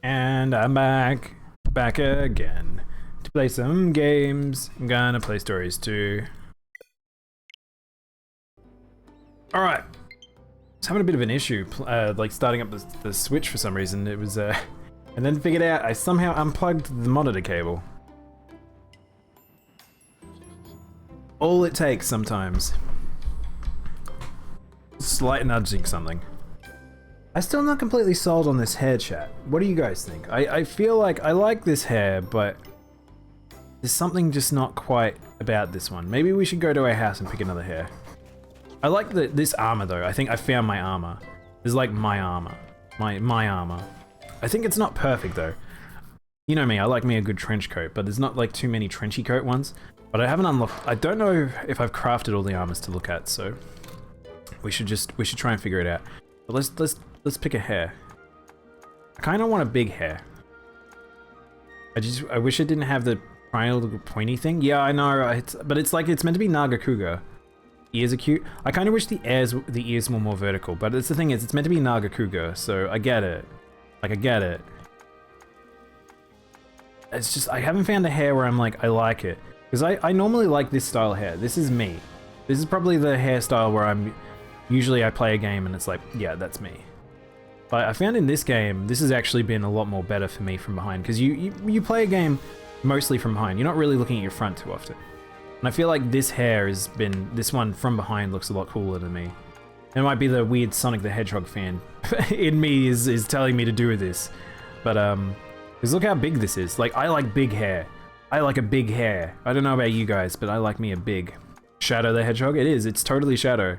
And I'm back again to play some games. I'm gonna play stories too. All right, I was having a bit of an issue, like starting up the Switch for some reason. It was, and then figured out I somehow unplugged the monitor cable. All it takes sometimes. Slight nudging something. I'm still not completely sold on this hair, chat. What do you guys think? I feel like I like this hair, but there's something just not quite about this one. Maybe we should go to our house and pick another hair. I like this armor though. I think I found my armor. This is like my armor. My armor. I think it's not perfect though. You know me, I like me a good trench coat, but there's not like too many trenchy coat ones. But I haven't unlocked, I don't know if I've crafted all the armors to look at, so we should try and figure it out. But let's pick a hair. I kind of want a big hair. I wish it didn't have the triangle pointy thing. Yeah, I know, but it's like it's meant to be Nagakuga. Ears are cute. I kind of wish the ears were more vertical, but the thing is, it's meant to be Nagakuga, so I get it. Like, I get it. It's just, I haven't found a hair where I'm like, I like it. Because I normally like this style of hair. This is me. This is probably the hairstyle where usually I play a game and it's like, yeah, that's me. But I found in this game, this has actually been a lot more better for me from behind, because you play a game mostly from behind. You're not really looking at your front too often. And I feel like this hair this one from behind looks a lot cooler to me. It might be the weird Sonic the Hedgehog fan in me is telling me to do this. But, because look how big this is. Like, I like big hair. I like a big hair. I don't know about you guys, but I like me a big. Shadow the Hedgehog? It is. It's totally Shadow.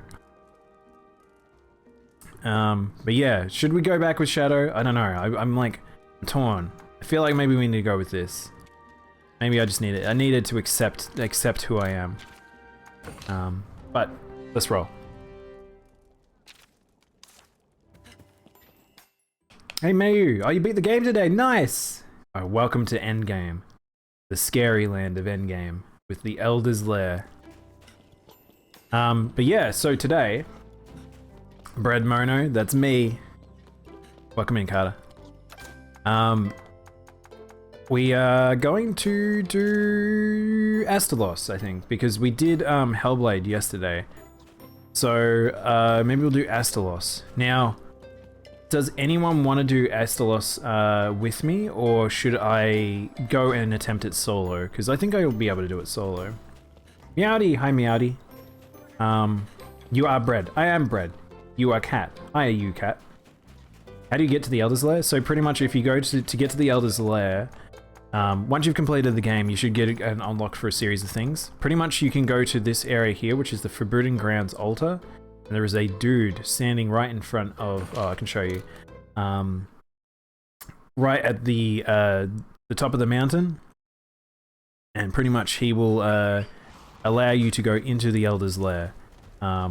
But yeah, should we go back with Shadow? I don't know. I'm like, I'm torn. I feel like maybe we need to go with this. Maybe I just need it. I needed to accept who I am. But let's roll. Hey Mayu, oh, you beat the game today. Nice. Oh, welcome to Endgame, the scary land of Endgame with the Elder's Lair. But yeah, so today, Bread Mono, that's me. Welcome in, Carter. We are going to do Astalos, I think, because we did Hellblade yesterday. So maybe we'll do Astalos. Now, does anyone want to do Astalos with me, or should I go and attempt it solo? Because I think I will be able to do it solo. Meowdy, hi Meowdy. You are Bread. I am Bread. You are Cat. I are you, Cat. How do you get to the Elder's Lair? So pretty much if you go to get to the Elder's Lair, once you've completed the game, you should get an unlock for a series of things. Pretty much you can go to this area here, which is the Forbidden Grounds altar, and there is a dude standing right in front of, oh, I can show you, right at the top of the mountain, and pretty much he will allow you to go into the Elder's Lair.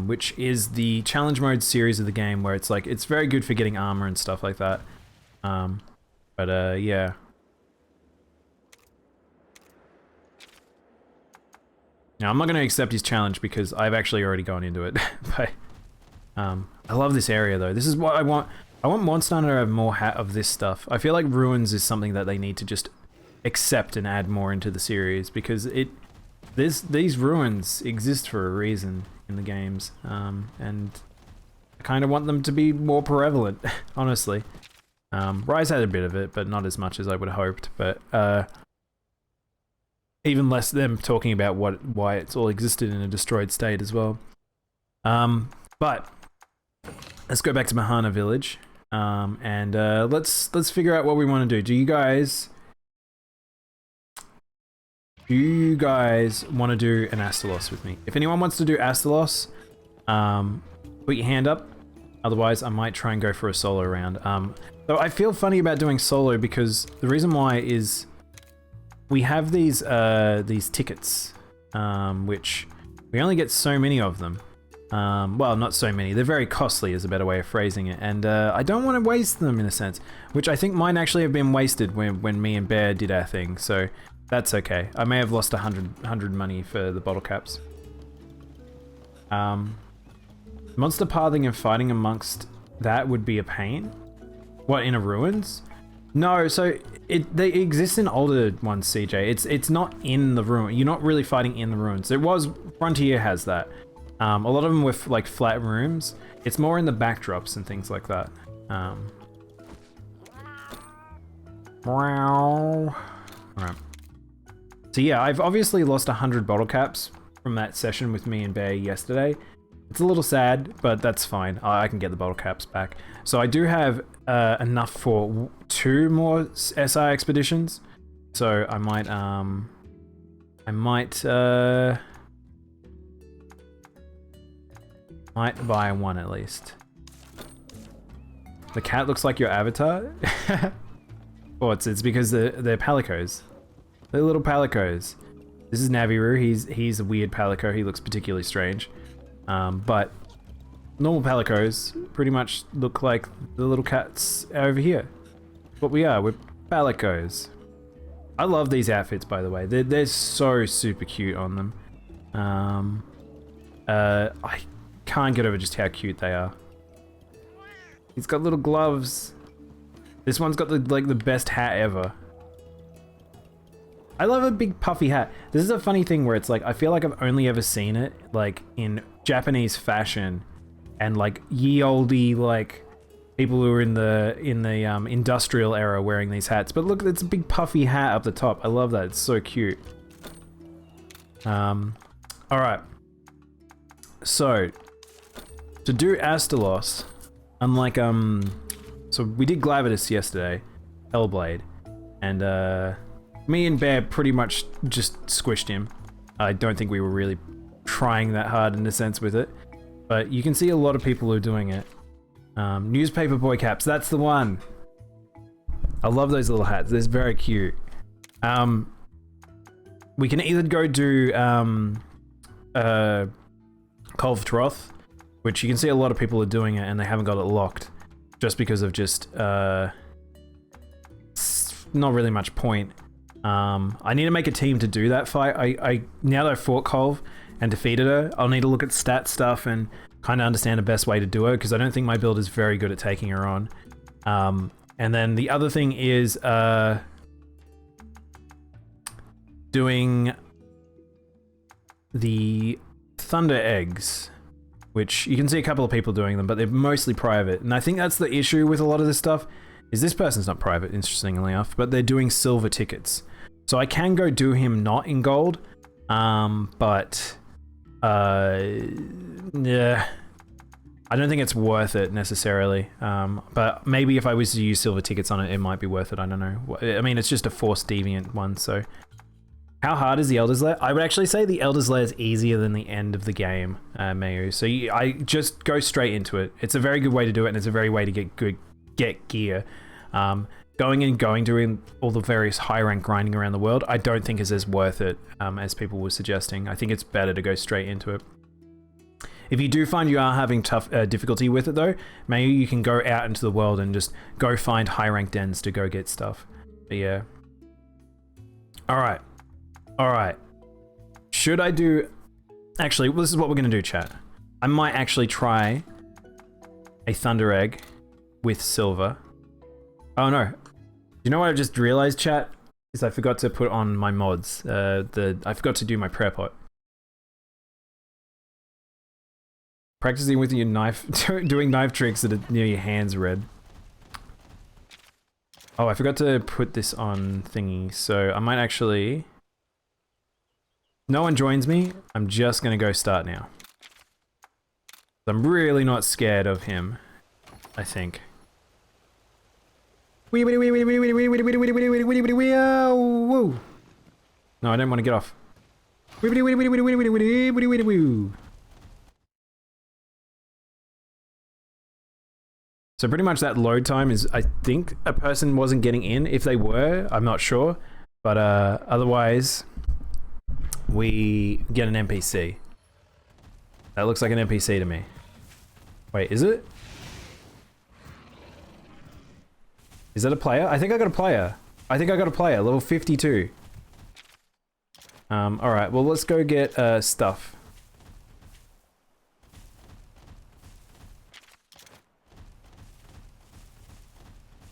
Which is the challenge mode series of the game where it's like, it's very good for getting armor and stuff like that. Yeah. Now, I'm not going to accept his challenge because I've actually already gone into it. But, I love this area though. This is what I want. I want Monster Hunter to have more of this stuff. I feel like Ruins is something that they need to just accept and add more into the series, because these ruins exist for a reason in the games, and I kind of want them to be more prevalent, honestly. Rise had a bit of it, but not as much as I would have hoped, but even less them talking about why it's all existed in a destroyed state as well. But let's go back to Mahana Village, and let's figure out what we want to do. Do you guys want to do an Astalos with me? If anyone wants to do Astalos, put your hand up. Otherwise, I might try and go for a solo round. Though I feel funny about doing solo because the reason why is we have these tickets, which we only get so many of them. Well, not so many. They're very costly is a better way of phrasing it. And I don't want to waste them in a sense, which I think mine actually have been wasted when me and Bear did our thing. So that's okay. I may have lost 100 money for the bottle caps. Monster pathing and fighting amongst that would be a pain. What, in a ruins? No, so they exist in older ones, CJ. It's not in the ruin. You're not really fighting in the ruins. There was Frontier has that. A lot of them with like flat rooms. It's more in the backdrops and things like that. Alright. So yeah, I've obviously lost 100 bottle caps from that session with me and Bear yesterday. It's a little sad, but that's fine. I can get the bottle caps back. So I do have enough for 2 more SI expeditions. So I might buy one at least. The cat looks like your avatar. Oh, it's because they're palicos. They're little palicos. This is Naviru. He's a weird palico. He looks particularly strange. But normal palicos pretty much look like the little cats over here. What we are, we're palicos. I love these outfits, by the way. They're so super cute on them. I can't get over just how cute they are. He's got little gloves. This one's got the best hat ever. I love a big puffy hat. This is a funny thing where it's like, I feel like I've only ever seen it like in Japanese fashion and like ye olde like people who are in the industrial era wearing these hats. But look, it's a big puffy hat up the top. I love that. It's so cute. All right. So to do Astalos, unlike so we did Glavitus yesterday, Hellblade, and me and Bear pretty much just squished him. I don't think we were really trying that hard in a sense with it, but you can see a lot of people who are doing it. Newspaper boy caps, that's the one. I love those little hats, they're very cute. We can either go do Call of Troth, which you can see a lot of people are doing it and they haven't got it locked, just because of just not really much point. I need to make a team to do that fight. I now that I've fought Colv and defeated her, I'll need to look at stat stuff and kind of understand the best way to do her, because I don't think my build is very good at taking her on. And then the other thing is doing the Thunder Eggs, which you can see a couple of people doing them, but they're mostly private. And I think that's the issue with a lot of this stuff, is this person's not private, interestingly enough, but they're doing silver tickets. So I can go do him not in gold, but yeah, I don't think it's worth it necessarily. But maybe if I was to use silver tickets on it, it might be worth it. I don't know. I mean, it's just a forced deviant one, so. How hard is the Elder's Lair? I would actually say the Elder's Lair is easier than the end of the game, Mayu. So I just go straight into it. It's a very good way to do it, and it's a very way to get gear. Doing all the various high rank grinding around the world, I don't think is as worth it as people were suggesting. I think it's better to go straight into it. If you do find you are having tough difficulty with it though, maybe you can go out into the world and just go find high rank dens to go get stuff. But yeah. Alright. Alright. Should I do... Actually, this is what we're going to do, chat. I might actually try a Thunder Egg with silver. Oh no. You know what I just realized, chat? Is I forgot to put on my mods. I forgot to do my prayer pot. Practicing with your knife, doing knife tricks that are near your hands red. Oh, I forgot to put this on thingy, so I might actually... No one joins me, I'm just gonna go start now. I'm really not scared of him, I think. No, I don't want to get off. So pretty much that load time is, I think a person wasn't getting in. If they were, I'm not sure. But otherwise, we get an NPC. That looks like an NPC to me. Wait, is it? Is that a player? I think I got a player. I think I got a player, level 52. Alright, well let's go get stuff.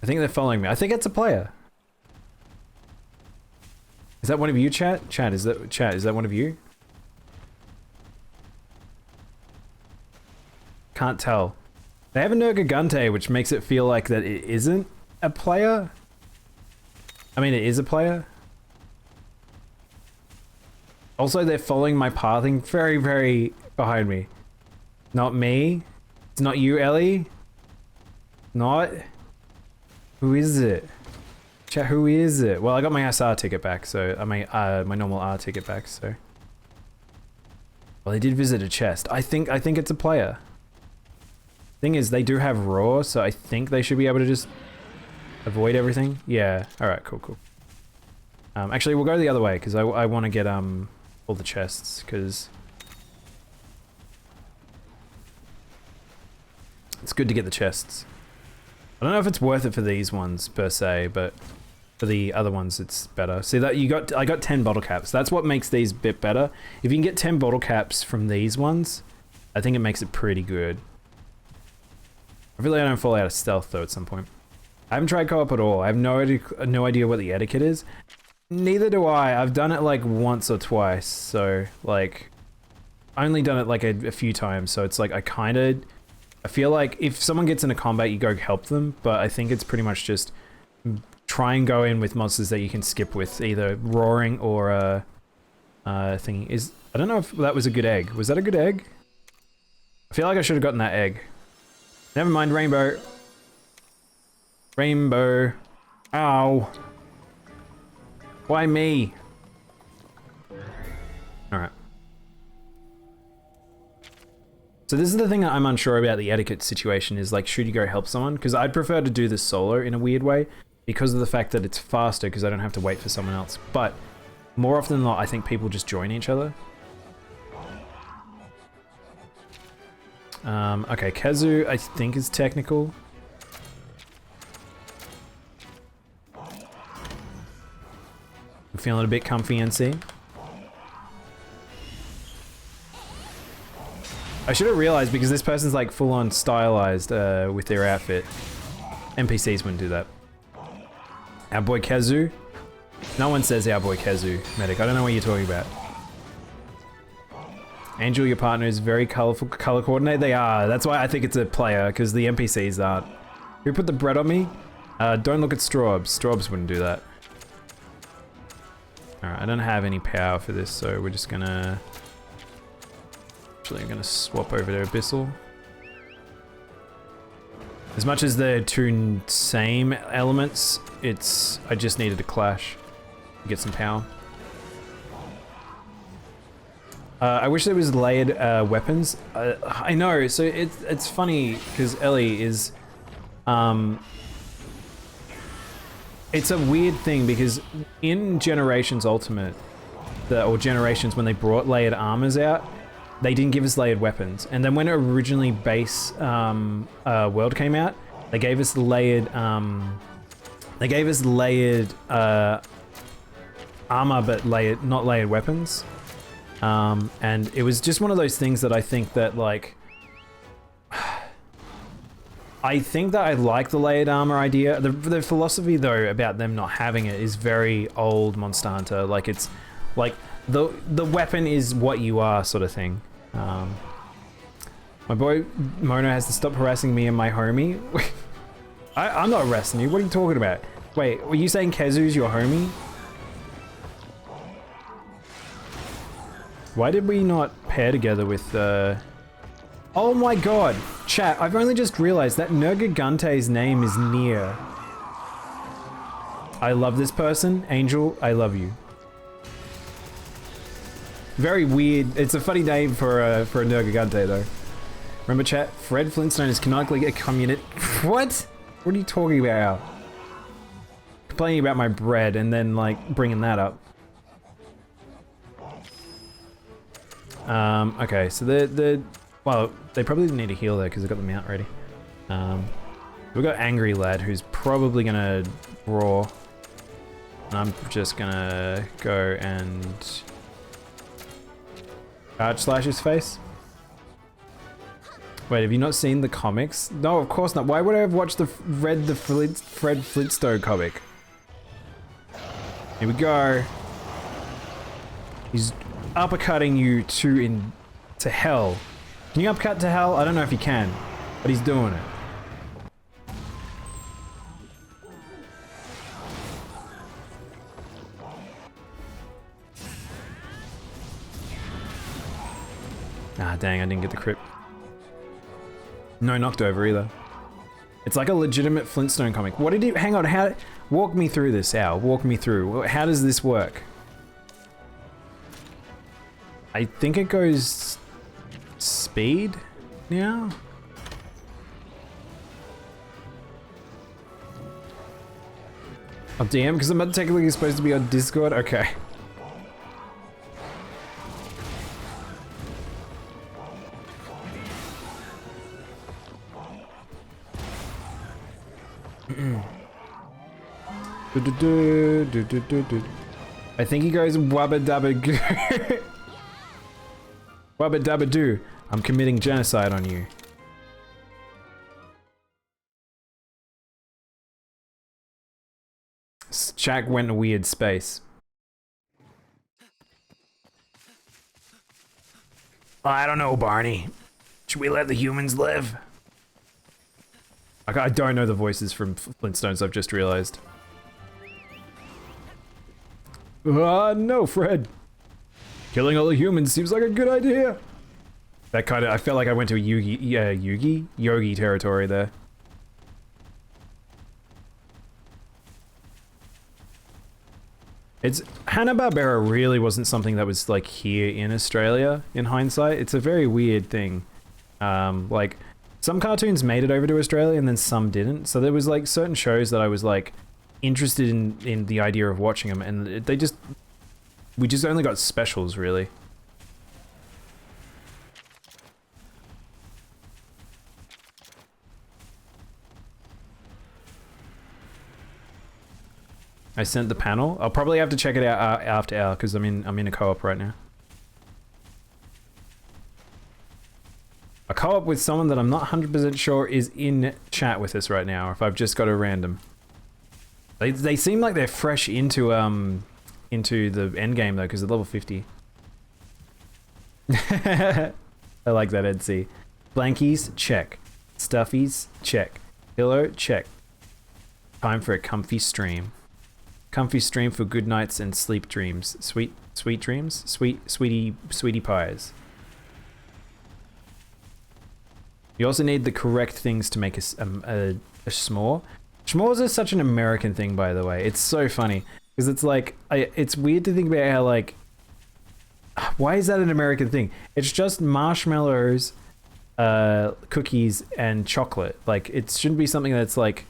I think they're following me. I think it's a player. Is that one of you, chat? Chat, is that one of you? Can't tell. They have a Nergigante, which makes it feel like that it isn't a player. I mean, it is a player. Also, they're following my pathing very, very behind me. Not me. It's not you, Ellie. Not. Who is it? Chat, who is it? Well, I got my SR ticket back, so my normal R ticket back, so. Well, they did visit a chest. I think it's a player. Thing is, they do have raw, so I think they should be able to just avoid everything. Yeah. All right. Cool. Cool. Actually, we'll go the other way because I want to get all the chests because it's good to get the chests. I don't know if it's worth it for these ones per se, but for the other ones, it's better. See that I got 10 bottle caps. That's what makes these a bit better. If you can get 10 bottle caps from these ones, I think it makes it pretty good. I really don't fall out of stealth though at some point. I haven't tried co-op at all. I have no idea what the etiquette is. Neither do I. I've done it like once or twice, so like only done it like a few times. So it's like I feel like if someone gets into combat, you go help them. But I think it's pretty much just try and go in with monsters that you can skip with, either roaring or thingy. I don't know if that was a good egg. Was that a good egg? I feel like I should have gotten that egg. Never mind, rainbow. Rainbow. Ow. Why me? Alright. So this is the thing that I'm unsure about the etiquette situation is like, should you go help someone? Because I'd prefer to do this solo in a weird way because of the fact that it's faster because I don't have to wait for someone else. But more often than not, I think people just join each other. Okay, Kazu, I think is technical. I'm feeling a bit comfy, NC. I should have realized because this person's like full on stylized with their outfit. NPCs wouldn't do that. Our boy Kazu. No one says our boy Kazu, medic. I don't know what you're talking about. Angel, your partner is very colorful, color coordinated. They are. That's why I think it's a player, because the NPCs aren't. Who put the bread on me? Don't look at Straubs. Straubs wouldn't do that. Alright, I don't have any power for this, so we're just gonna... Actually, I'm gonna swap over to Abyssal. As much as they're two same elements, I just needed a clash to get some power. I wish there was layered weapons. I know, so it's funny because Ellie is... it's a weird thing because in Generations Ultimate, or Generations when they brought layered armors out, they didn't give us layered weapons. And then when originally base World came out, they gave us layered armor, but not layered weapons. And it was just one of those things that I think that like, I think that I like the layered armor idea. The philosophy though about them not having it is very old Monster Hunter. Like it's like the weapon is what you are sort of thing. My boy Mono has to stop harassing me and my homie. I'm not harassing you. What are you talking about? Wait, were you saying Kazu's your homie? Why did we not pair together with Oh my god! Chat, I've only just realized that Nergigante's name is Nier. I love this person. Angel, I love you. Very weird. It's a funny name for a Nergigante though. Remember chat? Fred Flintstone is canonically a communist. What? What are you talking about? Complaining about my bread and then like bringing that up. Okay, so well, they probably didn't need a heal there because they've got the mount ready. We've got Angry Lad who's probably gonna roar. And I'm just gonna go and charge slash his face. Wait, have you not seen the comics? No, of course not. Why would I have watched read the Fred Flintstone comic? Here we go. He's uppercutting you to hell. Can you uppercut to hell? I don't know if you can, but he's doing it. Ah, dang, I didn't get the crit. No knocked over either. It's like a legitimate Flintstone comic. What did he, hang on, how, walk me through this, Al. Walk me through. How does this work? I think it goes speed now? Oh, damn, because I'm not technically supposed to be on Discord? Okay. I think he goes wubba dubba goo. Wubba dubba doo. I'm committing genocide on you. Jack went in a weird space. I don't know, Barney. Should we let the humans live? I don't know the voices from Flintstones, I've just realized. No, Fred. Killing all the humans seems like a good idea. That kind of, I felt like I went to a Yogi territory there. It's, Hanna-Barbera really wasn't something that was like here in Australia, in hindsight. It's a very weird thing. Like, some cartoons made it over to Australia and then some didn't. So there was like certain shows that I was like interested in the idea of watching them, and we just only got specials really. I sent the panel. I'll probably have to check it out after hour because I'm in a co-op right now. A co-op with someone that I'm not 100% sure is in chat with us right now, or if I've just got a random. They seem like they're fresh into the end game though, because they're level 50. I like that, Ed C. Blankies, check. Stuffies, check. Pillow, check. Time for a comfy stream. Comfy stream for good nights and sleep dreams. Sweet dreams? Sweetie pies. You also need the correct things to make a s'more. S'mores is such an American thing, by the way. It's so funny. Because it's like, it's weird to think about how like, why is that an American thing? It's just marshmallows, cookies, and chocolate. Like, it shouldn't be something that's like,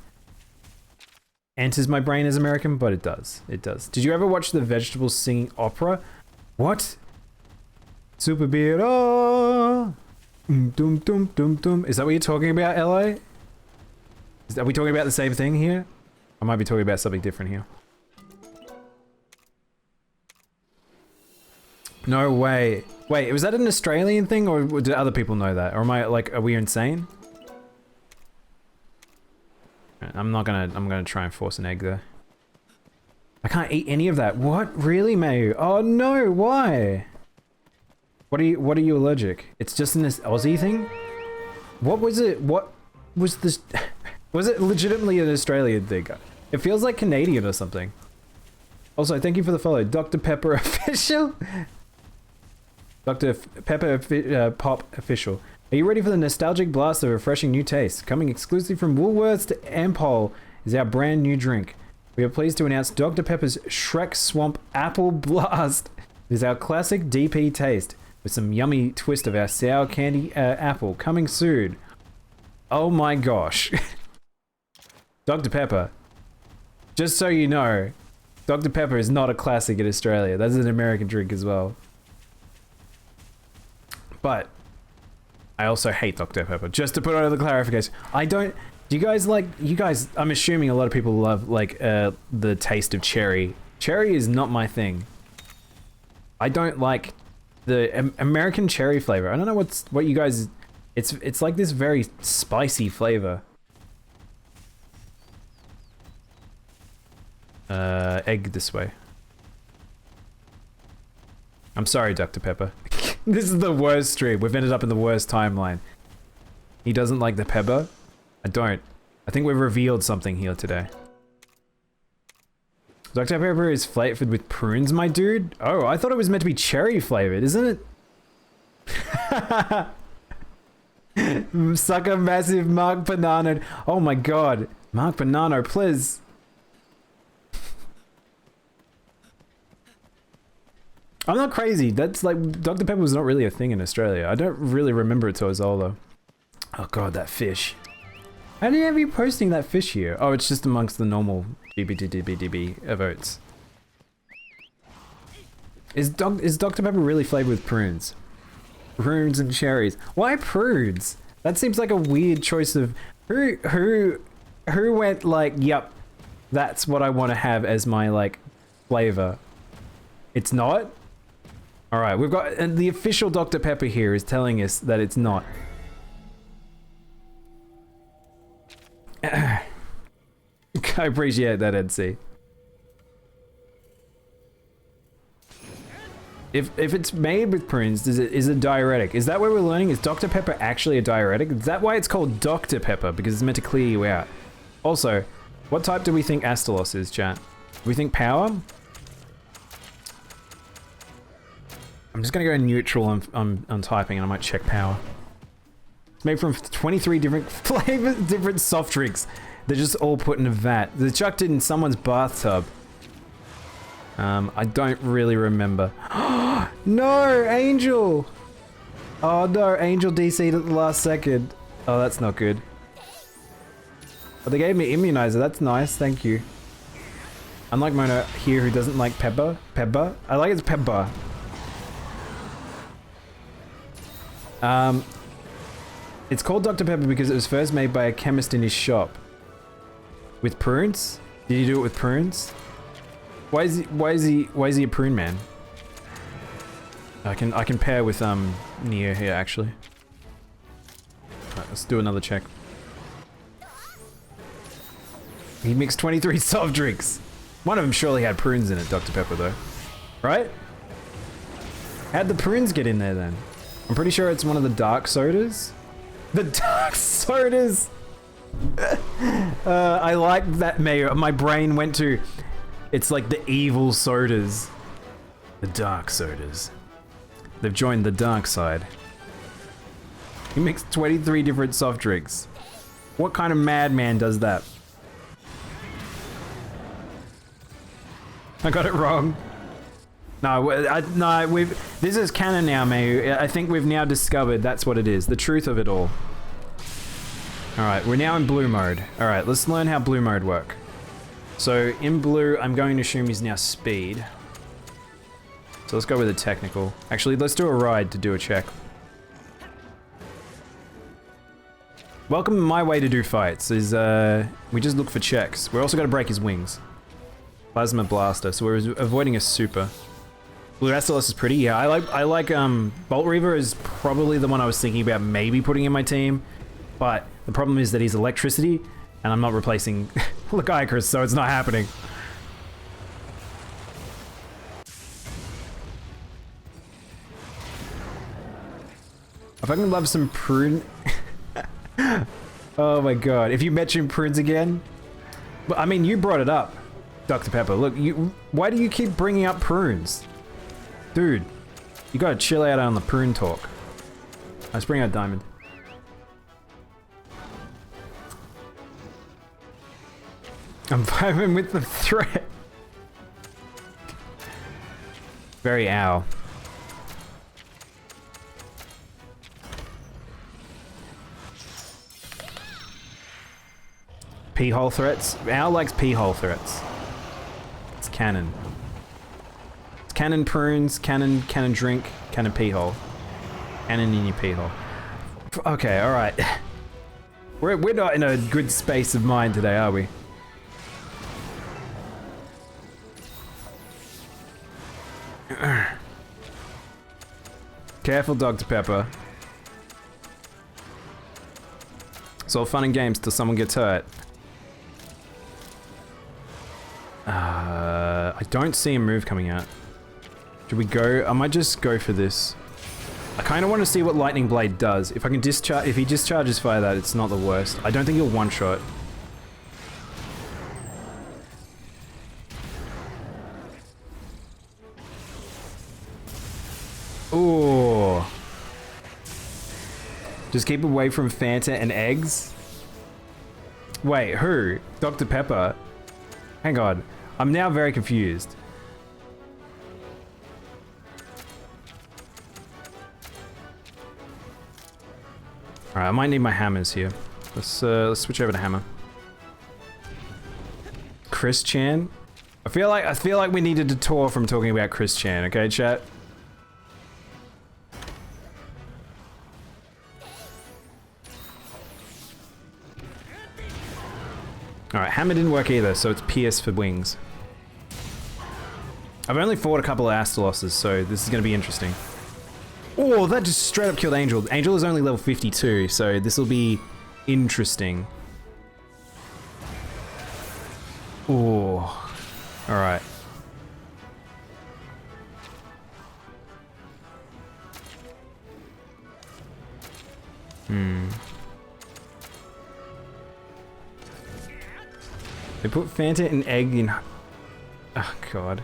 enters my brain as American, but it does. It does. Did you ever watch the Vegetables Singing Opera? What? Super beard, oh! Dum dum dum dum. Is that what you're talking about, LA? Are we talking about the same thing here? I might be talking about something different here. No way. Wait, was that an Australian thing, or do other people know that? Or am I like, are we insane? I'm gonna try and force an egg there. I can't eat any of that. What? Really, Mayu? Oh no, why? What are you allergic? It's just an Aussie thing? What was it? What was this? Was it legitimately an Australian thing? It feels like Canadian or something. Also, thank you for the follow. Dr. Pepper Official? Dr. Pepper Pop Official. Are you ready for the nostalgic blast of a refreshing new taste? Coming exclusively from Woolworths to Ampol is our brand new drink. We are pleased to announce Dr. Pepper's Shrek Swamp Apple Blast. It is our classic DP taste with some yummy twist of our sour candy apple coming soon. Oh my gosh. Dr. Pepper. Just so you know, Dr. Pepper is not a classic in Australia. That's an American drink as well. But I also hate Dr. Pepper. Just to put out the clarification. Do you guys, I'm assuming a lot of people love like the taste of cherry. Cherry is not my thing. I don't like the American cherry flavor. I don't know what you guys It's like this very spicy flavor. Egg this way. I'm sorry, Dr. Pepper. This is the worst stream. We've ended up in the worst timeline. He doesn't like the pepper? I don't. I think we've revealed something here today. Dr. Pepper is flavored with prunes, my dude? Oh, I thought it was meant to be cherry flavored, isn't it? Suck a massive Mark Banano. Oh my god. Mark Banano, please. I'm not crazy. That's like, Dr. Pepper was not really a thing in Australia. I don't really remember it till Ozolo. Oh god, that fish. How do you have you posting that fish here? Oh, it's just amongst the normal DB votes. Is Dr. Pepper really flavored with prunes? Prunes and cherries. Why prunes? That seems like a weird choice of who went like, yep, that's what I want to have as my like flavor. It's not? All right, we've got, and the official Dr. Pepper here is telling us that it's not. I appreciate that, NC. If it's made with prunes, is it diuretic? Is that what we're learning? Is Dr. Pepper actually a diuretic? Is that why it's called Dr. Pepper? Because it's meant to clear you out. Also, what type do we think Astalos is, chat? Do we think power? I'm just gonna go neutral on typing and I might check power. It's made from 23 different flavors, different soft drinks. They're just all put in a vat. They're chucked in someone's bathtub. I don't really remember. No, Angel! Oh no, Angel DC'd at the last second. Oh, that's not good. Oh, they gave me immunizer, that's nice, thank you. Unlike Mono here who doesn't like pepper. Pepper? I like it's pepper. It's called Dr. Pepper because it was first made by a chemist in his shop. With prunes? Did you do it with prunes? Why is he a prune man? I can pair with Neo here actually. Alright, let's do another check. He mixed 23 soft drinks. One of them surely had prunes in it, Dr. Pepper though. Right? How'd the prunes get in there then? I'm pretty sure it's one of the dark sodas. The dark sodas! I like that, Mayor. My brain went to... It's like the evil sodas. The dark sodas. They've joined the dark side. He mixed 23 different soft drinks. What kind of madman does that? I got it wrong. No, this is canon now, Mayu. I think we've now discovered that's what it is. The truth of it all. Alright, we're now in blue mode. Alright, let's learn how blue mode work. So, in blue, I'm going to assume he's now speed. So let's go with a technical. Actually, let's do a ride to do a check. Welcome to my way to do fights, is we just look for checks. We're also going to break his wings. Plasma Blaster, so we're avoiding a super. Blue Astalos is pretty, yeah. I like Bolt Reaver is probably the one I was thinking about maybe putting in my team, but the problem is that he's electricity, and I'm not replacing Lagiacrus, so it's not happening. I fucking love some prune. Oh my god, if you mention prunes again, I mean you brought it up, Dr. Pepper. Look, why do you keep bringing up prunes? Dude, you gotta chill out on the prune talk. Let's bring out Diamond. I'm vibing with the threat. Very ow. Pee-hole threats? Owl likes pee-hole threats. It's canon. Cannon prunes, cannon drink, cannon pee hole. Cannon in your pee hole. Okay, alright. We're not in a good space of mind today, are we? Careful, Dr. Pepper. It's all fun and games till someone gets hurt. I don't see a move coming out. Should we go? I might just go for this. I kind of want to see what Lightning Blade does. If I can discharge, if he discharges fire that, it's not the worst. I don't think he'll one-shot. Ooh. Just keep away from Fanta and eggs. Wait, who? Dr. Pepper? Hang on. I'm now very confused. Alright, I might need my hammers here. Let's switch over to hammer. Chris Chan? I feel like we need a detour from talking about Chris Chan, okay, chat? Alright, hammer didn't work either, so it's Pierce for wings. I've only fought a couple of Astalosses, so this is going to be interesting. Oh, that just straight up killed Angel. Angel is only level 52, so this will be interesting. Oh, alright. They put Fanta and egg in... Oh, God.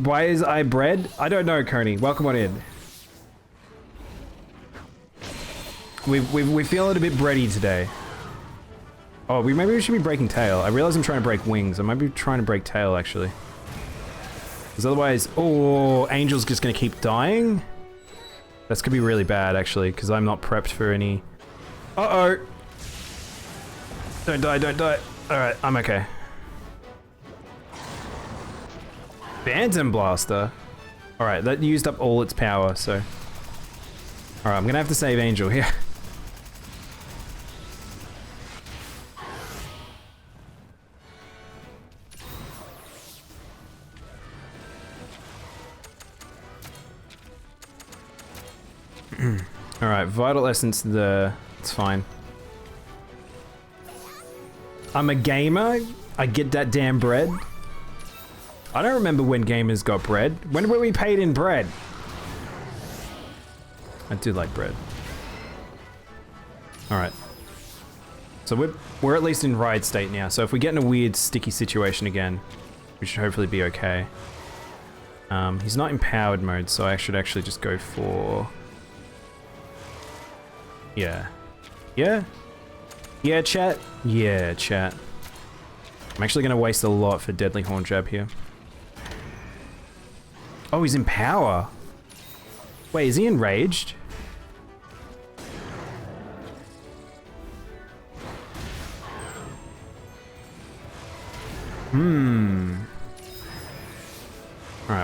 Why is I bread? I don't know, Coney. Welcome on in. We feel it a bit bready today. Oh, maybe we should be breaking tail. I realize I'm trying to break wings. I might be trying to break tail, actually. Because otherwise... Oh, Angel's just going to keep dying? That's gonna be really bad, actually, because I'm not prepped for any... Uh-oh! Don't die, don't die. Alright, I'm okay. Phantom Blaster? Alright, that used up all its power, so... Alright, I'm gonna have to save Angel here. Alright, Vital Essence it's fine. I'm a gamer? I get that damn bread? I don't remember when gamers got bread. When were we paid in bread? I do like bread. Alright. So we're at least in ride state now, so if we get in a weird sticky situation again, we should hopefully be okay. He's not in powered mode, so I should actually just go for... Yeah. Yeah? Yeah, chat? Yeah, chat. I'm actually gonna waste a lot for Deadly Horn Jab here. Oh, he's in power. Wait, is he enraged? Alright,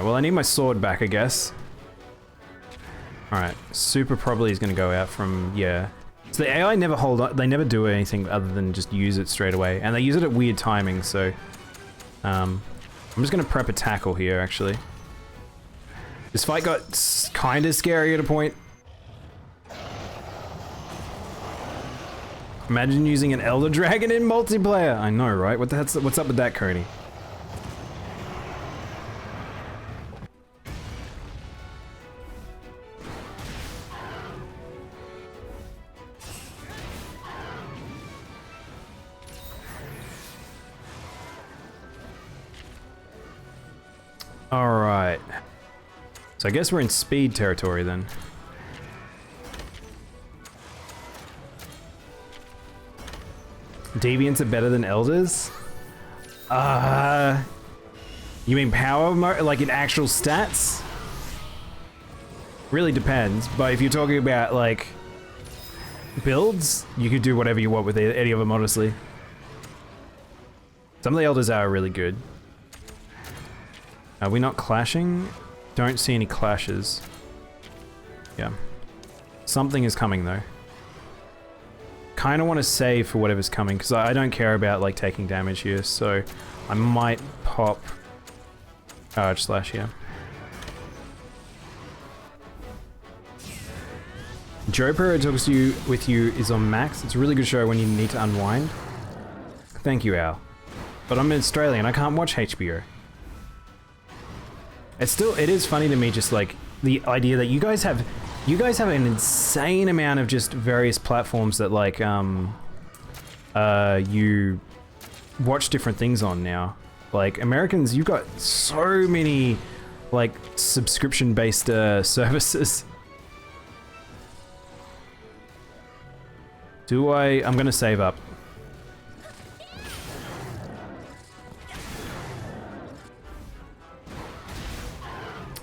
well I need my sword back, I guess. Alright, super probably is gonna go out from, yeah. So the AI never hold on, they never do anything other than just use it straight away. And they use it at weird timing, so... I'm just gonna prep a tackle here, actually. This fight got kinda scary at a point. Imagine using an Elder Dragon in multiplayer! I know, right? What's up with that, Coney? Alright. So I guess we're in speed territory then. Deviants are better than Elders? You mean power mode? Like in actual stats? Really depends, but if you're talking about like builds, you could do whatever you want with any of them, honestly. Some of the Elders are really good. Are we not clashing? Don't see any clashes. Yeah. Something is coming though. Kind of want to save for whatever's coming because I don't care about like taking damage here, so I might pop Charge Slash here. Joe Perro talks to you with you is on Max. It's a really good show when you need to unwind. Thank you, Al. But I'm Australian. I can't watch HBO. It is funny to me, just like the idea that you guys have an insane amount of just various platforms that like you watch different things on now. Like Americans, you've got so many like subscription-based services. I'm gonna save up.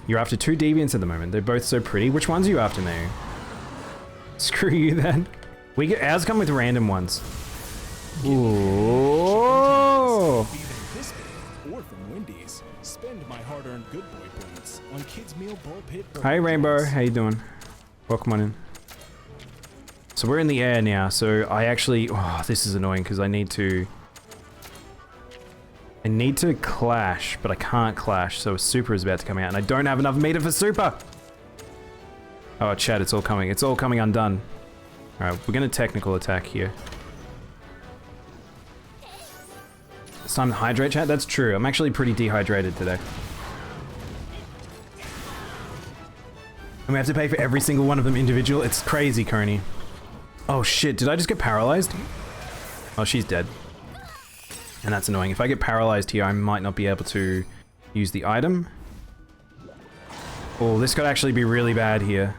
You're after 2 Deviants at the moment. They're both so pretty. Which ones are you after, now? Screw you then. Ours come with random ones. Ooh. Hi Rainbow, how you doing? Welcome on in. So we're in the air now, so I actually... Oh, this is annoying because I need to clash, but I can't clash, so a super is about to come out, and I don't have enough meter for super! Oh, chat, it's all coming. It's all coming undone. Alright, we're gonna technical attack here. It's time to hydrate, chat? That's true. I'm actually pretty dehydrated today. And we have to pay for every single one of them individual. It's crazy, Coney. Oh shit, did I just get paralyzed? Oh, she's dead. And that's annoying. If I get paralyzed here, I might not be able to use the item. Oh, this could actually be really bad here.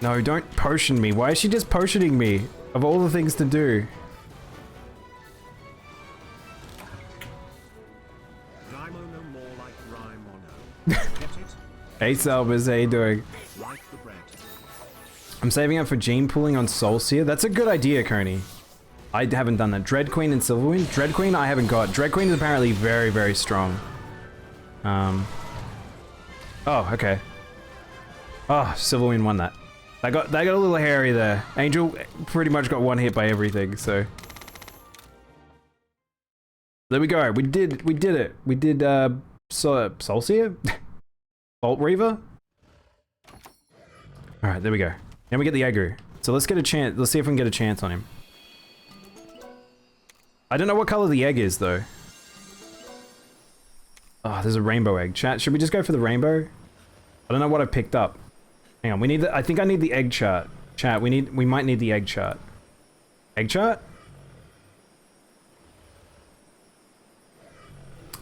No, don't potion me. Why is she just potioning me? Of all the things to do. Daimono more like Daimono. Hey Salvers, how you doing? I'm saving up for gene pooling on Soulseer. That's a good idea, Coney. I haven't done that. Dread Queen and Silverwind? Dread Queen I haven't got. Dread Queen is apparently very, very strong. Oh, okay. Oh, Silverwind won that. They got a little hairy there. Angel pretty much got one hit by everything, so. There we go. We did it. We did Soulseer? Bolt Reaver? Alright, there we go. Now we get the aggro. So let's get a chance. Let's see if we can get a chance on him. I don't know what color the egg is, though. Oh, there's a rainbow egg. Chat, should we just go for the rainbow? I don't know what I picked up. Hang on, we need the, I think I need the egg chart. Chat, we might need the egg chart. Egg chart?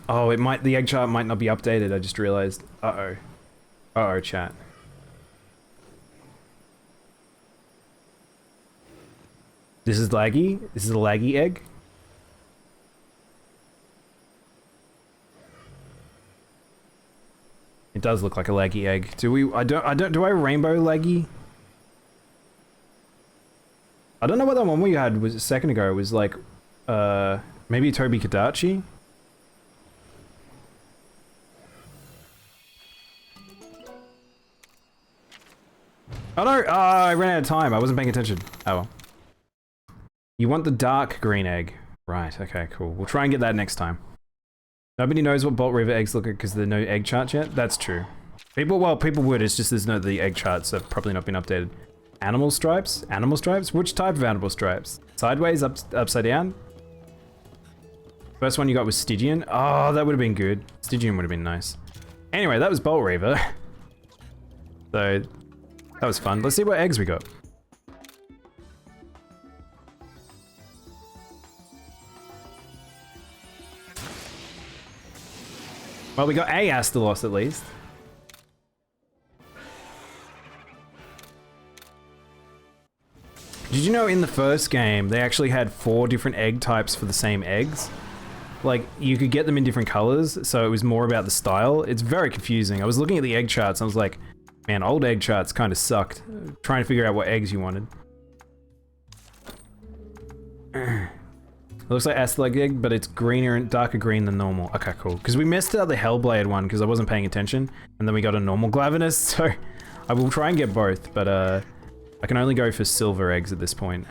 Oh, the egg chart might not be updated, I just realized. Uh-oh. Uh-oh, chat. This is laggy? This is a laggy egg? It does look like a laggy egg. Do I rainbow laggy? I don't know what that one we had was a second ago. It was like, maybe Toby Kadachi? Oh no! I ran out of time. I wasn't paying attention. Oh well. You want the dark green egg. Right, okay, cool. We'll try and get that next time. Nobody knows what Bolt River eggs look like because there's no egg charts yet? That's true. People would, it's just the egg charts have probably not been updated. Animal stripes? Animal stripes? Which type of animal stripes? Sideways? Upside down? First one you got was Stygian. Oh, that would have been good. Stygian would have been nice. Anyway, that was Bolt Reaver. So, that was fun. Let's see what eggs we got. Well, we got a Astalos at least. Did you know in the first game, they actually had 4 different egg types for the same eggs? Like, you could get them in different colors, so it was more about the style. It's very confusing. I was looking at the egg charts and I was like, man, old egg charts kind of sucked. Trying to figure out what eggs you wanted. It looks like Astalag egg, but it's greener and darker green than normal. Okay, cool. Because we missed out the Hellblade one because I wasn't paying attention. And then we got a normal Glavenus, so I will try and get both, but I can only go for silver eggs at this point.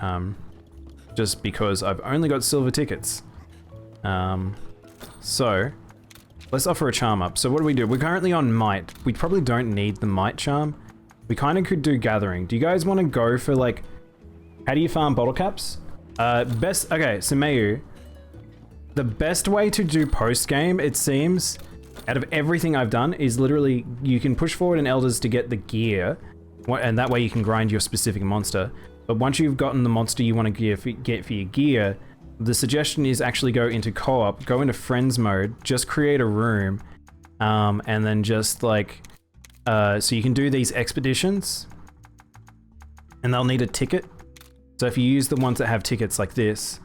Just because I've only got silver tickets. So, Let's offer a charm up. So what do we do? We're currently on might. We probably don't need the might charm. We kind of could do gathering. Do you guys want to go for like, how do you farm bottle caps? Okay, so Mayu, the best way to do post game, it seems, out of everything I've done, is literally you can push forward in elders to get the gear, and that way you can grind your specific monster. But once you've gotten the monster you want to get for your gear, the suggestion is actually go into co-op, go into friends mode, just create a room, and then just like, so you can do these expeditions, and they'll need a ticket. So if you use the ones that have tickets like this,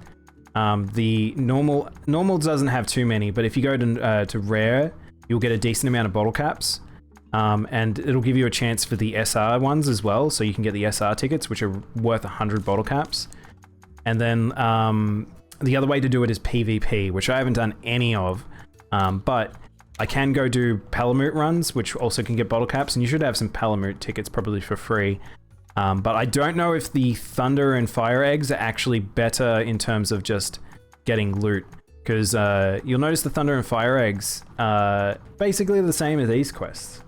the normal doesn't have too many, but if you go to rare, you'll get a decent amount of bottle caps, and it'll give you a chance for the SR ones as well, so you can get the SR tickets, which are worth 100 bottle caps. And then the other way to do it is PvP, which I haven't done any of, but I can go do Palamute runs, which also can get bottle caps, and you should have some Palamute tickets probably for free. But I don't know if the Thunder and Fire eggs are actually better in terms of just getting loot, because you'll notice the Thunder and Fire eggs are basically the same as these quests.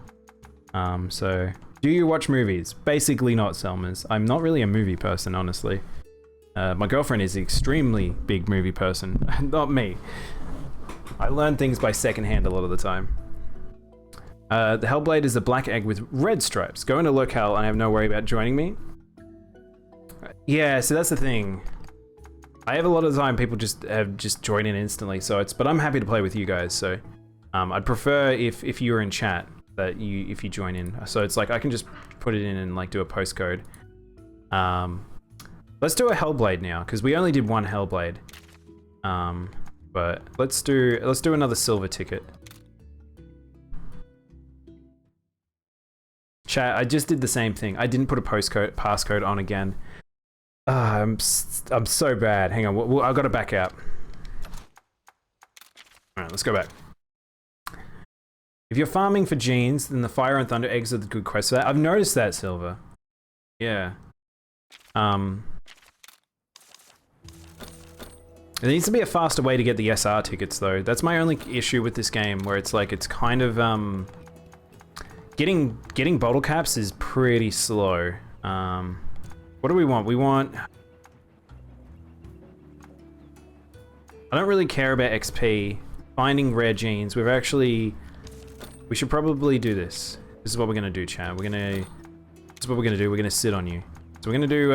So, do you watch movies? Basically not, Selmas. I'm not really a movie person, honestly. My girlfriend is an extremely big movie person, not me. I learn things by secondhand a lot of the time. The Hellblade is a black egg with red stripes. Go into locale and I have no worry about joining me. Yeah, so that's the thing. I have a lot of the time people just join in instantly, so but I'm happy to play with you guys, so I'd prefer if you were in chat that if you join in. So it's like I can just put it in and like do a postcode. Let's do a Hellblade now, because we only did one Hellblade. But let's do another silver ticket. Chat, I just did the same thing. I didn't put a passcode on again. I'm so bad. Hang on, I've got to back out. All right, let's go back. If you're farming for genes, then the Fire and Thunder eggs are the good quest for that. I've noticed that, Silver. Yeah. There needs to be a faster way to get the SR tickets, though. That's my only issue with this game, where it's like, it's kind of, getting bottle caps is pretty slow. What do we want? We want... I don't really care about XP. Finding rare genes. We should probably do this. This is what we're gonna do, chat. This is what we're gonna do. We're gonna sit on you. So we're gonna do,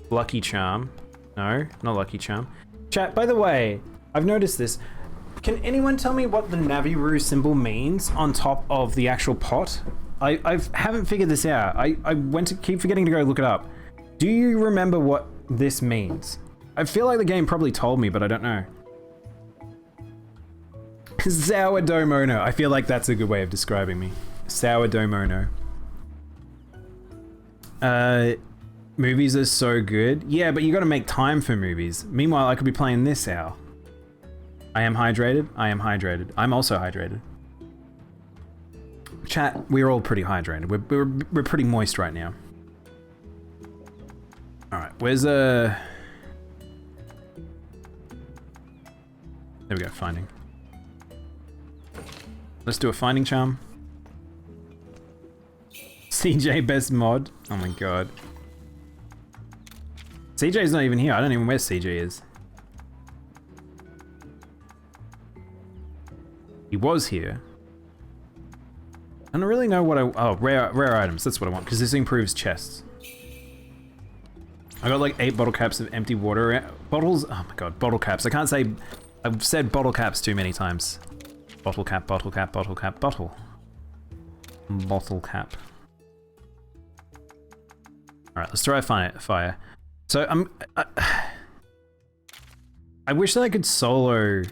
Lucky Charm. No, not Lucky Charm. Chat, by the way, I've noticed this. Can anyone tell me what the Naviru symbol means on top of the actual pot? I haven't figured this out. I keep forgetting to go look it up. Do you remember what this means? I feel like the game probably told me, but I don't know. Daimono. I feel like that's a good way of describing me. Daimono. Movies are so good. Yeah, but you gotta make time for movies. Meanwhile, I could be playing this, Al. I am hydrated. I am hydrated. I'm also hydrated. Chat, we're all pretty hydrated. We're pretty moist right now. Alright, where's There we go, finding. Let's do a finding charm. CJ best mod. Oh my god. CJ's not even here. I don't even know where CJ is. He was here. I don't really know what oh, rare items. That's what I want, because this improves chests. I got like 8 bottle caps of empty water. Bottles. Oh my god, bottle caps. I can't say. I've said bottle caps too many times. Bottle cap, bottle cap, bottle cap, bottle. Bottle cap. Alright, let's try fire. So I wish that I could solo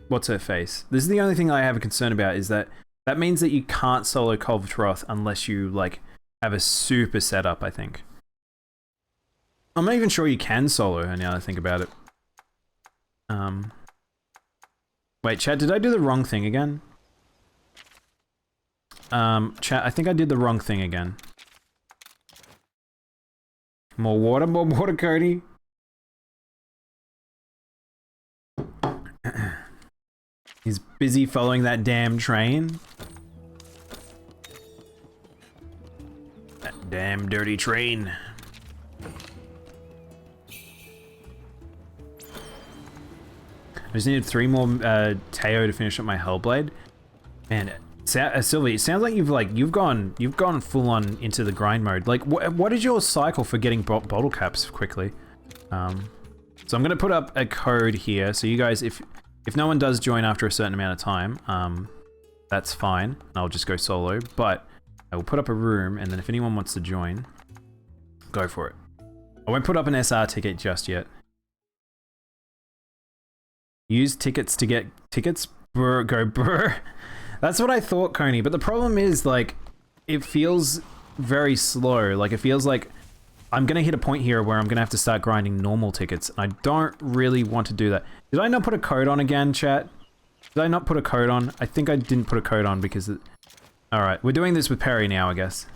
what's her face. This is the only thing I have a concern about, is that means that you can't solo Kulvetroth unless you like have a super setup, I think. I'm not even sure you can solo her now that I think about it. Wait, chat, did I do the wrong thing again? Chat, I think I did the wrong thing again. More water, Cody. He's busy following that damn train. That damn dirty train. I just needed 3 more Teo to finish up my Hellblade. And Sylvie, it sounds like you've gone full on into the grind mode. Like, what is your cycle for getting bottle caps quickly? So I'm gonna put up a code here, so you guys, if no one does join after a certain amount of time, that's fine. I'll just go solo. But I will put up a room, and then if anyone wants to join, go for it. I won't put up an SR ticket just yet. Use tickets to get tickets. Brr, go brr. That's what I thought, Coney. But the problem is, like, it feels very slow. Like, it feels like I'm gonna hit a point here where I'm gonna have to start grinding normal tickets. I don't really want to do that. Did I not put a code on again, chat? Did I not put a code on? I think I didn't put a code on because it... Alright, we're doing this with Perry now, I guess.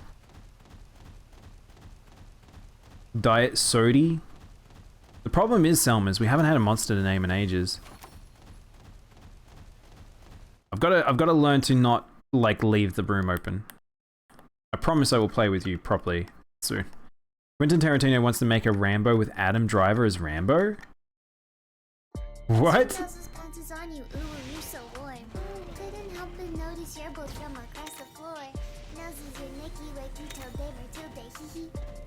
Diet Sody. The problem is, Selmas, we haven't had a monster to name in ages. I've got to learn to not, like, leave the room open. I promise I will play with you properly soon. Quentin Tarantino wants to make a Rambo with Adam Driver as Rambo? What?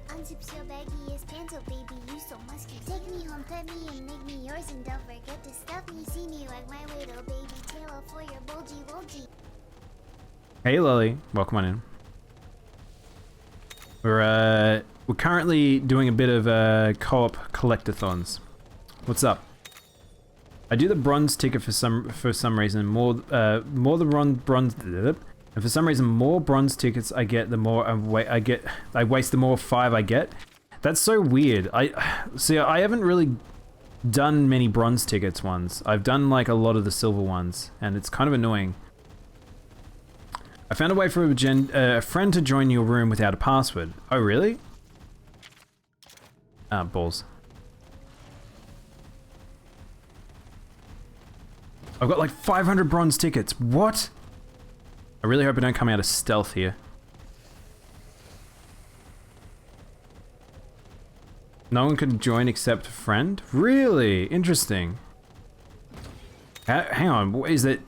Unzip your baggy pants, baby, you so musky. Take me home, pet me, and make me yours, and don't forget to stuff me. See me like my little baby Taylor for your bulgy wulgy. Hey Lily, welcome on in. We're currently doing a bit of co-op collectathons. What's up? I do the bronze ticket for some reason. More the bronze. And for some reason, more bronze tickets I get, the more I waste, the more 5 I get. That's so weird. See, I haven't really done many bronze tickets ones. I've done like a lot of the silver ones, and it's kind of annoying. I found a way for a friend to join your room without a password. Oh, really? Ah, balls. I've got like 500 bronze tickets. What? I really hope I don't come out of stealth here. No one could join except friend? Really? Interesting. Hang on, is it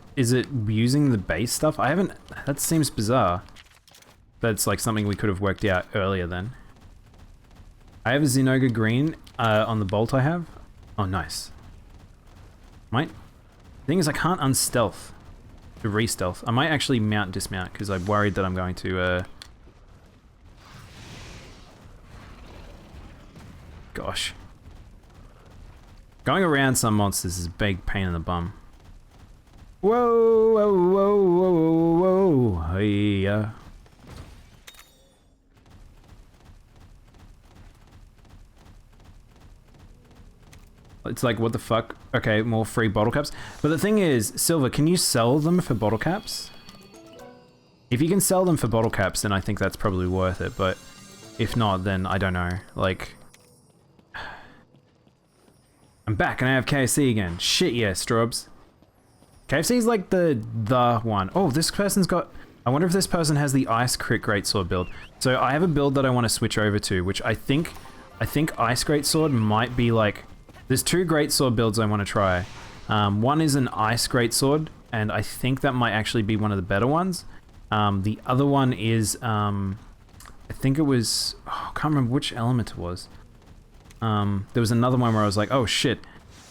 using the base stuff? I haven't... That seems bizarre. That's like something we could have worked out earlier then. I have a Xenoga green on the bolt I have. Oh, nice. The thing is, I can't unstealth. To re-stealth. I might actually mount dismount because I'm worried that I'm going to gosh. Going around some monsters is a big pain in the bum. Whoa, whoa, whoa, whoa, whoa, whoa, hey, It's like, what the fuck? Okay, more free bottle caps. But the thing is, Silver, can you sell them for bottle caps? If you can sell them for bottle caps, then I think that's probably worth it. But if not, then I don't know. Like, I'm back and I have KFC again. Shit, yeah, Strobes. KFC's like the one. Oh, this person's got... I wonder if this person has the Ice Crit Greatsword build. So I have a build that I want to switch over to, which I think Ice Greatsword might be like... There's 2 Greatsword builds I want to try. One is an Ice Greatsword, and I think that might actually be one of the better ones. The other one is, I think it was, oh, I can't remember which element it was. There was another one where I was like, oh shit,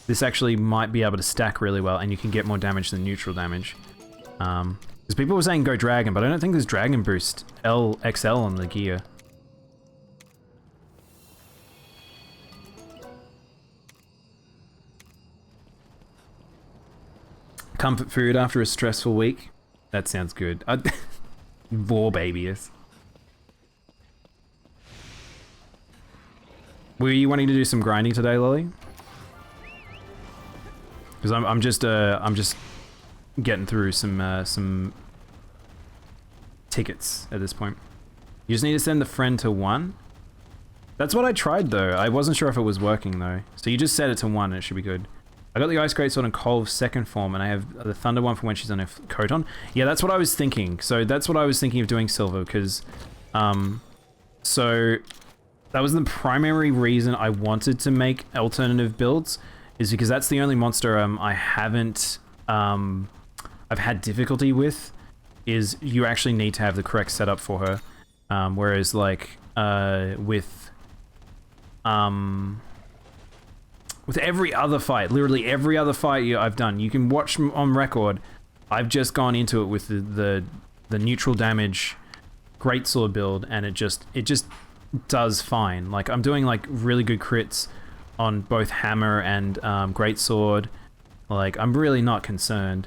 this actually might be able to stack really well, and you can get more damage than neutral damage. Because people were saying go Dragon, but I don't think there's Dragon Boost XL on the gear. Comfort food after a stressful week. That sounds good. War babies. Were you wanting to do some grinding today, Lily? Because I'm just getting through some tickets at this point. You just need to send the friend to 1. That's what I tried though. I wasn't sure if it was working though. So you just set it to 1 and it should be good. I got the Ice Greatsword in Kolv's second form, and I have the Thunder one for when she's on her Koton. Yeah, that's what I was thinking. So that's what I was thinking of doing, Silver, because... so... That was the primary reason I wanted to make alternative builds, is because that's the only monster I haven't... I've had difficulty with, is you actually need to have the correct setup for her. Whereas, like, with every other fight, literally every other fight I've done, you can watch on record, I've just gone into it with the neutral damage greatsword build, and it just does fine. Like, I'm doing like really good crits on both hammer and greatsword. Like, I'm really not concerned.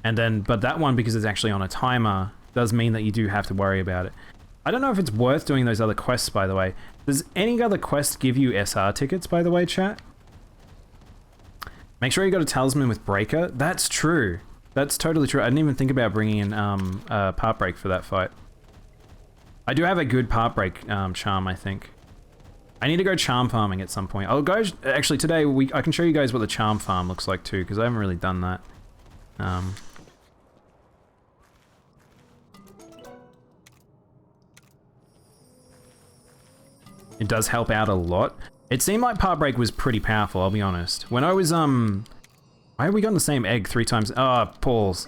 And then, but that one, because it's actually on a timer, does mean that you do have to worry about it. I don't know if it's worth doing those other quests, by the way. Does any other quest give you SR tickets, by the way, chat? Make sure you got a talisman with Breaker. That's true. That's totally true. I didn't even think about bringing in part break for that fight. I do have a good part break charm, I think. I need to go charm farming at some point. I'll go, actually today, I can show you guys what the charm farm looks like too, because I haven't really done that. It does help out a lot. It seemed like part break was pretty powerful, I'll be honest. When I was, why have we gotten the same egg 3 times? Ah, Paul's.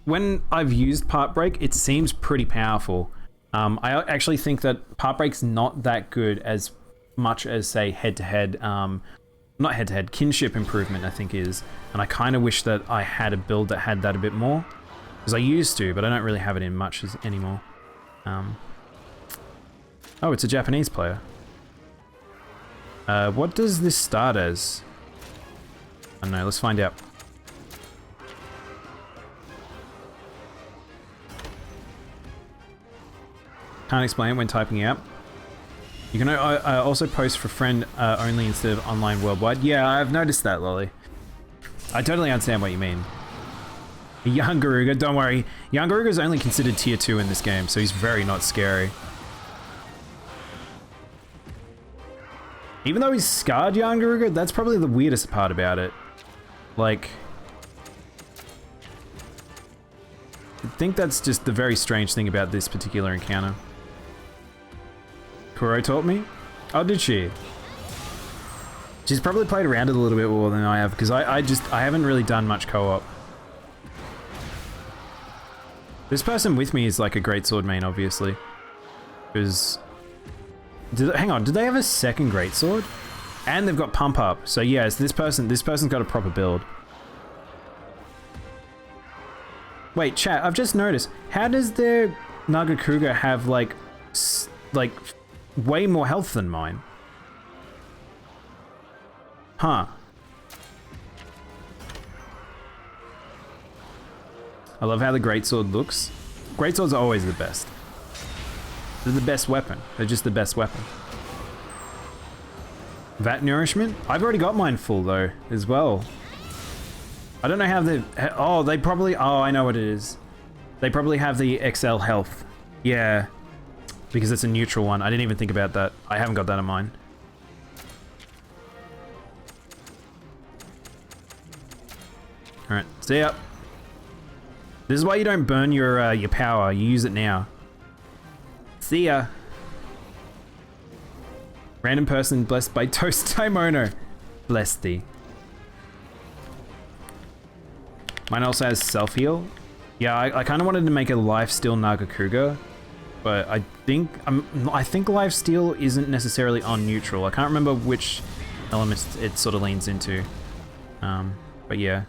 When I've used part break, it seems pretty powerful. I actually think that part break's not that good as much as, say, head-to-head, not head-to-head, kinship improvement, I think is. And I kind of wish that I had a build that had that a bit more. Because I used to, but I don't really have it in much anymore. Oh, it's a Japanese player. What does this start as? I don't know, let's find out. Can't explain when typing out. You can also post for friend only instead of online worldwide. Yeah, I've noticed that, Lolly. I totally understand what you mean. Young Garuga, don't worry. Young Garuga is only considered tier 2 in this game, so he's very not scary. Even though he's scarred Young Garuga, that's probably the weirdest part about it. Like... I think that's just the very strange thing about this particular encounter. Kuro taught me? Oh, did she? She's probably played around it a little bit more than I have, because I haven't really done much co-op. This person with me is like a greatsword main, obviously. Because... hang on, did they have a second greatsword? And they've got pump up. So yes, this person's got a proper build. Wait, chat, I've just noticed. How does their Nagakuga have like way more health than mine? Huh. I love how the greatsword looks. Greatswords are always the best. They're the best weapon. They're just the best weapon. Vat nourishment? I've already got mine full though, as well. I don't know how they... oh, they probably... oh, I know what it is. They probably have the XL health. Yeah. Because it's a neutral one. I didn't even think about that. I haven't got that in mine. Alright, see ya. This is why you don't burn your power. You use it now. See ya. Random person blessed by Toast Daimono. Bless thee. Mine also has self-heal. Yeah, I kind of wanted to make a lifesteal Nagakuga, but I think lifesteal isn't necessarily on neutral. I can't remember which elements it sort of leans into. But yeah.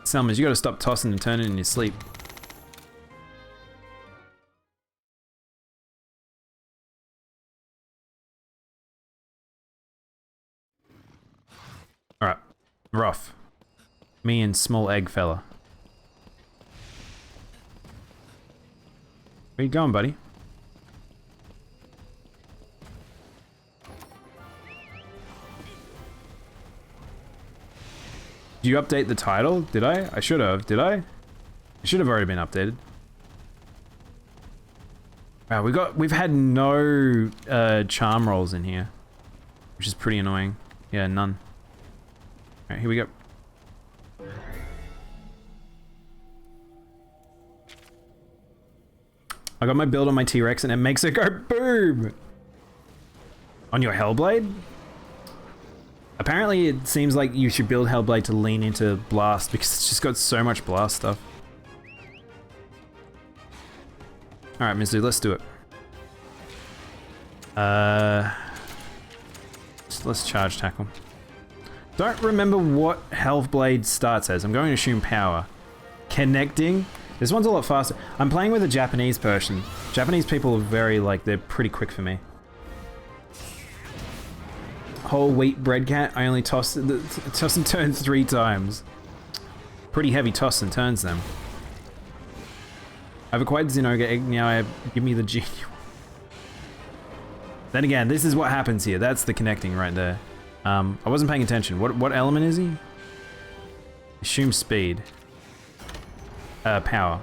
Selmas, you gotta stop tossing and turning in your sleep. Alright, we're off. Me and small egg fella. Where you going, buddy? Did you update the title? Did I? I should have. Did I? It should have already been updated. Wow, we've had no charm rolls in here, which is pretty annoying. Yeah, none. All right, here we go. I got my build on my T-Rex and it makes it go boom! On your Hellblade? Apparently it seems like you should build Hellblade to lean into Blast because it's just got so much Blast stuff. Alright, Mizu, let's do it. Let's charge tackle. Don't remember what Hellblade starts as. I'm going to assume power. Connecting. This one's a lot faster. I'm playing with a Japanese person. Japanese people are very, like, they're pretty quick for me. Whole wheat bread cat. I only toss and turn 3 times. Pretty heavy toss and turns them. I've acquired Zinogre egg. Now give me the genie. Then again, this is what happens here. That's the connecting right there. I wasn't paying attention. What element is he? Assume speed. Power.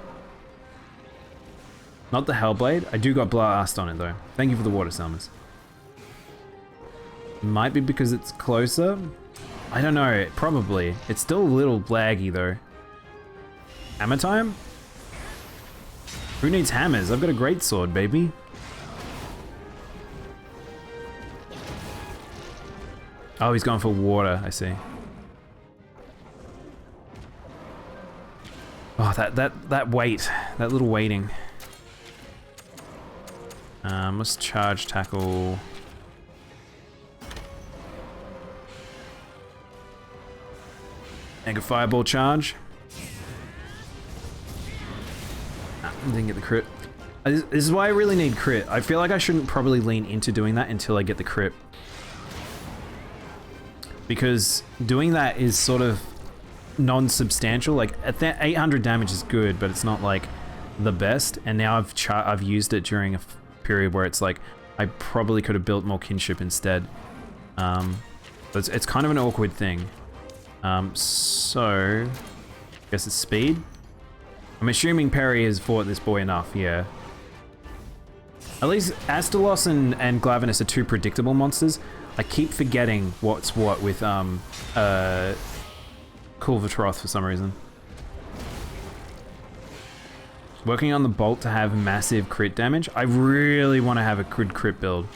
Not the Hellblade. I do got Blast on it though. Thank you for the water summers. Might be because it's closer. I don't know. Probably. It's still a little laggy though. Hammer time? Who needs hammers? I've got a great sword, baby. Oh, he's going for water. I see. Oh, that wait, that little waiting. Let's charge tackle. Mega fireball charge. Nah, didn't get the crit. This is why I really need crit. I feel like I shouldn't probably lean into doing that until I get the crit. Because doing that is sort of non-substantial. Like at that 800 damage is good, but it's not like the best. And now I've used it during a period where it's like I probably could have built more kinship instead. But it's kind of an awkward thing. So I guess it's speed. I'm assuming Perry has fought this boy enough. Yeah. At least Astalos and Glavenus are 2 predictable monsters. I keep forgetting what's what with Kulvatroth for some reason. Working on the bolt to have massive crit damage. I really want to have a good crit build.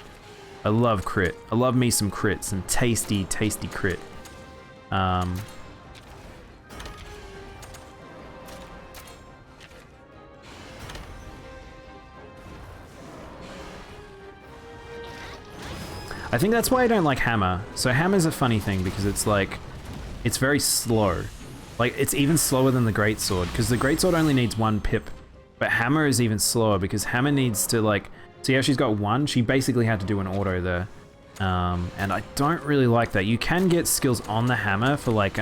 I love crit. I love me some crits, some tasty, tasty crit. I think that's why I don't like Hammer. So Hammer's a funny thing because it's like, it's very slow. Like it's even slower than the Greatsword because the Greatsword only needs 1 pip. But Hammer is even slower because Hammer needs to like, see how she's got 1? She basically had to do an auto there. And I don't really like that. You can get skills on the Hammer for like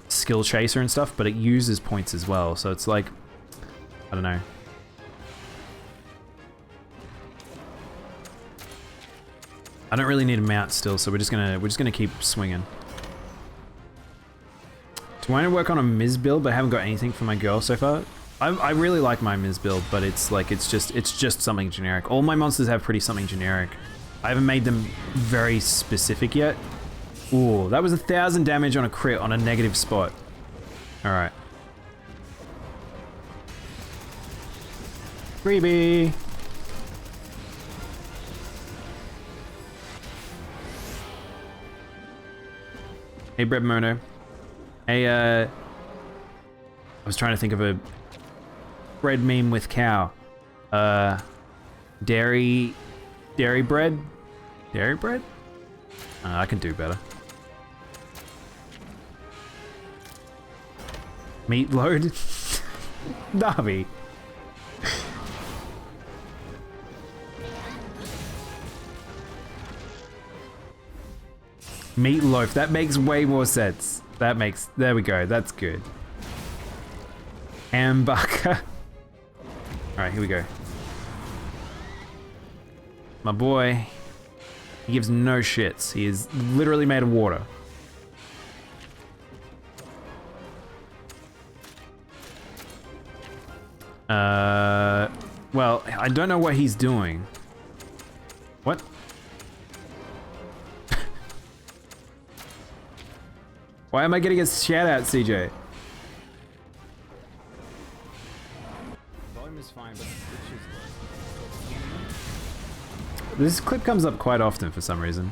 skill chaser and stuff, but it uses points as well. So it's like, I don't know. I don't really need a mount still, so we're just gonna keep swinging. Do I want to work on a Miz build, but I haven't got anything for my girl so far? I really like my Miz build, but it's like it's just something generic. All my monsters have pretty something generic. I haven't made them very specific yet. Ooh, that was 1,000 damage on a crit on a negative spot. All right. Freebie. Hey, Bread Mono. Hey, I was trying to think of a bread meme with cow. Dairy bread? Dairy bread? I can do better. Meat load? Darby. Meatloaf, that makes way more sense. There we go, that's good. Hamburger. Alright, here we go. My boy, he gives no shits. He is literally made of water. Well, I don't know what he's doing. What? Why am I getting a shout out, CJ? Volume is fine, but this clip comes up quite often for some reason.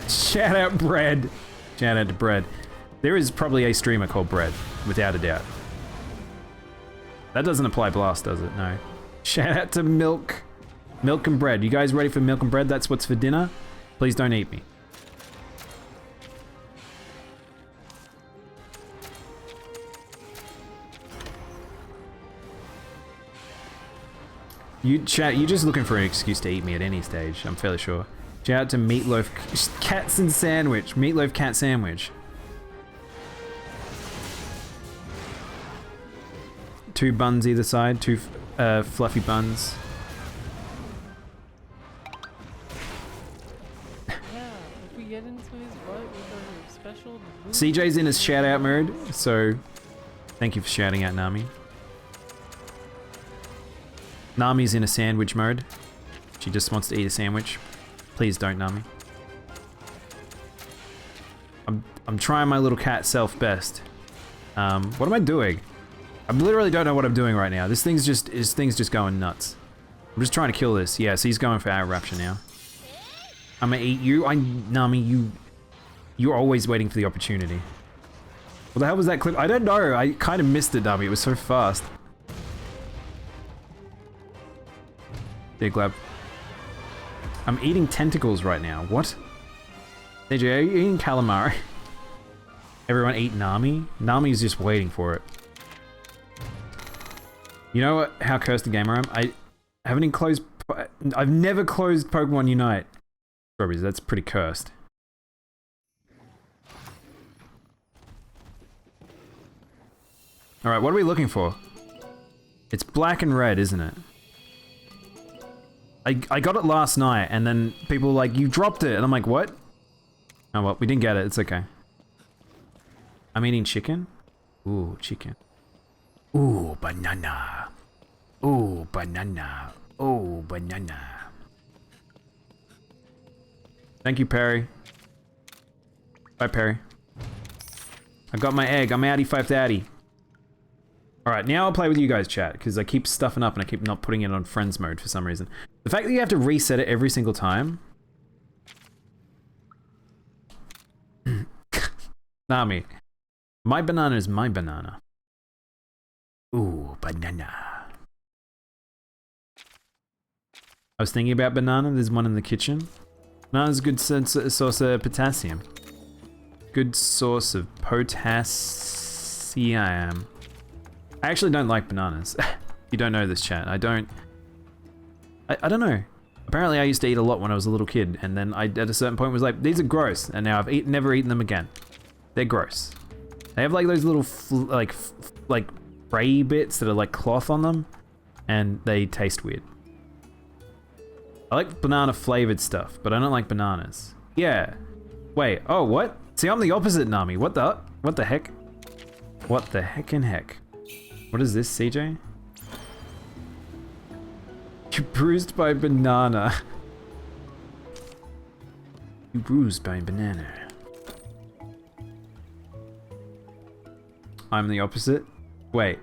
Shout out Bread. Shout out to Bread. There is probably a streamer called Bread, without a doubt. That doesn't apply Blast, does it? No. Shout out to Milk. Milk and Bread. You guys ready for milk and bread? That's what's for dinner? Please don't eat me. You're just looking for an excuse to eat me at any stage, I'm fairly sure. Shout out to Meatloaf Cats and Sandwich. Meatloaf Cat Sandwich. 2 buns either side, 2 fluffy buns. Yeah, if we get into his butt with our special... CJ's in his shout out mode, so thank you for shouting out Nami. Nami's in a sandwich mode. She just wants to eat a sandwich. Please don't, Nami. I'm trying my little cat self best. What am I doing? I literally don't know what I'm doing right now. This thing's just going nuts. I'm just trying to kill this. Yeah, so he's going for our rapture now. I'm gonna eat you. Nami, you're always waiting for the opportunity. What the hell was that clip? I don't know. I kind of missed it, Nami. It was so fast. Big lab. I'm eating tentacles right now. What? DJ, are you eating calamari? Everyone eat Nami? Nami's just waiting for it. You know what? How cursed a gamer I am? I haven't even closed... I've never closed Pokemon Unite. Strawberries, that's pretty cursed. Alright, what are we looking for? It's black and red, isn't it? I got it last night, and then people were like, you dropped it, and I'm like, what? Oh well, we didn't get it, it's okay. I'm eating chicken? Ooh, chicken. Ooh, banana. Ooh, banana. Ooh, banana. Thank you, Perry. Bye, Perry. I got my egg, I'm outie 530. Alright, now I'll play with you guys, chat, because I keep stuffing up and I keep not putting it on friends mode for some reason. The fact that you have to reset it every single time... Nami. My banana is my banana. Ooh, banana. I was thinking about banana, there's one in the kitchen. Banana's a good source of potassium. Good source of potassium. I actually don't like bananas. You don't know this, chat. I don't know. Apparently I used to eat a lot when I was a little kid, and then I, at a certain point, was like, these are gross, and now I've never eaten them again. They're gross. They have like those little, like fray bits that are like cloth on them, and they taste weird. I like banana flavored stuff, but I don't like bananas. Yeah. Wait, oh, what? See, I'm the opposite, Nami. What the heck? What the heckin' heck? What is this, CJ? You're bruised by banana. You bruised by banana. I'm the opposite? Wait.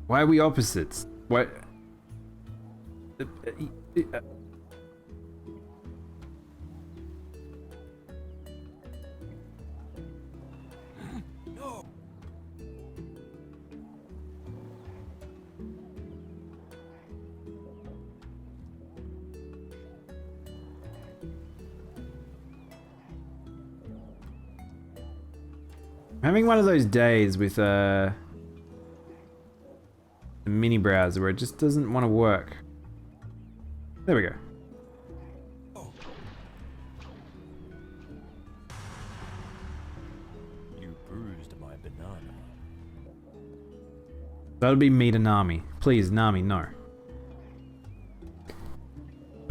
Why are we opposites? What? I'm having one of those days with the mini browser where it just doesn't want to work. There we go. You bruised my banana. That would be me to Nami. Please, Nami, no.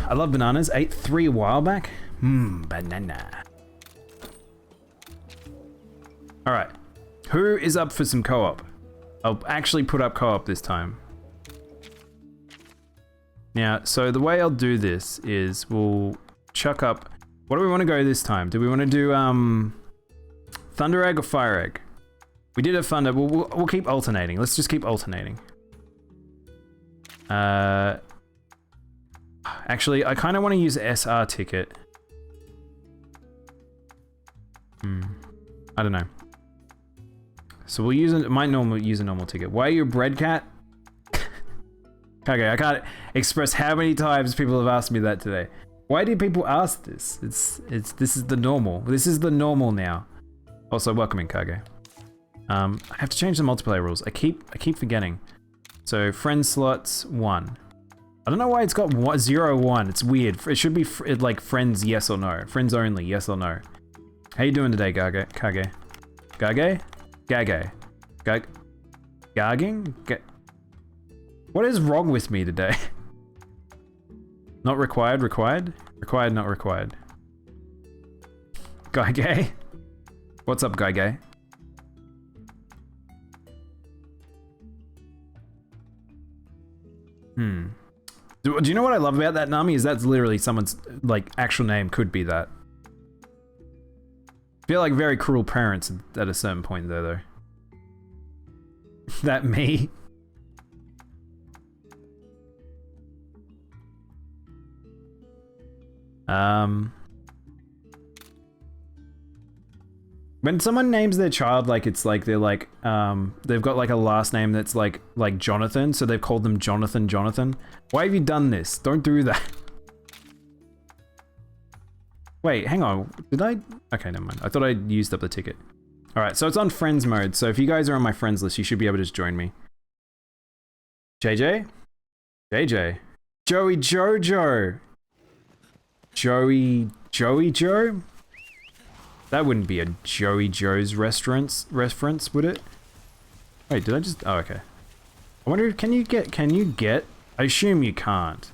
I love bananas. Ate 3 a while back. Mmm, banana. All right. Who is up for some co-op? I'll actually put up co-op this time. Now, so the way I'll do this is we'll chuck up... What do we want to go this time? Do we want to do Thunder Egg or Fire Egg? We did a Thunder. We'll keep alternating. Let's just keep alternating. Actually, I kind of want to use SR ticket. I don't know. So we'll use use a normal ticket. Why are you a bread cat? Okay, I can't express how many times people have asked me that today. Why do people ask this? This is the normal. This is the normal now. Also, welcome in, Kage. I have to change the multiplayer rules. I keep forgetting. So friend slots 1. I don't know why it's got 0, 1. It's weird. It should be like friends yes or no. Friends only yes or no. How you doing today, Kage? Gage? Gage? Gagging? What is wrong with me today? Not required, required? Required, not required. Gage? What's up, Gage? Do you know what I love about that, Nami? Is that's literally someone's, like, actual name could be that. I feel like very cruel parents at a certain point there, though. That me? When someone names their child, like, it's like they're like, they've got like a last name that's like Jonathan, so they've called them Jonathan. Why have you done this? Don't do that. Wait, hang on. Did I? Okay, never mind. I thought I used up the ticket. All right, so it's on friends mode. So if you guys are on my friends list, you should be able to just join me. JJ? JJ? Joey Jojo? Joey Joe? That wouldn't be a Joey Joe's reference, would it? Wait, did I just... Oh, okay. I wonder, can you get... I assume you can't.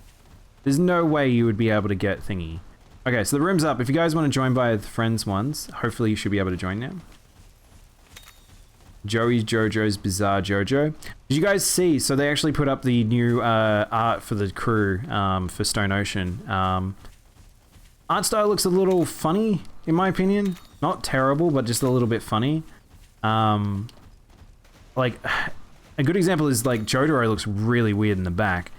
There's no way you would be able to get thingy. Okay, so the room's up. If you guys want to join by the friends ones, hopefully you should be able to join now. Joey Jojo's Bizarre Jojo. Did you guys see? So they actually put up the new art for the crew for Stone Ocean. Art style looks a little funny, in my opinion. Not terrible, but just a little bit funny. Like, a good example is like Jotaro looks really weird in the back.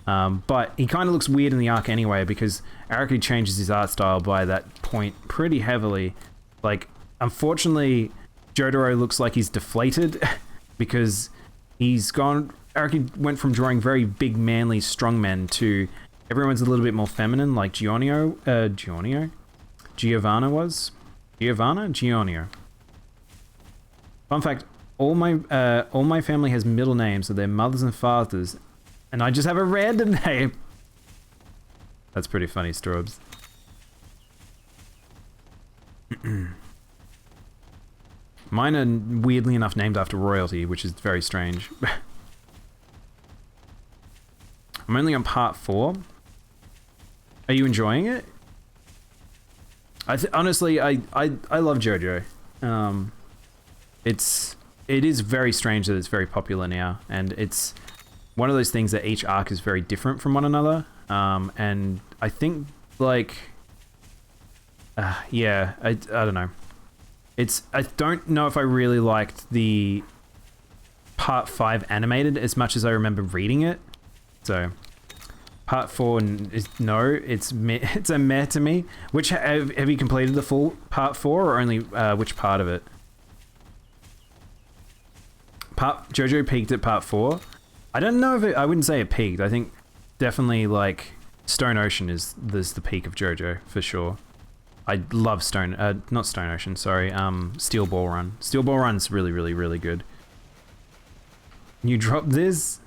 But he kind of looks weird in the arc anyway because Araki changes his art style by that point pretty heavily. Like, unfortunately, Jotaro looks like he's deflated because he's gone... Araki went from drawing very big, manly, strong men to everyone's a little bit more feminine, like Giovanna was? Gionio. Fun fact, all my family has middle names of their mothers and fathers, and I just have a random name. That's pretty funny, Strobes. Mine are weirdly enough named after royalty, which is very strange. I'm only on part 4. Are you enjoying it? Honestly, I love JoJo. It is very strange that it's very popular now, and it's one of those things that each arc is very different from one another. And I think like, yeah, I don't know. I don't know if I really liked the part 5 animated as much as I remember reading it. So part 4 is no, it's a meh to me. Which have you completed the full part 4 or only which part of it? JoJo peaked at part 4. I don't know if I wouldn't say it peaked. I think definitely like Stone Ocean is the peak of JoJo for sure. I love not Stone Ocean, sorry, Steel Ball Run. Steel Ball Run's really, really, really good. You dropped this?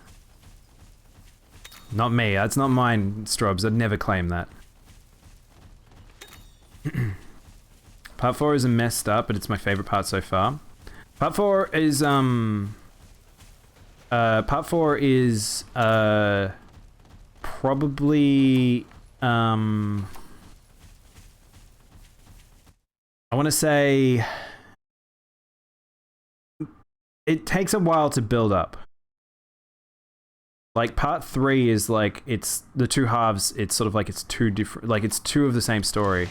Not me, that's not mine, Strobs. I'd never claim that. Part 4 is messed up, but it's my favorite part so far. Part 4 is probably I want to say it takes a while to build up. Like part 3 is like it's the two halves. It's sort of like it's two different, like it's two of the same story.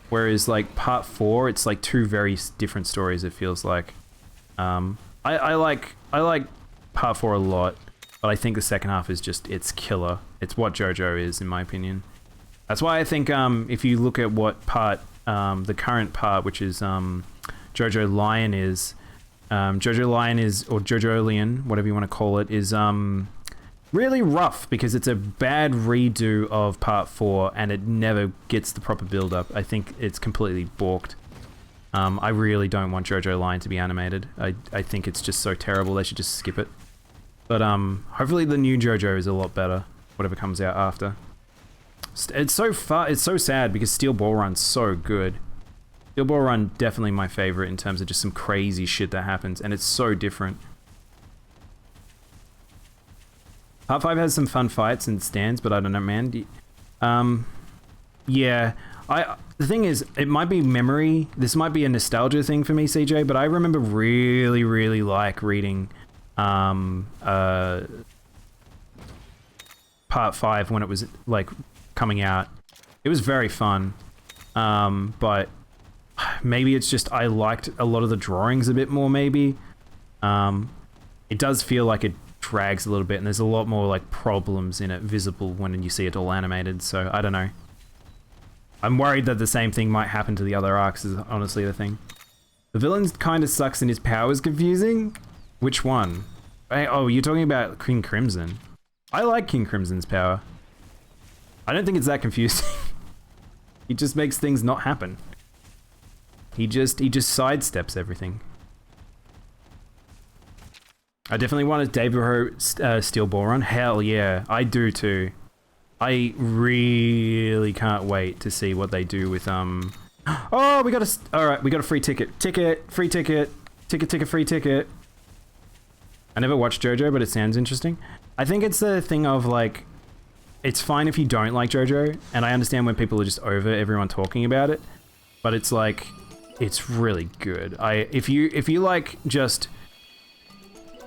Whereas like part 4, it's like two very different stories. It feels like. I like part 4 a lot, but I think the second half is just it's killer. It's what JoJo is in my opinion. That's why I think if you look at what part the current part, which is JoJo Lion is, JoJo Lion is, or JoJo Lion, whatever you want to call it, is really rough because it's a bad redo of part 4 and it never gets the proper build up. I think it's completely balked. I really don't want JoJo Lion to be animated. I think it's just so terrible they should just skip it. But hopefully the new JoJo is a lot better, whatever comes out after. It's so sad because Steel Ball Run's so good. Steel Ball Run definitely my favorite in terms of just some crazy shit that happens, and it's so different. Part 5 has some fun fights and stands, but I don't know, man. Yeah, the thing is, it might be memory. This might be a nostalgia thing for me, CJ, but I remember really reading part 5 when it was like coming out. It was very fun, but maybe it's just I liked a lot of the drawings a bit more. Maybe it does feel like it drags a little bit, and there's a lot more like problems in it visible when you see it all animated. So I don't know. I'm worried that the same thing might happen to the other arcs. Is honestly the thing. The villain kind of sucks and his power is confusing. Which one? Oh, you're talking about King Crimson. I like King Crimson's power. I don't think it's that confusing. He just makes things not happen. He just sidesteps everything. I definitely want a Daimono Steel Ball Run. Hell yeah, I do too. I really can't wait to see what they do with Oh, we got a. All right, we got a free ticket. Free ticket. Free ticket. I never watched JoJo, but it sounds interesting. I think it's the thing of like, it's fine if you don't like JoJo, and I understand when people are just over everyone talking about it, but it's like, it's really good. If you like just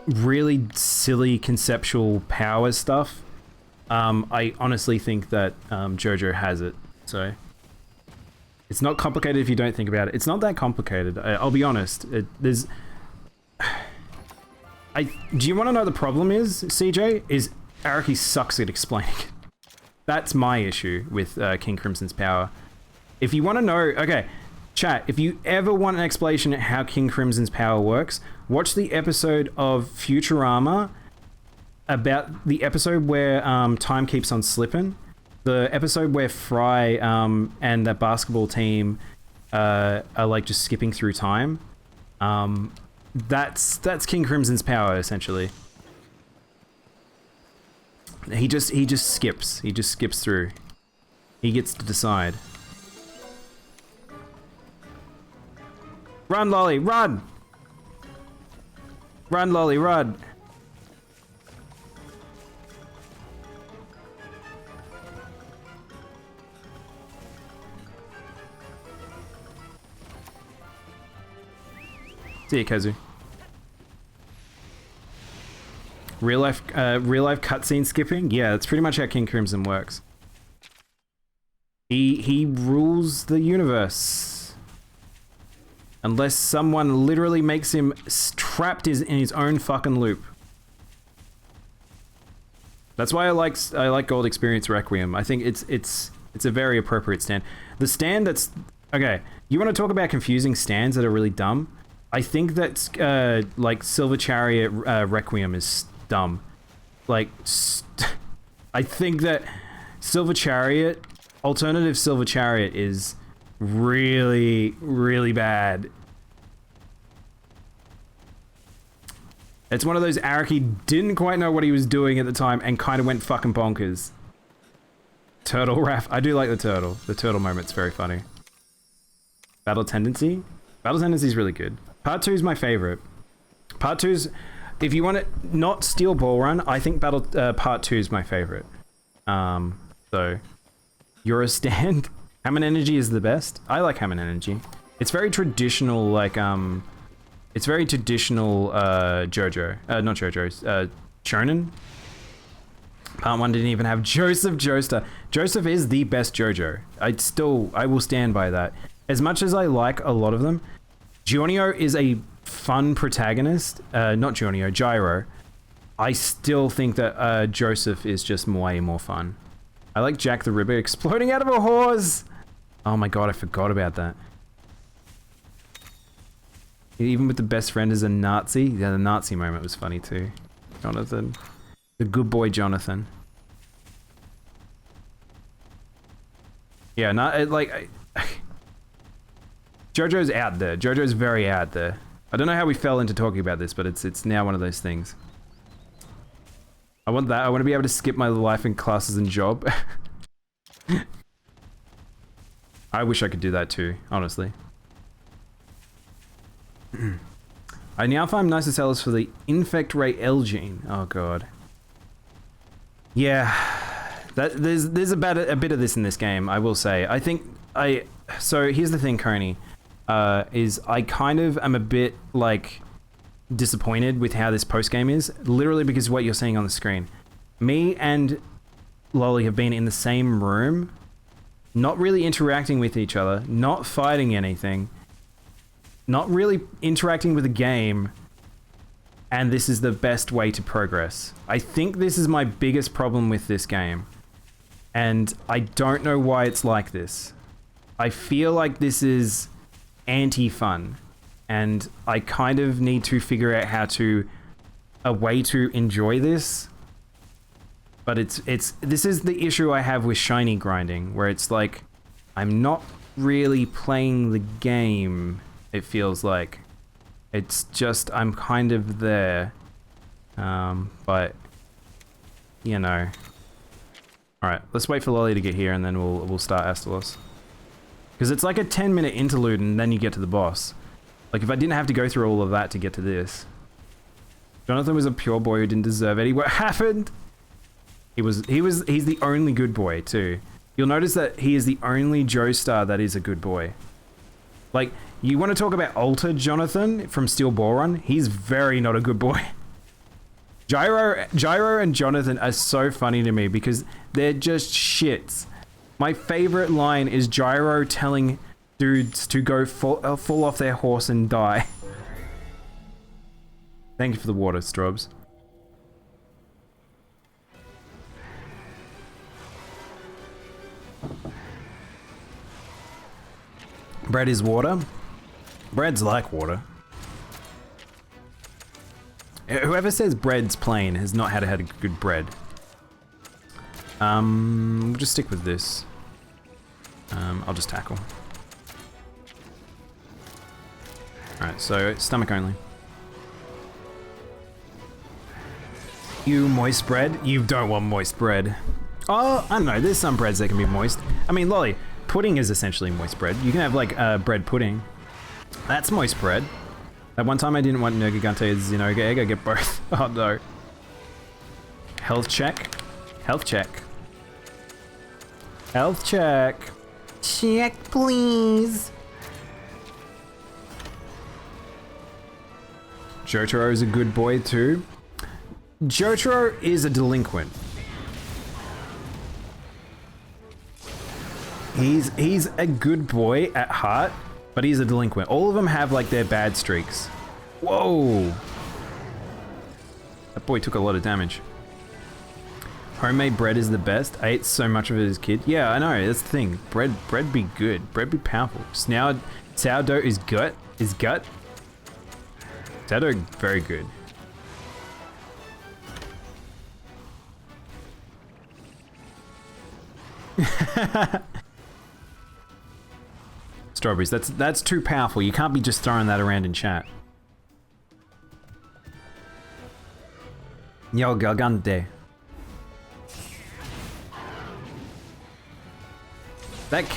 really silly conceptual power stuff, I honestly think that JoJo has it. So it's not complicated if you don't think about it. It's not that complicated. I'll be honest. Do you want to know the problem is, CJ? Is Araki sucks at explaining it. That's my issue with King Crimson's power. If you want to know, okay, chat, if you ever want an explanation of how King Crimson's power works, watch the episode of Futurama about the episode where time keeps on slipping. The episode where Fry and the basketball team are like just skipping through time. That's King Crimson's power essentially. He just skips. He just skips through. He gets to decide. Run, Lolly, run! Run, Lolly, run! See ya, Kazu. Real life cutscene skipping? Yeah, that's pretty much how King Crimson works. He rules the universe. Unless someone literally makes him trapped in his own fucking loop. That's why I like Gold Experience Requiem. I think it's a very appropriate stand. The stand that's okay. You want to talk about confusing stands that are really dumb? I think that like Silver Chariot Requiem is dumb. Like I think that Silver Chariot, alternative Silver Chariot is really bad. It's one of those Araki didn't quite know what he was doing at the time and kind of went fucking bonkers. Turtle Raff. I do like the turtle. The turtle moment's very funny. Battle Tendency? Battle Tendency is really good. Part 2 is my favorite. Part 2's, if you want it, not Steel Ball Run, I think Part 2 is my favorite. So, you're a stand. Hamon Energy is the best. I like Hamon Energy. It's very traditional, like, It's very traditional JoJo. Not JoJo's. Shonen. Part 1 didn't even have Joseph Joestar. Joseph is the best JoJo. I will stand by that. As much as I like a lot of them, Giornio is a fun protagonist. Not Giornio, Gyro. I still think that Joseph is just way more fun. I like Jack the Ripper exploding out of a horse! Oh my god, I forgot about that. Even with the best friend as a Nazi? Yeah, the Nazi moment was funny too. Jonathan. The good boy Jonathan. Yeah, JoJo's out there. JoJo's very out there. I don't know how we fell into talking about this, but it's now one of those things. I want that. I want to be able to skip my life and classes and job. I wish I could do that too, honestly. I now find Nicocellus for the infect rate L gene. Oh god. Yeah, there's a bit of this in this game, I will say. So here's the thing, Coney, is I kind of am a bit like disappointed with how this post game is, literally because of what you're seeing on the screen. Me and Lolly have been in the same room, not really interacting with each other, not fighting anything, not really interacting with the game, and this is the best way to progress. I think this is my biggest problem with this game, and I don't know why it's like this. I feel like this is anti-fun, and I kind of need to figure out a way to enjoy this. But this is the issue I have with shiny grinding, where it's like, I'm not really playing the game, it feels like. It's just, I'm kind of there. But, you know. Alright, let's wait for Lolly to get here and then we'll start Astalos. Because it's like a 10-minute interlude and then you get to the boss. Like, if I didn't have to go through all of that to get to this. Jonathan was a pure boy who didn't deserve any. What happened? He's the only good boy too. You'll notice that he is the only Joestar that is a good boy. Like, you want to talk about Alter Jonathan from Steel Ball Run? He's very not a good boy. Gyro and Jonathan are so funny to me because they're just shits. My favorite line is Gyro telling dudes to go fall off their horse and die. Thank you for the water, Strobs. Bread is water. Bread's like water. Whoever says bread's plain has not had a good bread. We'll just stick with this. I'll just tackle. Alright, so stomach only. You moist bread? You don't want moist bread. Oh, I don't know, there's some breads that can be moist. I mean, Lolly, pudding is essentially moist bread. You can have like bread pudding. That's moist bread. That one time I didn't want Nergigante as Xenoga egg, I get both. Oh no. Health check. Health check. Health check. Check, please. Jotaro is a good boy too. Jotaro is a delinquent. He's a good boy at heart, but he's a delinquent. All of them have like their bad streaks. Whoa. That boy took a lot of damage. Homemade bread is the best. I ate so much of it as a kid. Yeah, I know, that's the thing. Bread be good. Bread be powerful. Sourdough is gut. Sourdough, very good. Strawberries, that's too powerful. You can't be just throwing that around in chat. Yo, Gargante. That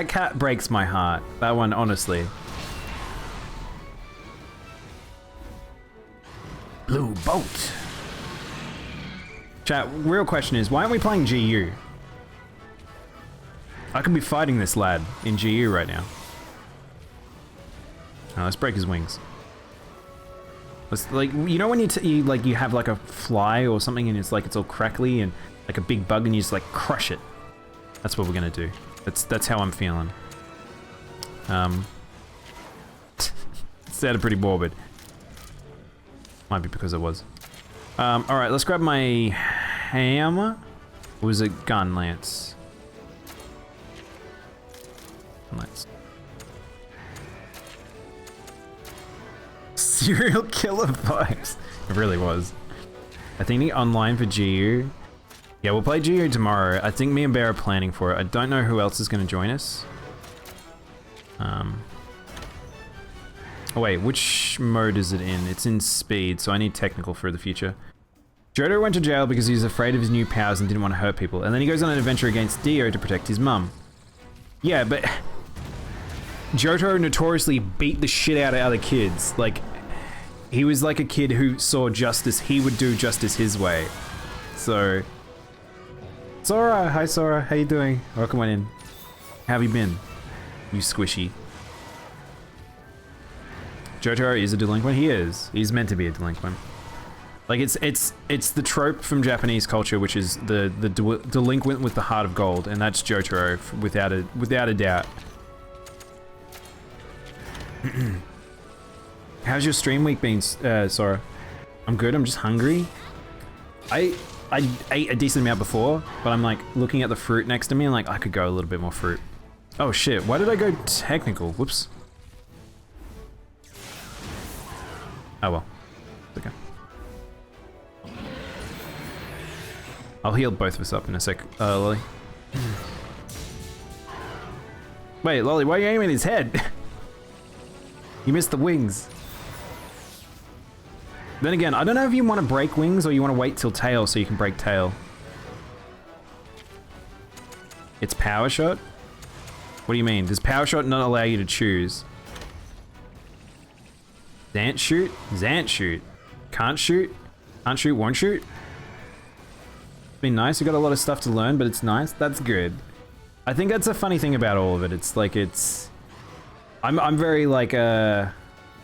cat breaks my heart. That one, honestly. Blue boat. Chat, real question is, why aren't we playing GU? I could be fighting this lad in GU right now. Now let's break his wings. It's like, you know when you have like a fly or something and it's like it's all crackly and like a big bug and you just like crush it. That's what we're gonna do. That's how I'm feeling. It sounded pretty morbid. Might be because it was. Alright, let's grab my hammer. Or was it gun, Lance? Lance. Serial killer vibes. It really was. I think the online for GU. Yeah, we'll play GU tomorrow. I think me and Bear are planning for it. I don't know who else is going to join us. Oh wait, which mode is it in? It's in speed, so I need technical for the future. Johto went to jail because he was afraid of his new powers and didn't want to hurt people. And then he goes on an adventure against Dio to protect his mum. Yeah, but Johto notoriously beat the shit out of other kids. Like, he was like a kid who saw justice. He would do justice his way. So, Sora, hi Sora, how you doing? Welcome on in. How have you been? You squishy. Johto is a delinquent. He is. He's meant to be a delinquent. Like it's the trope from Japanese culture, which is the delinquent with the heart of gold, and that's Jotaro without a doubt. How's your stream week been, Sora? I'm good. I'm just hungry. I ate a decent amount before, but I'm like looking at the fruit next to me and like I could go a little bit more fruit. Oh shit! Why did I go technical? Whoops. Oh well. It's okay. I'll heal both of us up in a sec, Lolly. Wait, Lolly, why are you aiming at his head? You missed the wings. Then again, I don't know if you want to break wings or you want to wait till tail so you can break tail. It's power shot? What do you mean? Does power shot not allow you to choose? Zant shoot? Zant shoot. Can't shoot? Can't shoot, won't shoot? Been nice. We got a lot of stuff to learn, but it's nice. That's good. I think that's a funny thing about all of it. It's like I'm very like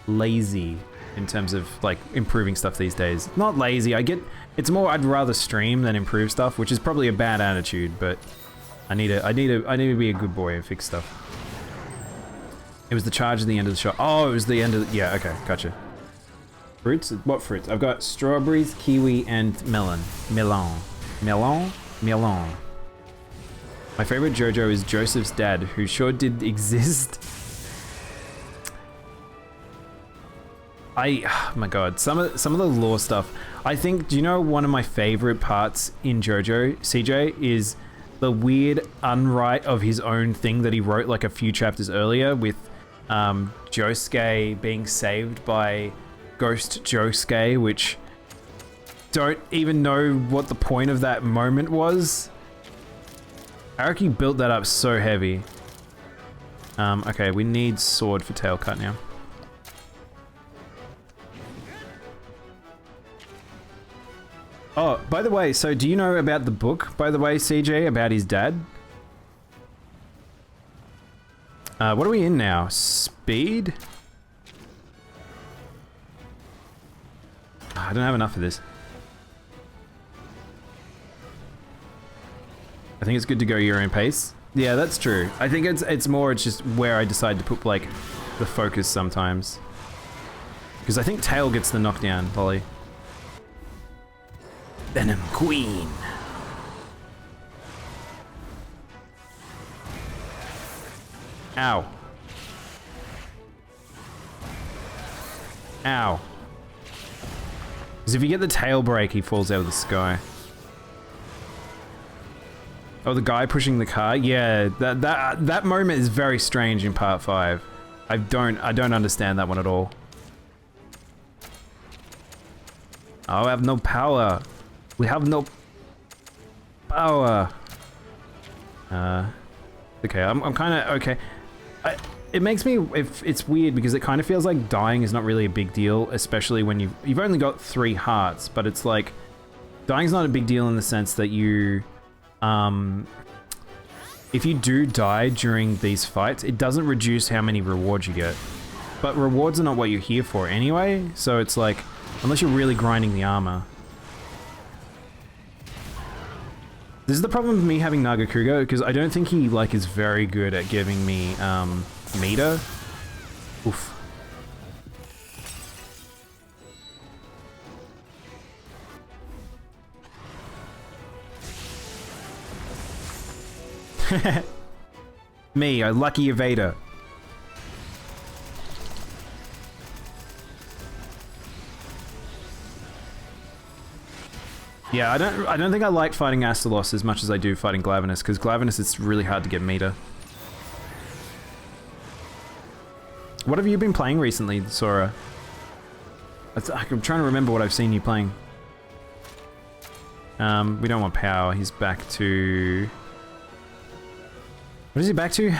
lazy in terms of like improving stuff these days. Not lazy. It's more I'd rather stream than improve stuff, which is probably a bad attitude, but I need to be a good boy and fix stuff. It was the charge at the end of the shot. Oh, it was the end of the, yeah, okay, gotcha. Fruits? What fruits? I've got strawberries, kiwi, and melon. Melon. Melon? Melon. My favorite JoJo is Joseph's dad, who sure did exist. Oh my god, some of the lore stuff. I think, do you know one of my favorite parts in JoJo, CJ, is the weird unwrite of his own thing that he wrote like a few chapters earlier with Josuke being saved by Ghost Josuke, which don't even know what the point of that moment was. Araki built that up so heavy. Okay, we need sword for tail cut now. Oh, by the way, so do you know about the book, by the way, CJ, about his dad? What are we in now? Speed? I don't have enough of this. I think it's good to go your own pace. Yeah, that's true. I think it's just where I decide to put like the focus sometimes. Because I think tail gets the knockdown, Polly. Venom Queen. Ow. Ow. Because if you get the tail break, he falls out of the sky. Oh, the guy pushing the car? Yeah, that moment is very strange in part 5. I don't understand that one at all. Oh, I have no power. We have no power. Okay, I'm kind of okay. It makes me, it's weird because it kind of feels like dying is not really a big deal, especially when you've only got 3 hearts, but it's like dying's not a big deal in the sense that you if you do die during these fights, it doesn't reduce how many rewards you get. But rewards are not what you're here for anyway, so it's like Unless you're really grinding the armor. This is the problem with me having Nagakugo, because I don't think he like is very good at giving me meter. Oof. Me, a lucky evader. Yeah, I don't think I like fighting Astalos as much as I do fighting Glavenus, because Glavenus it's really hard to get meter. What have you been playing recently, Sora? I'm trying to remember what I've seen you playing. We don't want power. He's back to... What is he back to?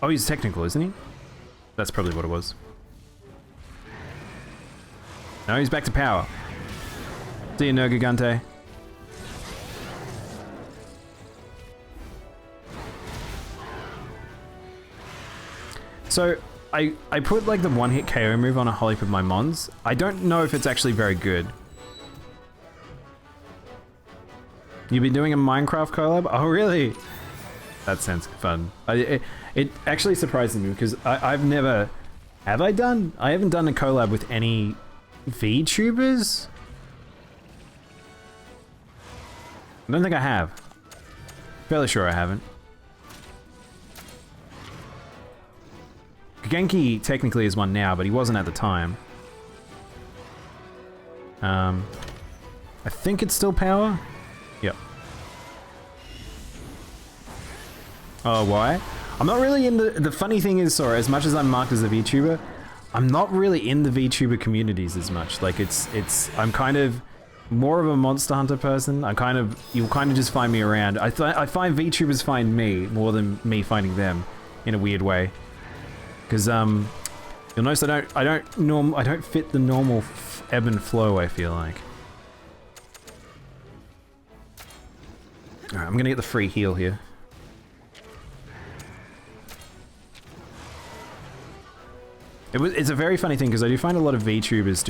Oh, he's technical, isn't he? That's probably what it was. No, he's back to power. See you, Nergigante. So, I put like the one-hit KO move on a whole heap of my mons. I don't know if it's actually very good. You've been doing a Minecraft collab? Oh, really? That sounds fun. It actually surprises me because I've never... Have I done? I haven't done a collab with any VTubers? I don't think I have. Fairly sure I haven't. Genki technically is one now, but he wasn't at the time. I think it's still power? Yep. Oh, why? I'm not really in the funny thing is, Sora, as much as I'm marked as a VTuber, I'm not really in the VTuber communities as much. Like I'm kind of more of a Monster Hunter person. You'll kind of just find me around. I find VTubers find me more than me finding them in a weird way. Because you'll notice I don't fit the normal ebb and flow, I feel like. Alright, I'm gonna get the free heal here. It's a very funny thing because I do find a lot of VTubers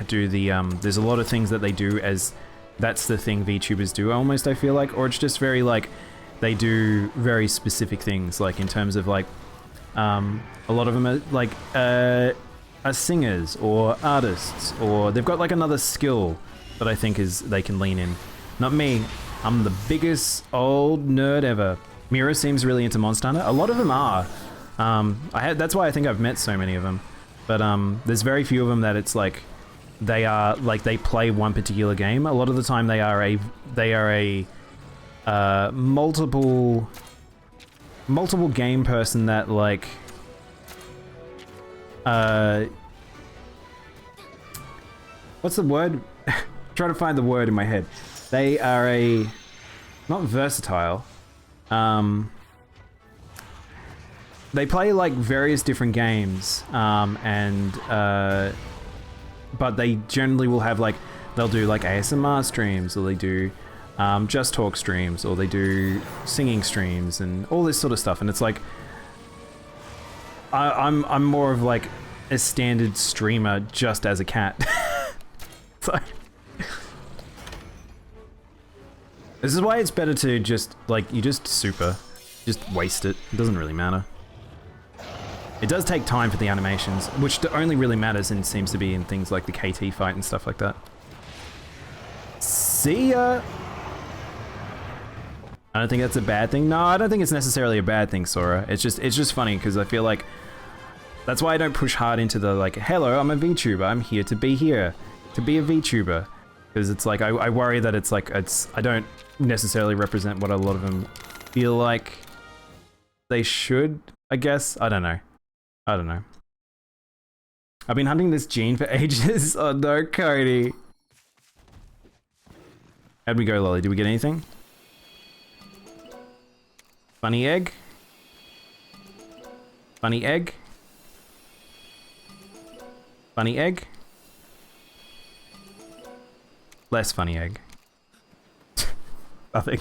do the there's a lot of things that they do as that's the thing VTubers do almost, I feel like, or it's just very like they do very specific things, like in terms of like a lot of them are like are singers or artists, or they've got like another skill that I think is they can lean in. Not me. I'm the biggest old nerd ever. Mira seems really into Monster Hunter. A lot of them are. That's why I think I've met so many of them. But there's very few of them that it's like they are like they play one particular game. A lot of the time they are a multiple game person that like what's the word? Try to find the word in my head. They are not versatile. They play like various different games, but they generally will have like, they'll do like ASMR streams, or they do Just Talk streams, or they do singing streams and all this sort of stuff. And it's like, I'm more of like a standard streamer just as a cat. So, this is why it's better to just like, you just waste it. It doesn't really matter. It does take time for the animations, which only really matters and seems to be in things like the KT fight and stuff like that. See ya! I don't think that's a bad thing. No, I don't think it's necessarily a bad thing, Sora. It's just funny because I feel like that's why I don't push hard into the like, hello, I'm a VTuber. I'm here, to be a VTuber. Because it's like, I worry that it's like, I don't necessarily represent what a lot of them feel like they should, I guess. I don't know. I've been hunting this gene for ages. Oh no, Cody. How'd we go, Lolly? Did we get anything? Funny egg? Funny egg? Funny egg? Less funny egg. Nothing.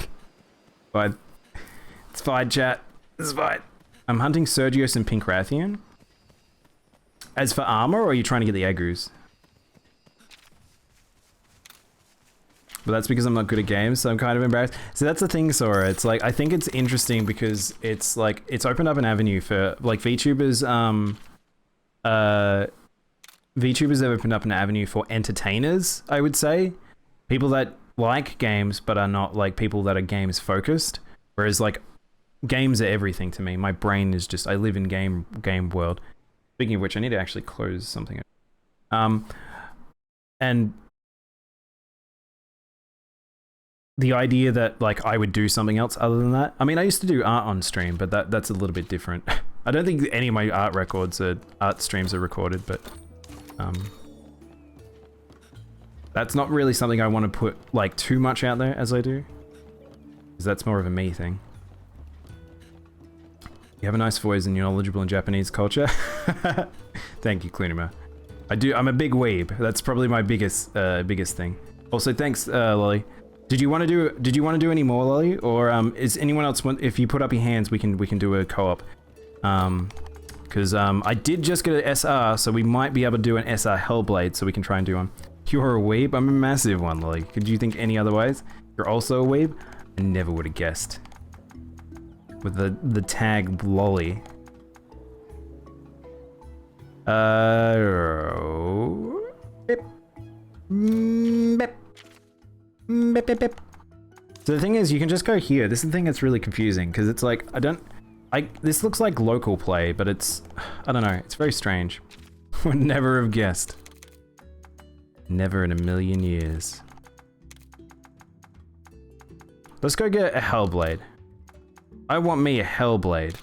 Fine. It's fine, chat. It's fine. I'm hunting Sergius and Pink Rathian. As for armor, or are you trying to get the aggroos? But that's because I'm not good at games, so I'm kind of embarrassed. So that's the thing, Sora. It's like, I think it's interesting because it's like, it's opened up an avenue for, like, VTubers, VTubers have opened up an avenue for entertainers, I would say. People that like games, but are not, like, people that are games focused. Whereas, like, games are everything to me. My brain is just, I live in game world. Speaking of which, I need to actually close something. And the idea that, like, I would do something else other than that. I mean, I used to do art on stream, but that's a little bit different. I don't think any of my art streams are recorded, but that's not really something I want to put, like, too much out there as I do. Because that's more of a me thing. You have a nice voice and you're knowledgeable in Japanese culture. Thank you, Klunima. I'm a big weeb. That's probably my biggest thing. Also, thanks, Lolly. Did you want to do any more, Lolly? Or is anyone else if you put up your hands, we can do a co-op. Because I did just get an SR, so we might be able to do an SR Hellblade, so we can try and do one. You're a weeb? I'm a massive one, Lolly. Could you think any otherwise? You're also a weeb? I never would have guessed. With the tag Lolly. Beep. Beep. Beep, beep, beep. So the thing is, you can just go here. This is the thing that's really confusing, because it's like, this looks like local play, but it's, I don't know, it's very strange. Would never have guessed. Never in a million years. Let's go get a Hellblade. I want me a Hellblade.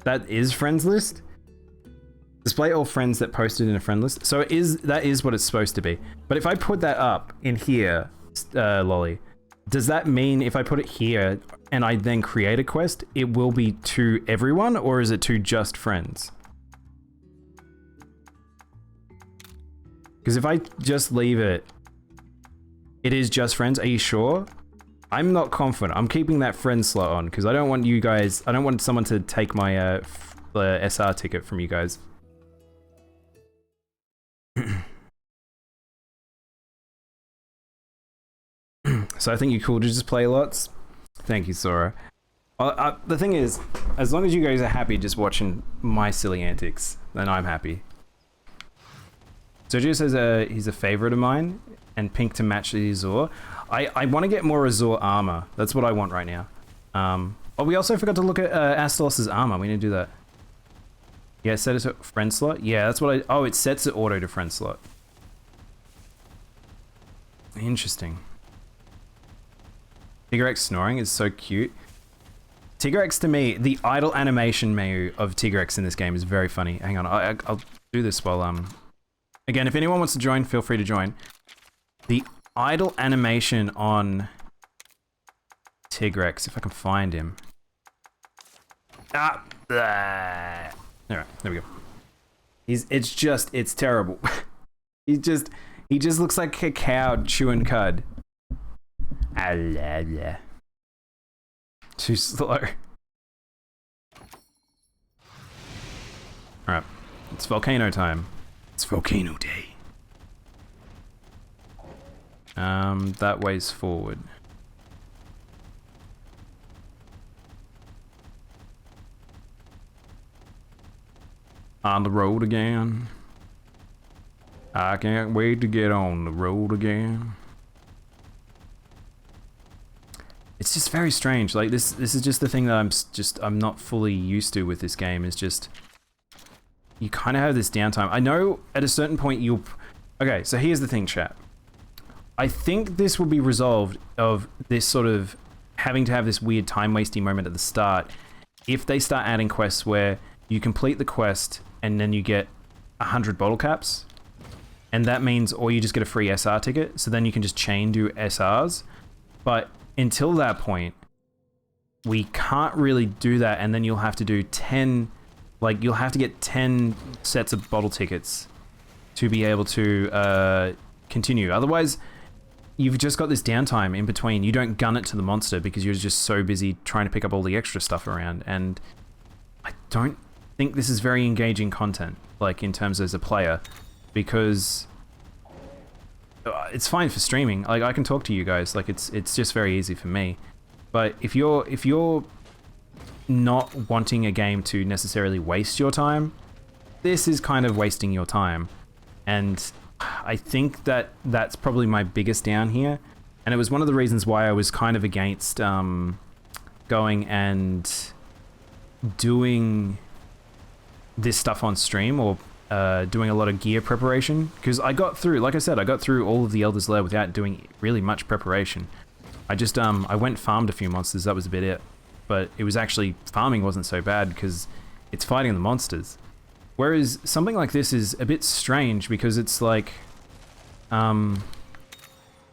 That is friends list? Display all friends that posted in a friend list. So that is what it's supposed to be. But if I put that up in here, Lolly, does that mean if I put it here and I then create a quest, it will be to everyone, or is it to just friends? Because if I just leave it, it is just friends. Are you sure? I'm not confident. I'm keeping that friend slot on because I don't want you guys. I don't want someone to take my SR ticket from you guys. So I think you're cool to just play lots. Thank you, Sora. The thing is, as long as you guys are happy just watching my silly antics, then I'm happy. Sergio says he's a favorite of mine, and pink to match the Azure. I want to get more Azure armor. That's what I want right now. Oh, we also forgot to look at Astalos's armor. We need to do that. Yeah, set it to friend slot. Yeah, that's what oh, it sets it auto to friend slot. Interesting. Tigrex snoring is so cute. Tigrex, to me, the idle animation menu of Tigrex in this game is very funny. Hang on, I'll do this while again, if anyone wants to join, feel free to join. The idle animation on Tigrex, if I can find him. Alright, there we go. It's terrible. he just looks like a cow chewing cud. Too slow. Alright, it's volcano time. It's volcano day. That way's forward. On the road again. I can't wait to get on the road again. It's just very strange. Like this is just the thing that I'm not fully used to with this game. Is just you kind of have this downtime. I know at a certain point you'll. Okay, so here's the thing, chat. I think this will be resolved of this sort of having to have this weird time wasting moment at the start if they start adding quests where you complete the quest and then you get 100 bottle caps, and that means, or you just get a free SR ticket, so then you can just chain do SRs. But until that point, we can't really do that, and then you'll have to do 10, like you'll have to get 10 sets of bottle tickets to be able to continue. Otherwise, you've just got this downtime in between. You don't gun it to the monster because you're just so busy trying to pick up all the extra stuff around, and I don't think this is very engaging content, like in terms as a player, because it's fine for streaming. Like I can talk to you guys, like it's just very easy for me. But if you're not wanting a game to necessarily waste your time, this is kind of wasting your time. And I think that that's probably my biggest down here. And it was one of the reasons why I was kind of against going and doing this stuff on stream, or doing a lot of gear preparation, because I got through, like I said, I got through all of the Elder's Lair without doing really much preparation. I just I went and farmed a few monsters, that was a bit it. But it was actually, farming wasn't so bad because it's fighting the monsters. Whereas something like this is a bit strange because it's like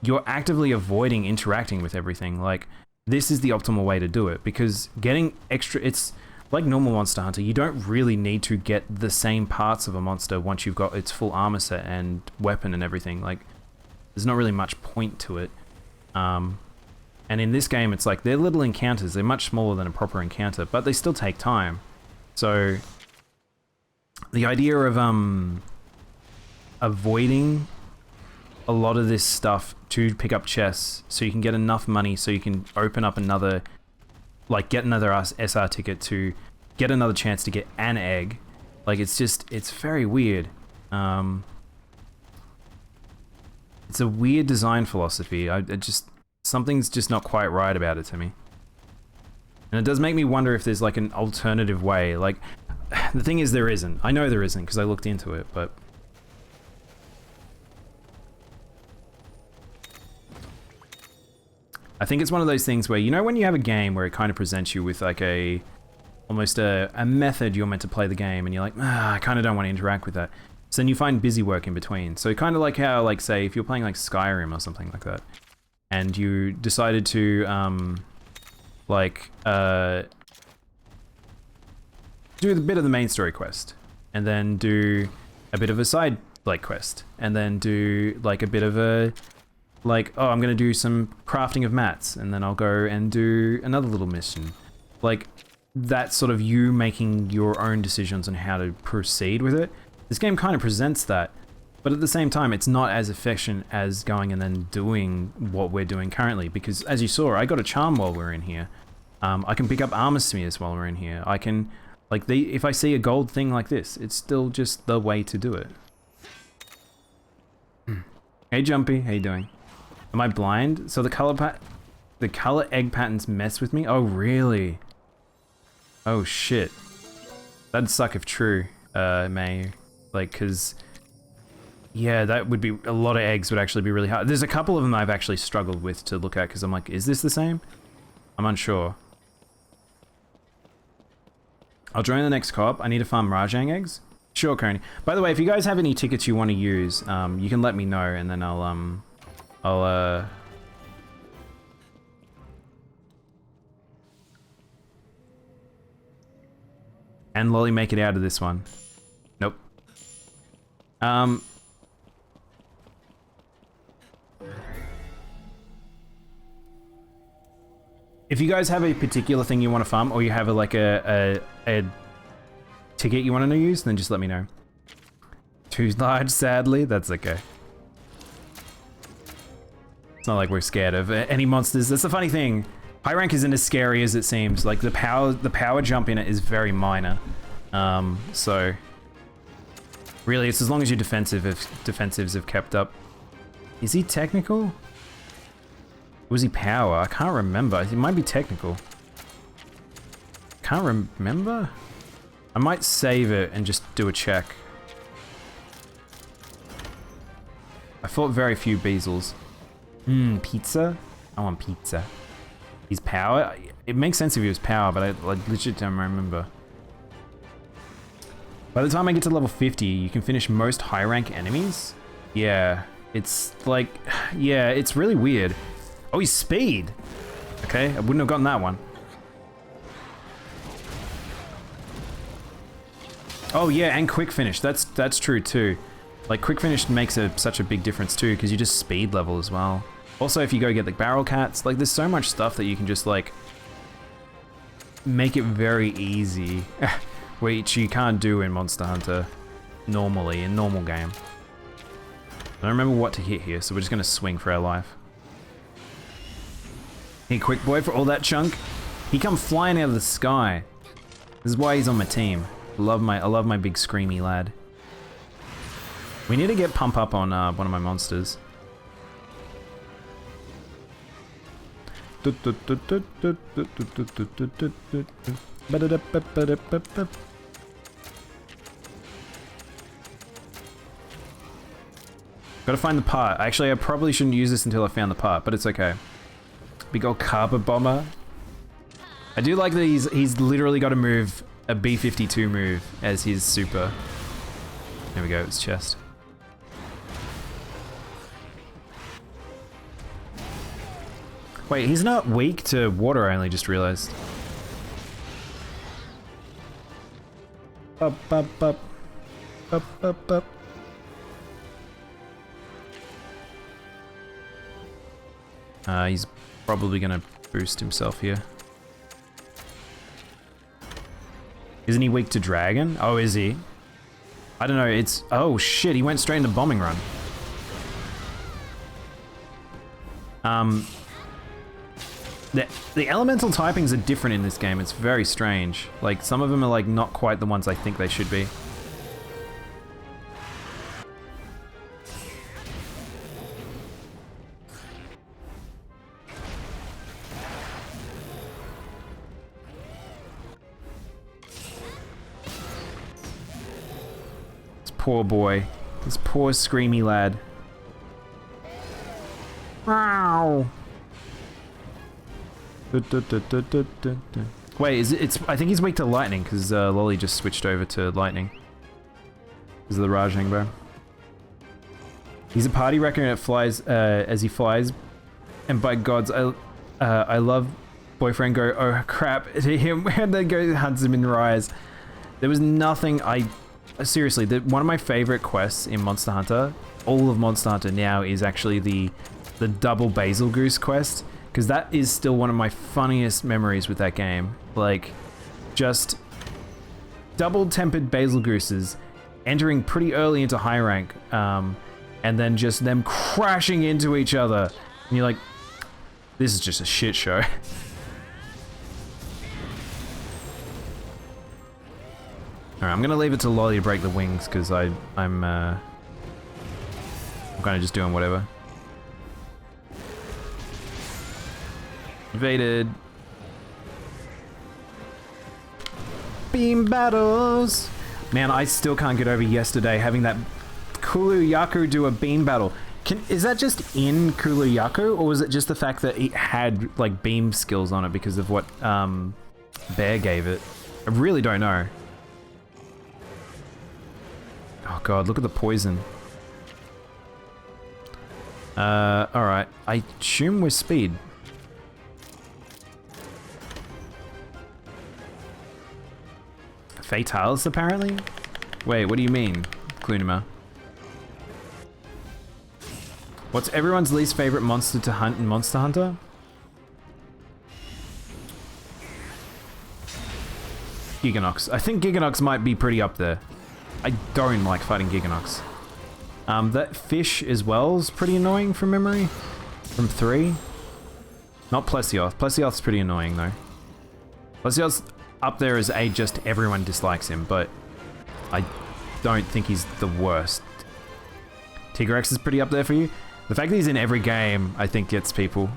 you're actively avoiding interacting with everything. Like, this is the optimal way to do it, because getting extra, it's like normal Monster Hunter, you don't really need to get the same parts of a monster once you've got its full armor set and weapon and everything. Like, there's not really much point to it. And in this game, it's like, they're little encounters, they're much smaller than a proper encounter, but they still take time. So the idea of avoiding a lot of this stuff to pick up chests so you can get enough money so you can open up another, like get another SR ticket to get another chance to get an egg. Like, it's just, it's very weird. It's a weird design philosophy. Something's just not quite right about it to me. And it does make me wonder if there's like an alternative way. Like, the thing is, there isn't. I know there isn't because I looked into it, but I think it's one of those things where, you know, when you have a game where it kind of presents you with like almost a method you're meant to play the game, and you're like, I kind of don't want to interact with that. So then you find busy work in between. So kind of like how, like, say, if you're playing like Skyrim or something like that, and you decided to do a bit of the main story quest, and then do a bit of a side like quest, and then do like a bit of a, like, oh, I'm gonna do some crafting of mats, and then I'll go and do another little mission. Like, that's sort of you making your own decisions on how to proceed with it. This game kind of presents that, but at the same time, it's not as efficient as going and then doing what we're doing currently, because as you saw, I got a charm while we're in here. I can pick up armor smears while we're in here. I can, like, if I see a gold thing like this, it's still just the way to do it. Hey Jumpy, how you doing? Am I blind? So the color egg patterns mess with me? Oh, really? Oh, shit. That'd suck if true, May. Like, cause, yeah, that would be, a lot of eggs would actually be really hard. There's a couple of them I've actually struggled with to look at, because I'm like, is this the same? I'm unsure. I'll join the next co-op. I need to farm Rajang eggs. Sure, Coney. By the way, if you guys have any tickets you want to use, you can let me know, and then I'll and Lolly make it out of this one. Nope. If you guys have a particular thing you want to farm, or you have a ticket you want to use, then just let me know. Too large, sadly. That's okay. It's not like we're scared of any monsters. That's the funny thing. High rank isn't as scary as it seems. Like, the power jump in it is very minor. So really, it's as long as your defensives have kept up. Is he technical? Was he power? I can't remember. He might be technical. Can't remember? I might save it and just do a check. I fought very few Beezles. Pizza? I want pizza. He's power? It makes sense if he was power, but I legit don't remember. By the time I get to level 50, you can finish most high rank enemies? Yeah, it's like, yeah, it's really weird. Oh, he's speed. Okay, I wouldn't have gotten that one. Oh yeah, and quick finish. That's true too. Like, quick finish makes such a big difference too, because you just speed level as well. Also, if you go get the barrel cats, like, there's so much stuff that you can just like make it very easy. which you can't do in Monster Hunter normally, in normal game. I don't remember what to hit here, so we're just gonna swing for our life. Hey, quick boy, for all that chunk. He come flying out of the sky. This is why he's on my team. I love my big screamy lad. We need to get pump up on one of my monsters. Gotta find the part. Actually, I probably shouldn't use this until I found the part, but it's okay. Big old carpet bomber. I do like that he's literally got to move a B-52 move as his super. There we go, it's chest. Wait, he's not weak to water, I only just realized. Up, up, up. Up, up, up. He's probably gonna boost himself here. Isn't he weak to dragon? Oh, is he? I don't know, it's... Oh shit, he went straight into bombing run. The elemental typings are different in this game, it's very strange. Like, some of them are like not quite the ones I think they should be. Poor boy. This poor screamy lad. Wow. Wait, it's I think he's weak to lightning because Lolly just switched over to lightning. Because of the Rajang bow. He's a party wrecker and it flies as he flies. And by gods, I love boyfriend go, oh crap, to him and then go hunts him in the rise. There was nothing seriously, one of my favorite quests in Monster Hunter, all of Monster Hunter now, is actually the double basil goose quest, because that is still one of my funniest memories with that game. Like, just double tempered basil gooses entering pretty early into high rank, and then just them crashing into each other, and you're like, this is just a shit show. Alright, I'm gonna leave it to Lolly to break the wings because I'm kind of just doing whatever. Evaded. Beam battles. Man, I still can't get over yesterday having that Kulu Yaku do a beam battle. Is that just in Kulu Yaku, or was it just the fact that it had like beam skills on it because of what Bear gave it? I really don't know. Oh god, look at the poison. Alright. I assume we're speed. Fatales, apparently? Wait, what do you mean, Klunima? What's everyone's least favorite monster to hunt in Monster Hunter? Giganox. I think Giganox might be pretty up there. I don't like fighting Giganox. That fish as well is pretty annoying from memory. From 3. Not Plesioth. Plesioth's pretty annoying though. Plesioth's up there as just everyone dislikes him, but I don't think he's the worst. Tigrex is pretty up there for you. The fact that he's in every game, I think, gets people.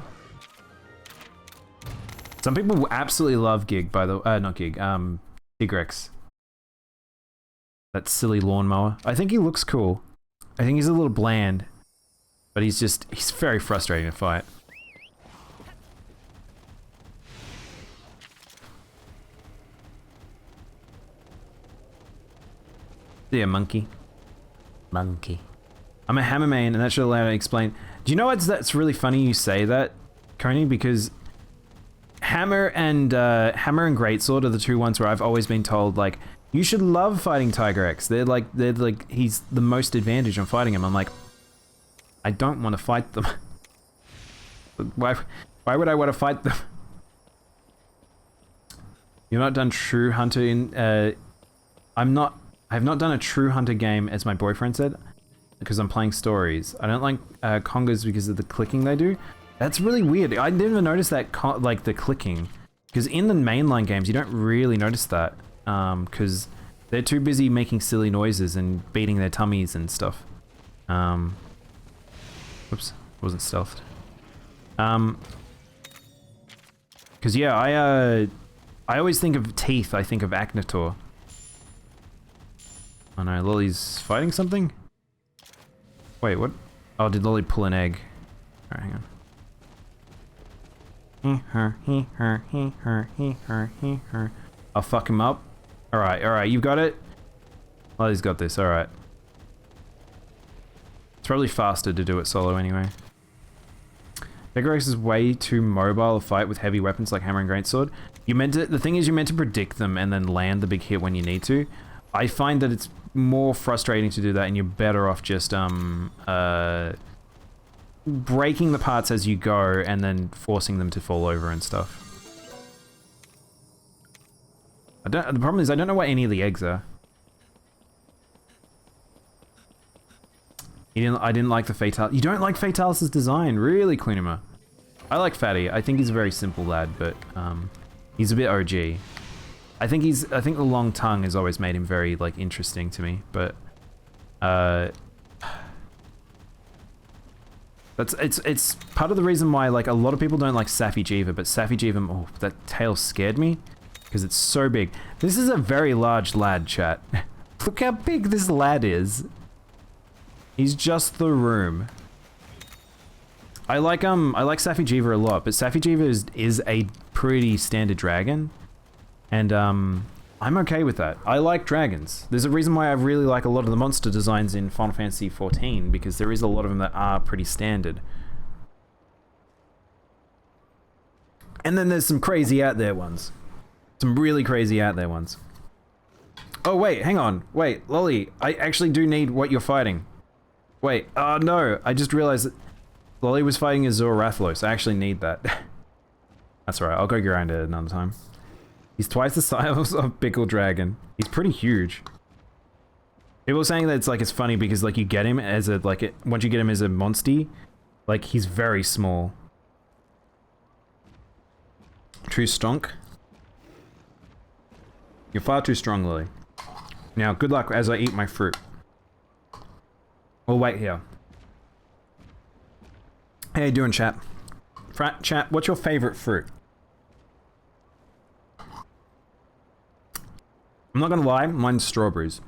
Some people absolutely love Gig, by the not Gig, Tigrex. That silly lawnmower. I think he looks cool. I think he's a little bland, but he's very frustrating to fight. Yeah, monkey. Monkey. I'm a hammer main, and that should allow me to explain. Do you know that's really funny you say that, Coney? Because Hammer and Greatsword are the two ones where I've always been told, like, you should love fighting Tigrex. They're like he's the most advantage on fighting him. I'm like, I don't want to fight them. Why would I want to fight them? You're not done True Hunter in I have not done a true hunter game, as my boyfriend said, because I'm playing stories. I don't like congas because of the clicking they do. That's really weird. I never noticed that, like the clicking, because in the mainline games you don't really notice that, because they're too busy making silly noises and beating their tummies and stuff. Whoops, wasn't stealthed. Because yeah, I always think of teeth. I think of Aknator. Oh no, Lily's fighting something? Wait, what? Oh, did Lily pull an egg? Alright, hang on. I'll fuck him up. Alright, you got it? Lily's got this, alright. It's probably faster to do it solo anyway. Vigorox is way too mobile to fight with heavy weapons like hammer and greatsword. The thing is, you're meant to predict them and then land the big hit when you need to. I find that it's more frustrating to do that, and you're better off just breaking the parts as you go and then forcing them to fall over and stuff. The problem is I don't know what any of the eggs are. I didn't like the Fatalis. You don't like Fatalis' design? Really, Queenima? I like Fatty. I think he's a very simple lad, but he's a bit OG. I think the long tongue has always made him very, like, interesting to me, but it's part of the reason why, like, a lot of people don't like Safi'jiiva, but Safi'jiiva, oh, that tail scared me because it's so big. This is a very large lad, chat. Look how big this lad is. He's just the room. I like Safi'jiiva a lot, but Safi'jiiva is a pretty standard dragon. And I'm okay with that. I like dragons. There's a reason why I really like a lot of the monster designs in Final Fantasy XIV, because there is a lot of them that are pretty standard. And then there's some crazy out there ones. Some really crazy out there ones. Oh wait, hang on. Wait, Lolly, I actually do need what you're fighting. Wait, oh no, I just realized that Lolly was fighting Azor Rathalos. I actually need that. That's alright, I'll go grind it another time. He's twice the size of Pickle Dragon. He's pretty huge. People are saying that it's funny because like you get him as a once you get him as a monstie, like he's very small. Too stonk. You're far too strong, Lily. Now, good luck as I eat my fruit. We'll wait here. How you doing, chat? Chat, what's your favorite fruit? I'm not gonna lie, mine's strawberries.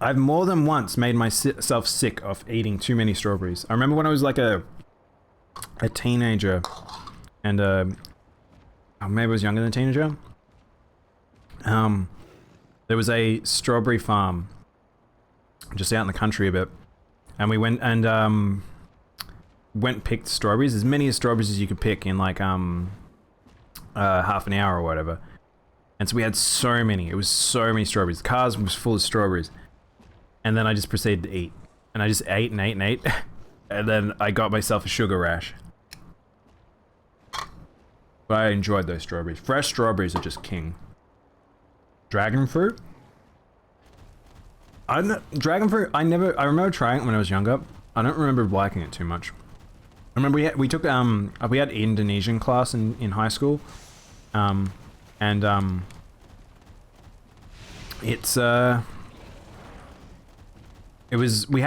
I've more than once made myself sick of eating too many strawberries. I remember when I was like a teenager, and maybe I was younger than a teenager. There was a strawberry farm just out in the country a bit, and we went and picked strawberries, as many strawberries as you could pick in like half an hour or whatever. And so we had so many. It was so many strawberries. The car was full of strawberries. And then I just proceeded to eat. And I just ate and ate and ate. And then I got myself a sugar rash. But I enjoyed those strawberries. Fresh strawberries are just king. Dragon fruit? Dragon fruit, I remember trying it when I was younger. I don't remember liking it too much. I remember we had Indonesian class in high school. We had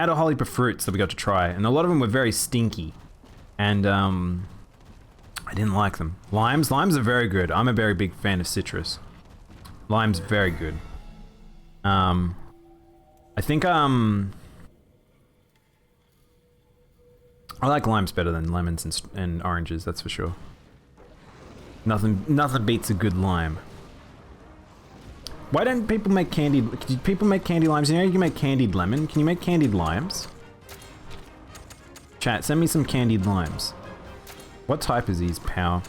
a whole heap of fruits that we got to try, and a lot of them were very stinky, and I didn't like them. Limes are very good. I'm a very big fan of citrus. Lime's very good. I think I like limes better than lemons and oranges, that's for sure. Nothing beats a good lime. Why don't people make candied... Do people make candy limes? You know you can make candied lemon. Can you make candied limes? Chat, send me some candied limes. What type is these, Pow?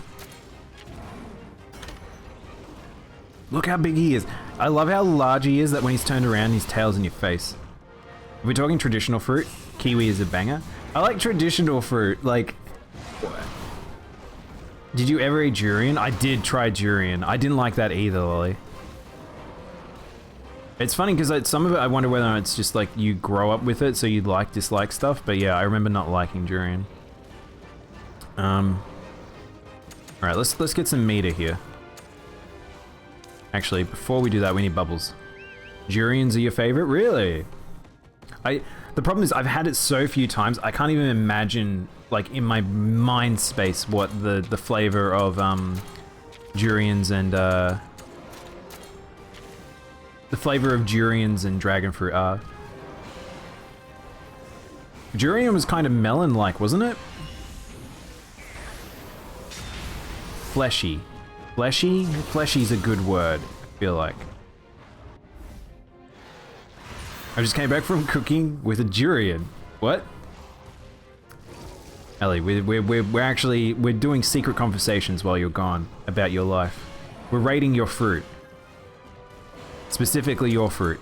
Look how big he is. I love how large he is that when he's turned around, his tail's in your face. If we're talking traditional fruit, kiwi is a banger. I like traditional fruit, like... Did you ever eat durian? I did try durian. I didn't like that either, Lolly. It's funny because some of it I wonder whether it's just like you grow up with it, so you dislike stuff. But yeah, I remember not liking durian. All right, let's get some meter here. Actually, before we do that, we need bubbles. Durians are your favorite? Really? The problem is I've had it so few times, I can't even imagine, like, in my mind space what the flavor of durians and the flavor of durians and dragon fruit are. Durian was kind of melon-like, wasn't it? Fleshy. Fleshy? Fleshy's a good word, I feel like. I just came back from cooking with a durian. What? Ellie, we're doing secret conversations while you're gone about your life. We're rating your fruit. Specifically your fruit.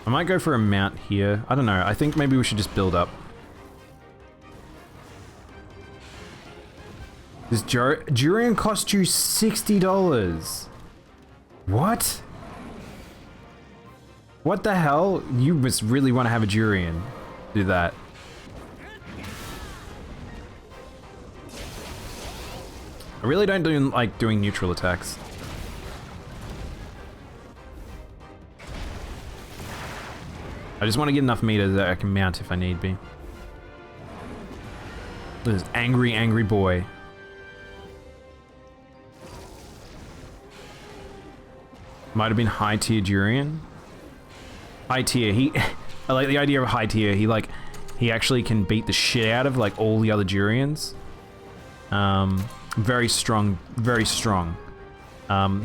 I might go for a mount here. I don't know. I think maybe we should just build up. This durian cost you $60. What? What the hell? You must really want to have a durian. Do that. I really don't like doing neutral attacks. I just want to get enough meter that I can mount if I need be. This angry, angry boy. Might have been high tier durian. High tier, I like the idea of high tier. He actually can beat the shit out of like all the other durians. Very strong, very strong.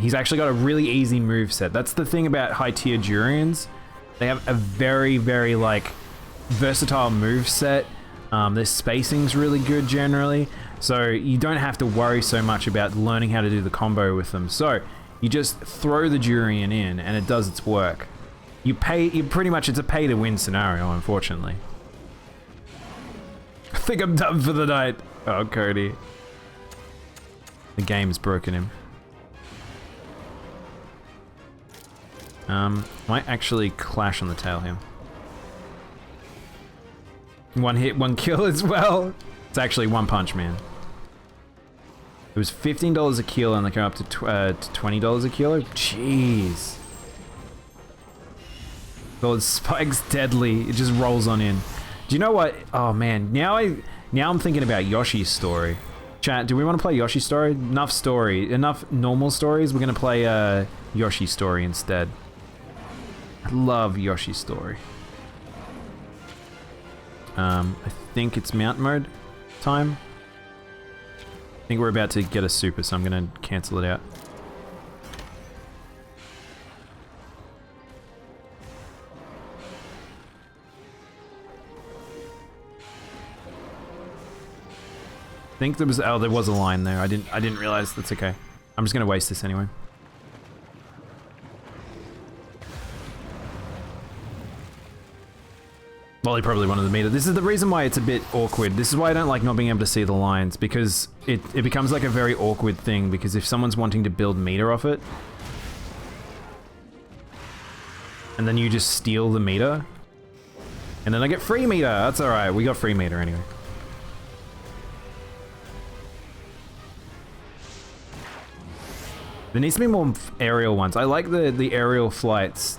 He's actually got a really easy move set. That's the thing about high tier durians. They have a very, very like versatile move set. Their spacing's really good generally. So you don't have to worry so much about learning how to do the combo with them. So you just throw the durian in and it does its work. You pretty much, it's a pay to win scenario, unfortunately. I think I'm done for the night. Oh, Cody. The game's broken him. Might actually clash on the tail here. One hit, one kill as well. It's actually one punch, man. It was $15 a kilo and they come up to $20 a kilo. Jeez. Oh, the spike's deadly. It just rolls on in. Do you know what? Oh man, now I'm thinking about Yoshi's story. Chat, do we want to play Yoshi's story? Enough normal stories. We're gonna play Yoshi's story instead. I love Yoshi's story. I think it's mount mode time. I think we're about to get a super, so I'm gonna cancel it out. I think there was a line there. I didn't realize. That's okay. I'm just gonna waste this anyway. Well, he probably wanted the meter. This is the reason why it's a bit awkward. This is why I don't like not being able to see the lines, because it becomes like a very awkward thing, because if someone's wanting to build meter off it, and then you just steal the meter, and then I get free meter. That's alright, we got free meter anyway. There needs to be more aerial ones. I like the aerial fights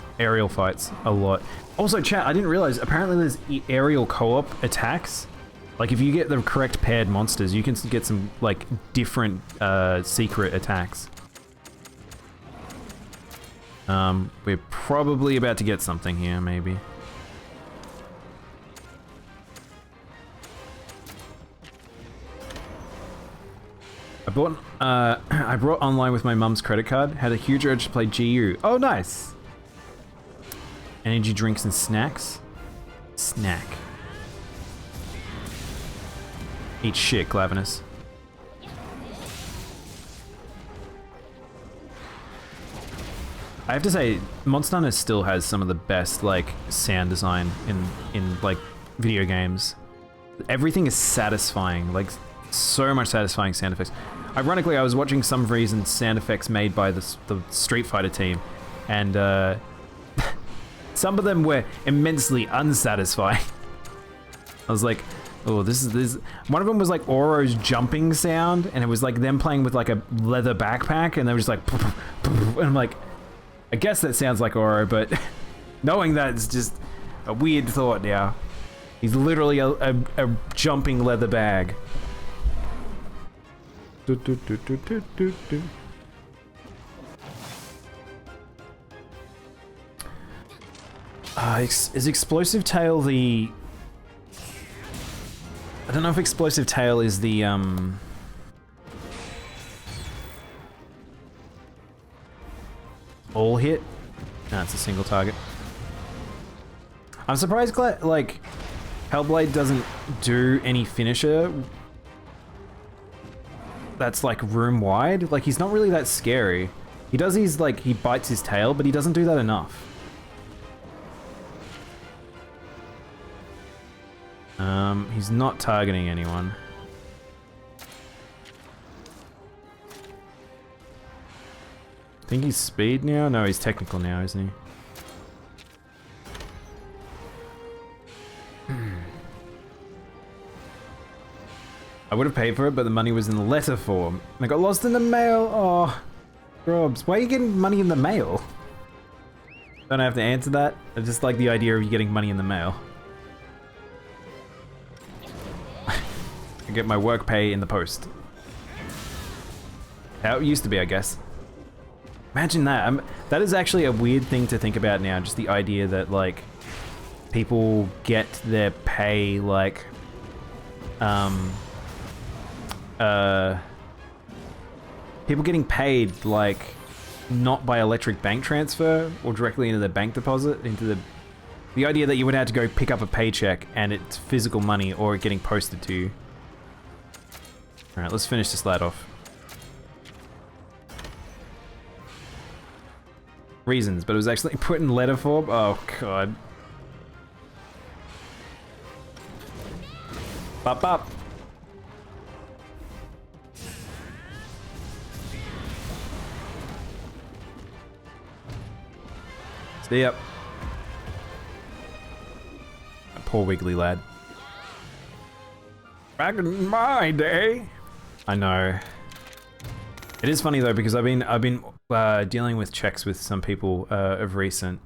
a lot. Also, chat, I didn't realize, apparently there's aerial co-op attacks. Like, if you get the correct paired monsters, you can get some, like, different secret attacks. We're probably about to get something here, maybe. I brought online with my mum's credit card, had a huge urge to play GU. Oh, nice! Energy drinks and snacks? Snack. Eat shit, Glavinus. I have to say, Monster Hunter still has some of the best, like, sound design in like, video games. Everything is satisfying, like, so much satisfying sound effects. Ironically, I was watching some reason sound effects made by the Street Fighter team, and some of them were immensely unsatisfying. I was like, oh, this is. One of them was like Oro's jumping sound, and it was like them playing with like a leather backpack, and they were just like, and I'm like, I guess that sounds like Oro, but knowing that it's just a weird thought now. He's literally a jumping leather bag. Is Explosive Tail the... I don't know if Explosive Tail is the, all hit? No, it's a single target. I'm surprised, like, Hellblade doesn't do any finisher that's, like, room-wide. Like, he's not really that scary. He does these, like, he bites his tail, but he doesn't do that enough. He's not targeting anyone. I think he's speed now? No, he's technical now, isn't he? I would have paid for it, but the money was in the letter form. And I got lost in the mail. Oh, Robs, why are you getting money in the mail? Don't I have to answer that? I just like the idea of you getting money in the mail. I get my work pay in the post. How it used to be, I guess. Imagine that. That is actually a weird thing to think about now. Just the idea that, like, people get their pay, like, people getting paid, like, not by electric bank transfer or directly into their bank deposit, into the idea that you would have to go pick up a paycheck and it's physical money or getting posted to you. Alright, let's finish this lad off. Reasons, but it was actually put in letter form? Oh, God. Bop, bop. See ya. Poor wiggly lad. Back in my day. I know. It is funny though because I've been dealing with checks with some people of recent,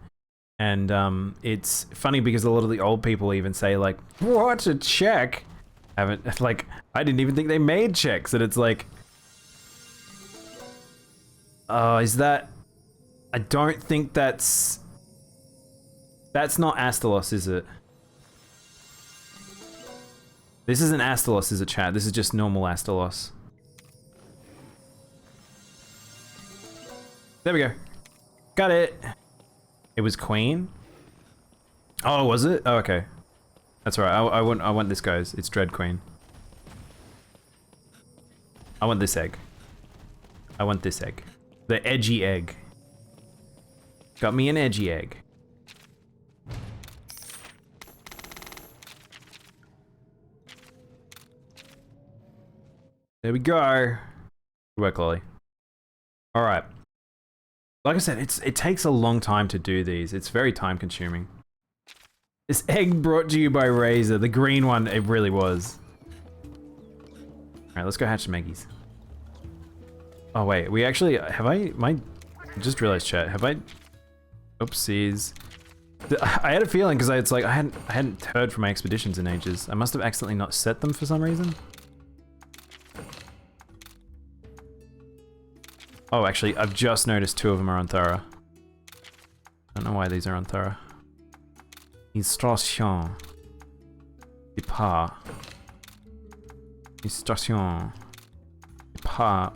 and it's funny because a lot of the old people even say like, "What's a check?" I didn't even think they made checks, and it's like, oh, is that? I don't think that's not Astalos, is it? This isn't Astalos, is it, chat? This is just normal Astalos. There we go. Got it. It was Queen? Oh, was it? Oh, okay. That's alright. I want this, guys. It's Dread Queen. I want this egg. I want this egg. The edgy egg. Got me an edgy egg. There we go. Good work, Lolly. Alright. Like I said, it takes a long time to do these. It's very time consuming. This egg brought to you by Razor. The green one, it really was. Alright, let's go hatch some eggies. Oh wait, we actually, I just realized, chat, have I, oopsies. I had a feeling because I hadn't heard from my expeditions in ages. I must have accidentally not set them for some reason. Oh, actually, I've just noticed 2 of them are on Thara. I don't know why these are on Thara. Instruction. Départ. Instruction. Départ.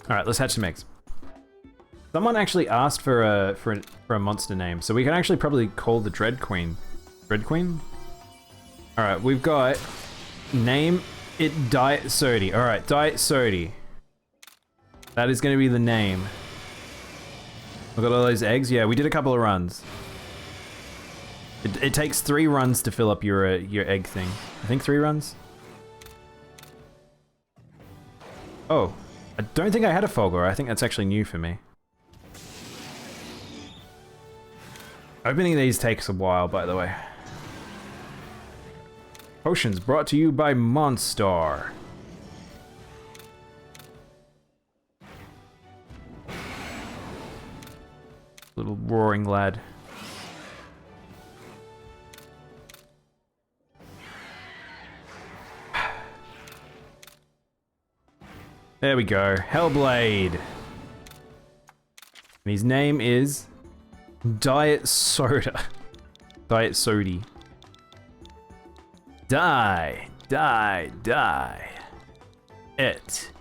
Alright, let's hatch some eggs. Someone actually asked for a monster name, so we can actually probably call the Dread Queen. Dread Queen? Alright, we've got... Name it Diet Sodi. Alright, Diet Sodi. That is going to be the name. We got all those eggs. Yeah, we did a couple of runs. It takes 3 runs to fill up your egg thing. I think 3 runs. Oh, I don't think I had a Fulgor. I think that's actually new for me. Opening these takes a while, by the way. Potions brought to you by Monstar. Little roaring lad. There we go. Hellblade. And his name is Diet Soda. Diet Sody. Die. Die. Die. It.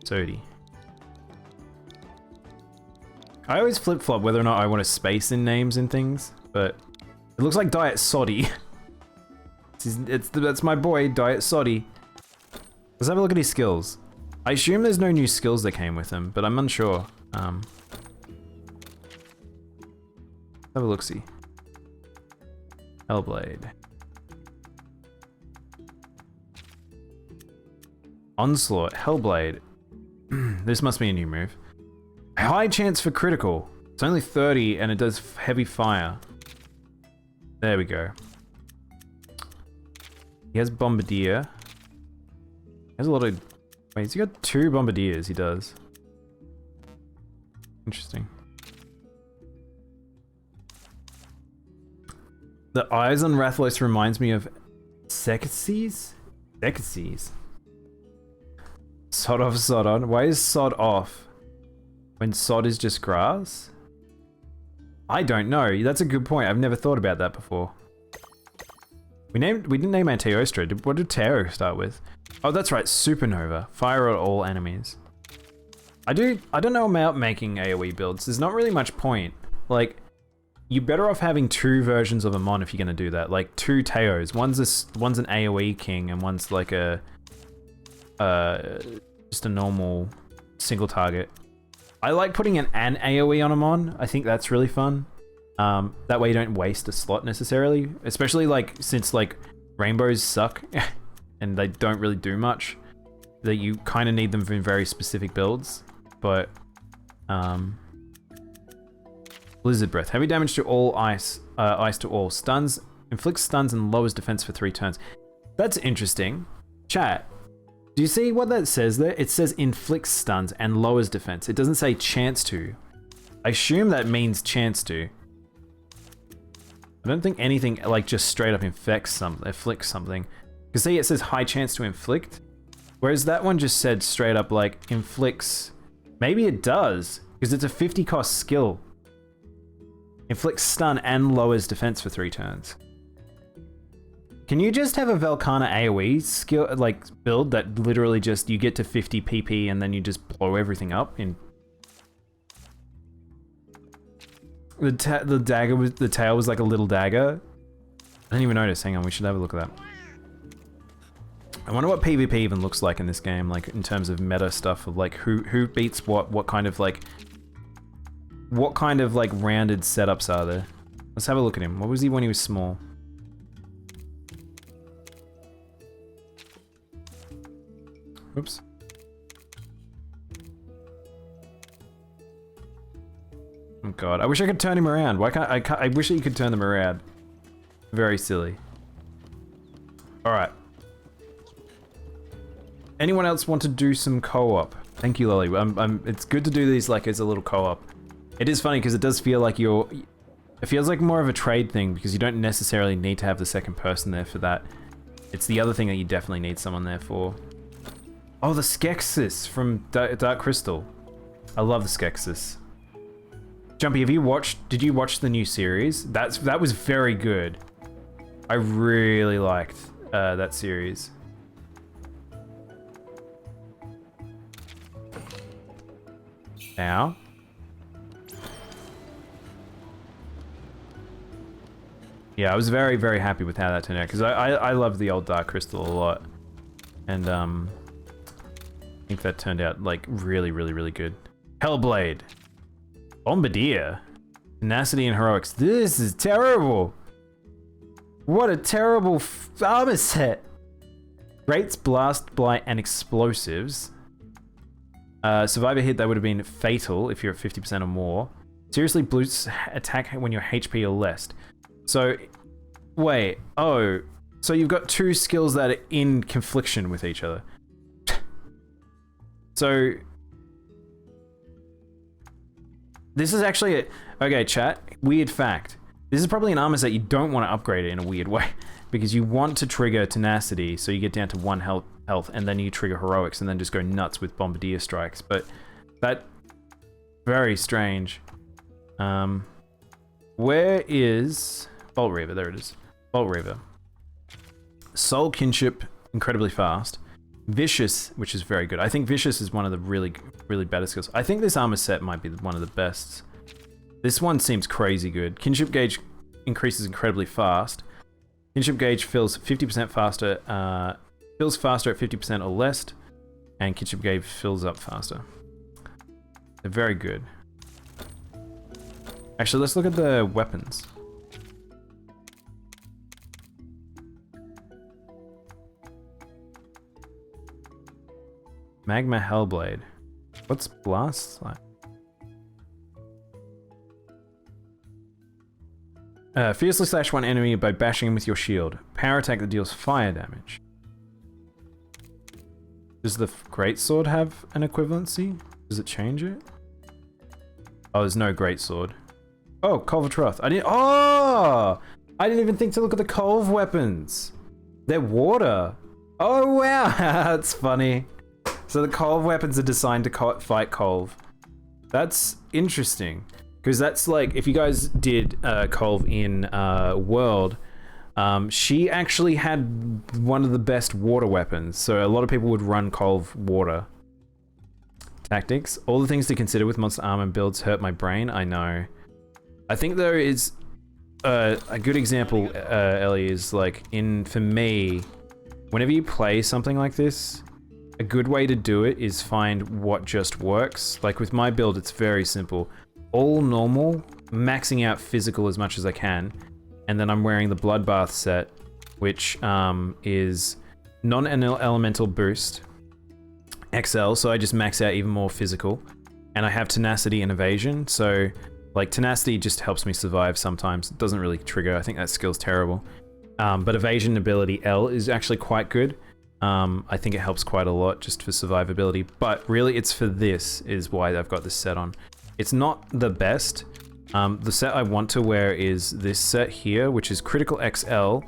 Sody. I always flip-flop whether or not I want to space in names and things, but it looks like Diet Soddy. That's my boy, Diet Soddy. Let's have a look at his skills. I assume there's no new skills that came with him, but I'm unsure. Have a look-see. Hellblade. Onslaught. Hellblade. This must be a new move. High chance for critical. It's only 30 and it does heavy fire. There we go. He has Bombardier. He has a lot of... Wait, he's got 2 Bombardiers, he does. Interesting. The eyes on Rathalos reminds me of... Sekices? Sekices. Sod off, sod on. Why is sod off when sod is just grass? I don't know. That's a good point. I've never thought about that before. We didn't name our Teostra. What did Teo start with? Oh, that's right. Supernova. Fire at all enemies. I don't know about making AoE builds. There's not really much point. Like, you're better off having 2 versions of a mon if you're gonna do that. Like 2 Teos. One's an AoE king and one's like a just a normal single target. I like putting an AoE on a mon. I think that's really fun. That way you don't waste a slot necessarily, especially like since like rainbows suck and they don't really do much. That you kind of need them for very specific builds. But Blizzard Breath, heavy damage to all ice, ice to all stuns, inflicts stuns and lowers defense for 3 turns. That's interesting. Chat. Do you see what that says there? It says inflicts stuns and lowers defense. It doesn't say chance to. I assume that means chance to. I don't think anything like just straight up inflicts something. Because see, it says high chance to inflict. Whereas that one just said straight up like inflicts. Maybe it does, because it's a 50 cost skill. Inflicts stun and lowers defense for 3 turns. Can you just have a Velkhana AoE skill, like build that literally just you get to 50 PP and then you just blow everything up in? The dagger was, the tail was like a little dagger. I didn't even notice. Hang on, we should have a look at that. I wonder what PvP even looks like in this game, like in terms of meta stuff of like who beats what kind of like rounded setups are there? Let's have a look at him. What was he when he was small? Oops. Oh god, I wish I could turn him around. Why can't I? I wish that you could turn them around. Very silly. Alright. Anyone else want to do some co-op? Thank you, Lily. It's good to do these like as a little co-op. It is funny because it does feel like it feels like more of a trade thing because you don't necessarily need to have the second person there for that. It's the other thing that you definitely need someone there for. Oh, the Skeksis from Dark Crystal. I love the Skeksis. Jumpy, did you watch the new series? That was very good. I really liked that series. Now. Yeah, I was very, very happy with how that turned out because I love the old Dark Crystal a lot. And think that turned out like really, really, really good. Hellblade. Bombardier. Tenacity and heroics. This is terrible. What a terrible armor set. Rates, blast, blight, and explosives. Survivor hit, that would have been fatal if you're at 50% or more. Seriously boosts attack when you're HP or less. So, wait. Oh, so you've got two skills that are in confliction with each other. So, this is actually a... Okay, chat. Weird fact. This is probably an armor set you don't want to upgrade it in a weird way. Because you want to trigger tenacity, so you get down to 1 health, and then you trigger heroics, and then just go nuts with bombardier strikes. But that... Very strange. Where is... Bolt Reaver, there it is. Bolt Reaver. Soul Kinship, incredibly fast. Vicious, which is very good. I think Vicious is one of the really, really better skills. I think this armor set might be one of the best. This one seems crazy good. Kinship Gauge increases incredibly fast. Kinship Gauge fills 50% faster, fills faster at 50% or less, and Kinship Gauge fills up faster. They're very good. Actually, let's look at the weapons. Magma Hellblade. What's blast like? Fiercely slash one enemy by bashing him with your shield. Power attack that deals fire damage. Does the greatsword have an equivalency? Does it change it? Oh, there's no greatsword. Oh, Colv of Troth. I didn't even think to look at the Colv weapons. They're water. Oh wow, that's funny. So the Colv weapons are designed to fight Colv. That's interesting. Because that's like, if you guys did Colv in World, she actually had one of the best water weapons. So a lot of people would run Colv water. Tactics. All the things to consider with monster armor builds hurt my brain, I know. I think there is a good example, Ellie, is like, for me, whenever you play something like this, a good way to do it is find what just works. Like with my build, it's very simple. All normal, maxing out physical as much as I can, and then I'm wearing the Bloodbath set, which is non-elemental boost, XL, so I just max out even more physical, and I have tenacity and evasion, so like tenacity just helps me survive sometimes. It doesn't really trigger, I think that skill's terrible. But evasion ability L is actually quite good. I think it helps quite a lot just for survivability, but really it's for this is why I've got this set on. It's not the best. The set I want to wear is this set here, which is Critical XL.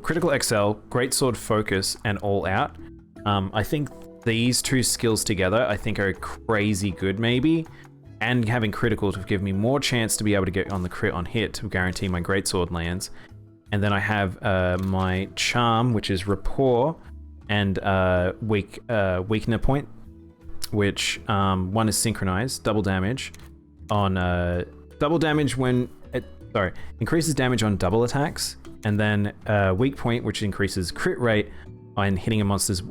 Critical XL, Greatsword Focus, and All Out. I think these two skills together, I think are crazy good maybe. And having Critical to give me more chance to be able to get on the crit on hit to guarantee my Greatsword lands. And then I have my Charm, which is Rapport, and Weakener Point, which one is synchronized, double damage on increases damage on double attacks, and then weak point, which increases crit rate on hitting a monster's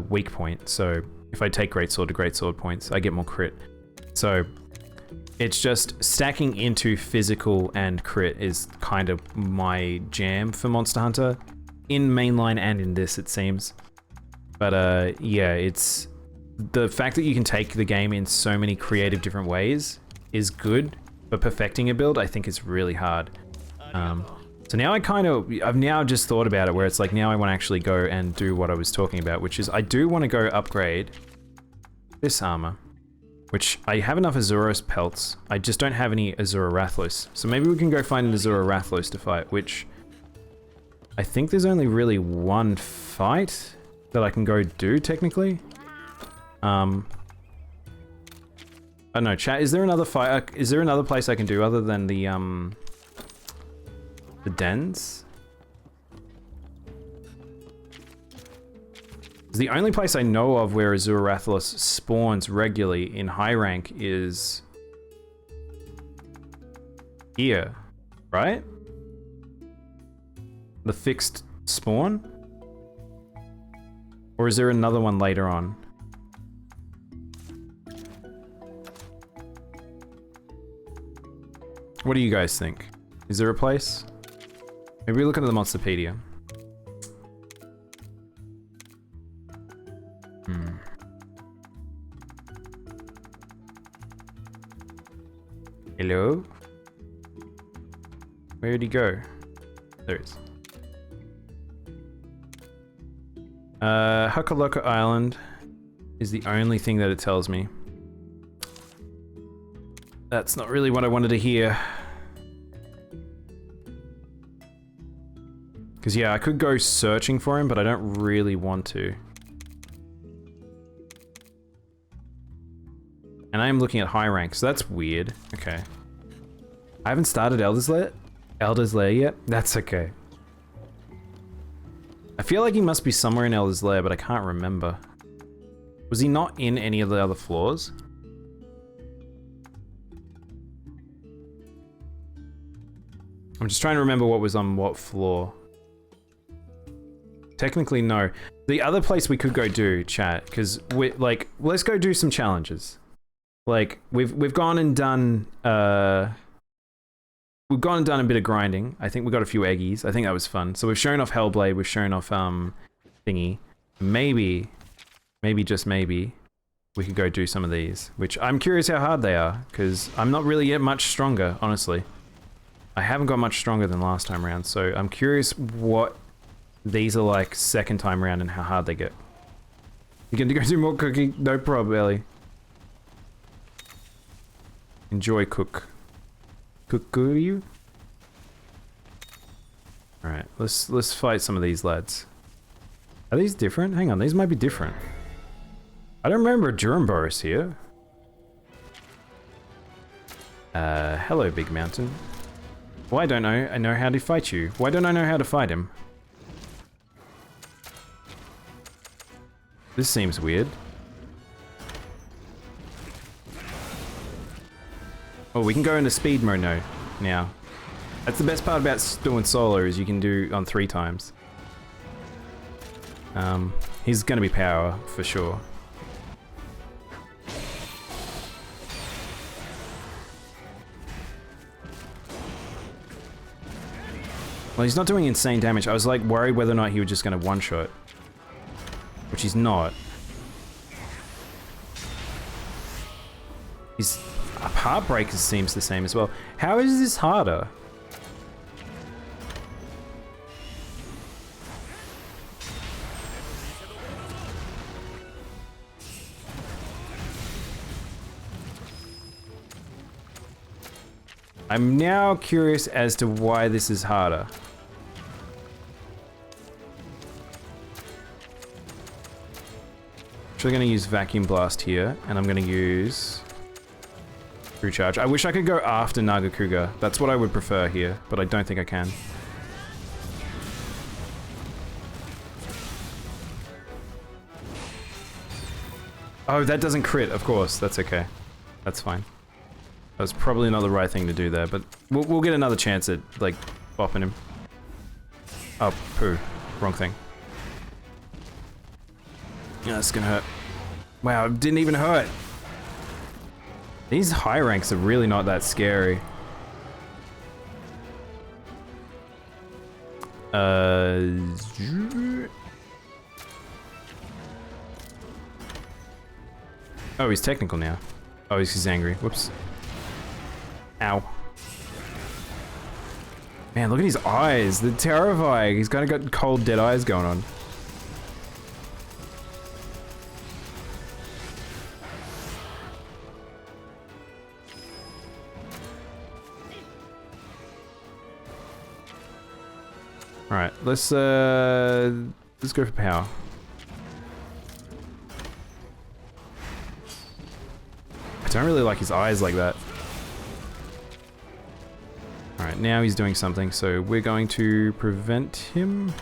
weak point. So if I take greatsword to greatsword points, I get more crit. So it's just stacking into physical and crit is kind of my jam for Monster Hunter, in mainline and in this it seems. But yeah, it's the fact that you can take the game in so many creative different ways is good, but perfecting a build I think is really hard. So now I've now just thought about it where it's like now I want to actually go and do what I was talking about, which is I do want to go upgrade this armor, which I have enough Azuros pelts. I just don't have any Azura Rathlos. So maybe we can go find an Azura Rathlos to fight, which I think there's only really one fight that I can go do technically. I don't know, chat, is there another fight? Is there another place I can do other than the dens? The only place I know of where Azura Rathalos spawns regularly in high rank is here, right? The fixed spawn? Or is there another one later on? What do you guys think? Is there a place? Maybe we look at the Monsterpedia. Hello? Where did he go? There he is. Huckaloka Island is the only thing that it tells me. That's not really what I wanted to hear. Because yeah, I could go searching for him, but I don't really want to. And I am looking at high rank, so that's weird. Okay. I haven't started Elder's Lair yet? That's okay. I feel like he must be somewhere in Elder's Lair, but I can't remember. Was he not in any of the other floors? I'm just trying to remember what was on what floor. Technically, no. The other place we could go do, chat, because we like, let's go do some challenges. Like, we've gone and done a bit of grinding. I think we got a few eggies. I think that was fun. So we've shown off Hellblade, we've shown off thingy. Maybe just maybe we could go do some of these, which I'm curious how hard they are, because I'm not really yet much stronger, honestly. I haven't got much stronger than last time around, so I'm curious what these are like second time around and how hard they get. You going to go do more cooking? No problem, Ellie. Enjoy cook. You? Alright, let's fight some of these lads. Are these different? Hang on, these might be different. I don't remember Durumboris here. Hello, Big Mountain. Why don't I know how to fight you? Why don't I know how to fight him? This seems weird. Oh, we can go into speed mode now. That's the best part about doing solo, is you can do on 3 times. He's gonna be power for sure. Well, he's not doing insane damage. I was like worried whether or not he was just gonna one-shot. Which he's not. His Heartbreaker seems the same as well. How is this harder? I'm now curious as to why this is harder. Actually gonna use Vacuum Blast here, and I'm gonna use True Charge. I wish I could go after Nagakuga. That's what I would prefer here, but I don't think I can. Oh, that doesn't crit, of course. That's okay. That's fine. That was probably not the right thing to do there, but we'll get another chance at, like, bopping him. Oh, poo. Wrong thing. Yeah, that's gonna hurt. Wow, it didn't even hurt. These high ranks are really not that scary. Oh, he's technical now. Oh, he's angry. Whoops. Ow. Man, look at his eyes. They're terrifying. He's kind of got cold, dead eyes going on. Alright, let's go for power. I don't really like his eyes like that. Alright, now he's doing something, so we're going to prevent him.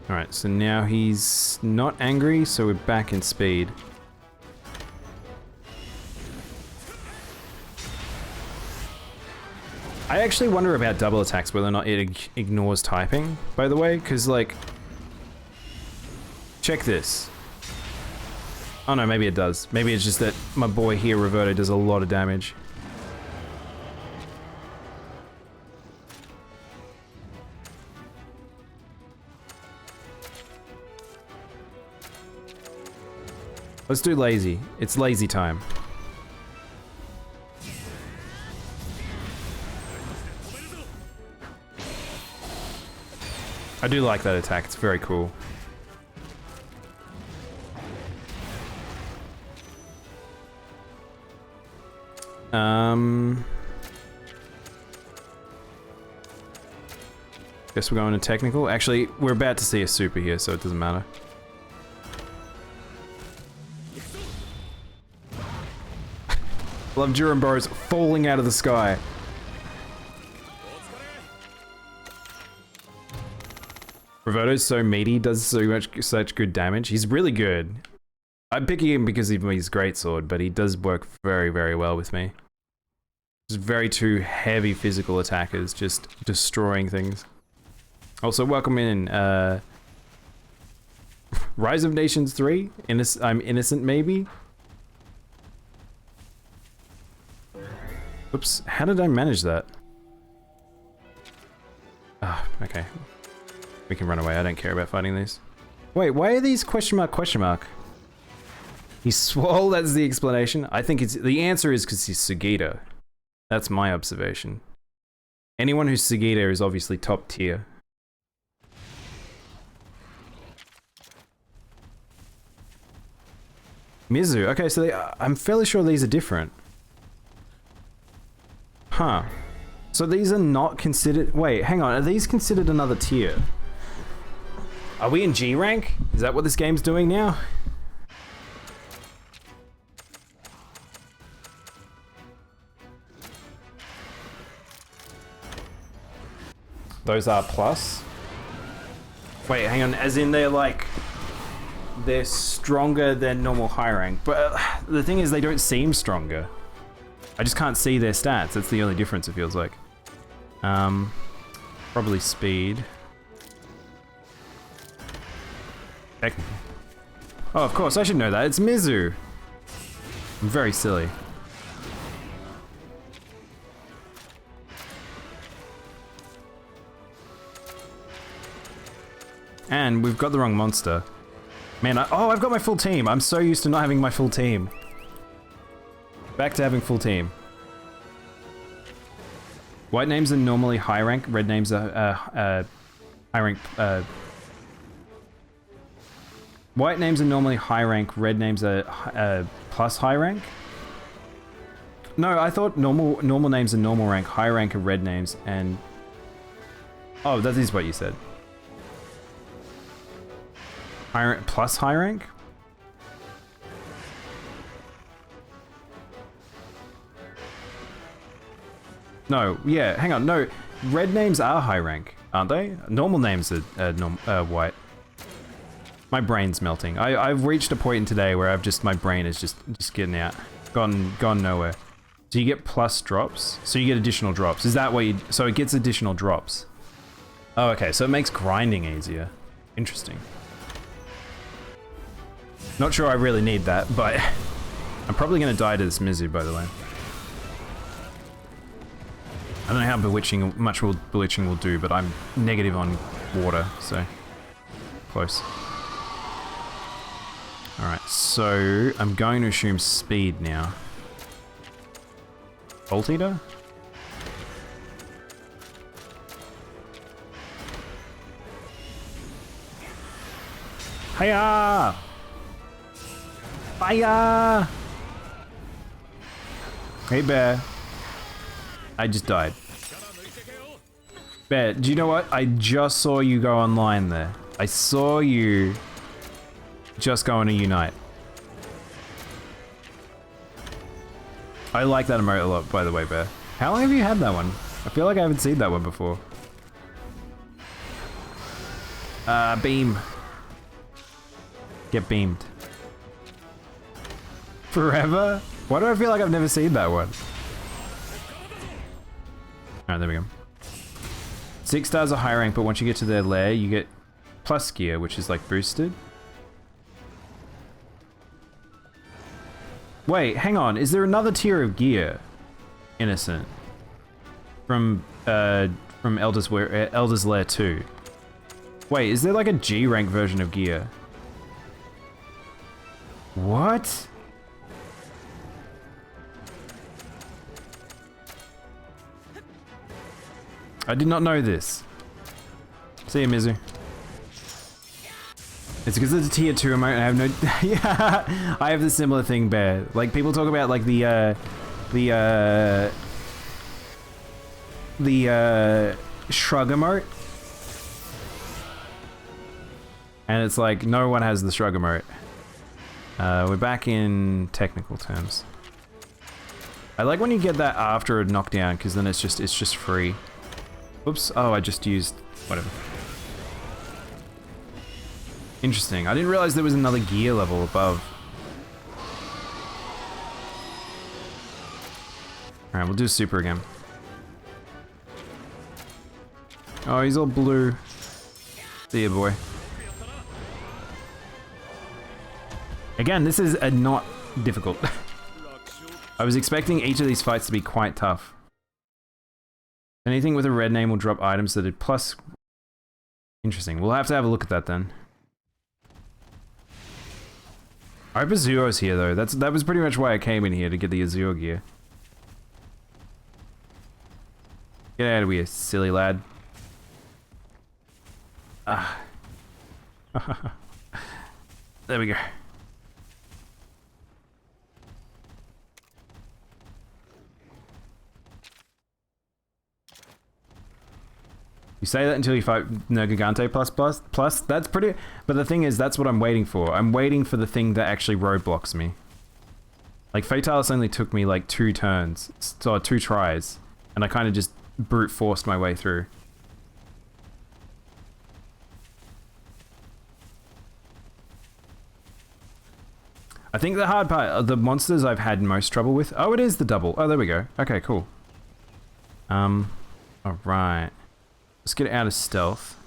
Alright, so now he's not angry, so we're back in speed. I actually wonder about double attacks, whether or not it ignores typing, by the way, because, like... Check this. Oh no, maybe it does. Maybe it's just that my boy here, Roberto, does a lot of damage. Let's do lazy. It's lazy time. I do like that attack. It's very cool. Guess we're going to technical. Actually, we're about to see a super here, so it doesn't matter. Love Duramboros falling out of the sky. Roberto's so meaty, does such good damage. He's really good. I'm picking him because of his greatsword, but he does work very, very well with me. Just very two heavy physical attackers, just destroying things. Also, welcome in, Rise of Nations 3? I'm innocent, maybe? Oops, how did I manage that? Ah, okay. We can run away, I don't care about fighting these. Wait, why are these question mark, question mark? He's swole, that's the explanation. I think it's, the answer is because he's Sugita. That's my observation. Anyone who's Sugita is obviously top tier. Mizu, okay, so I'm fairly sure these are different. Huh. So these are not considered, wait, hang on, are these considered another tier? Are we in G rank? Is that what this game's doing now? Those are plus? Wait, hang on, as in they're like... They're stronger than normal high rank, but the thing is they don't seem stronger. I just can't see their stats, that's the only difference it feels like. Probably speed. Technical. Oh, of course, I should know that, it's Mizu! I'm very silly. And we've got the wrong monster. Man, oh, I've got my full team. I'm so used to not having my full team. Back to having full team. White names are normally high rank, red names are high rank. White names are normally high rank, red names are plus high rank. No, I thought normal names are normal rank, high rank are red names, and... Oh, that is what you said. High rank plus high rank? No, yeah, hang on, no. Red names are high rank, aren't they? Normal names are white. My brain's melting. I've reached a point in today where my brain is just getting out. Gone nowhere. So you get plus drops? So you get additional drops. Is that what you... So it gets additional drops. Oh, okay, so it makes grinding easier. Interesting. Not sure I really need that, but I'm probably going to die to this Mizu, by the way. I don't know how much bewitching will do, but I'm negative on water, so close. Alright, so I'm going to assume speed now. Bolt Eater? Hiya! Fire! Hey, Bear. I just died. Bear, do you know what? I just saw you go online there. I saw you just go on a Unite. I like that emote a lot, by the way, Bear. How long have you had that one? I feel like I haven't seen that one before. Beam. Get beamed. Forever? Why do I feel like I've never seen that one? Alright, there we go. 6 stars are high rank, but once you get to their lair, you get plus gear, which is like boosted. Wait, hang on. Is there another tier of gear? Innocent. From Elder's Lair 2. Wait, is there like a G rank version of gear? What? I did not know this. See you, Mizu. It's because it's a tier 2 emote and I have no... Yeah, I have the similar thing, Bear. Like, people talk about, like, the shrug emote. And it's like, no one has the shrug emote. We're back in technical terms. I like when you get that after a knockdown, because then it's just free. Oops, oh, I just used... whatever. Interesting. I didn't realize there was another gear level above. Alright, we'll do super again. Oh, he's all blue. See ya, boy. Again, this is not difficult. I was expecting each of these fights to be quite tough. Anything with a red name will drop items that did plus... Interesting. We'll have to have a look at that then. I hope Azuro's here though. That was pretty much why I came in here, to get the Azuro gear. Get out of here, silly lad. Ah. There we go. You say that until you fight Nergigante plus. That's pretty... But the thing is, that's what I'm waiting for. I'm waiting for the thing that actually roadblocks me. Like, Fatalis only took me like 2 turns. So 2 tries. And I kind of just brute forced my way through. I think the hard part, the monsters I've had most trouble with... Oh, it is the double. Oh, there we go. Okay, cool. Alright. Let's get out of stealth.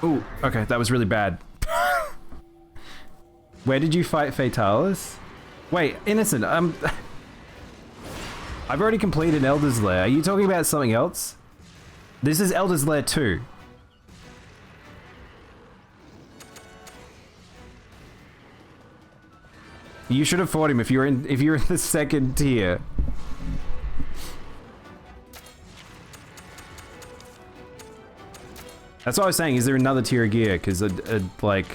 Ooh, okay, that was really bad. Where did you fight Fatalis? Wait, Innocent, I've already completed Elder's Lair. Are you talking about something else? This is Elder's Lair 2. You should have fought him if you're in the second tier. That's what I was saying. Is there another tier of gear? Because like,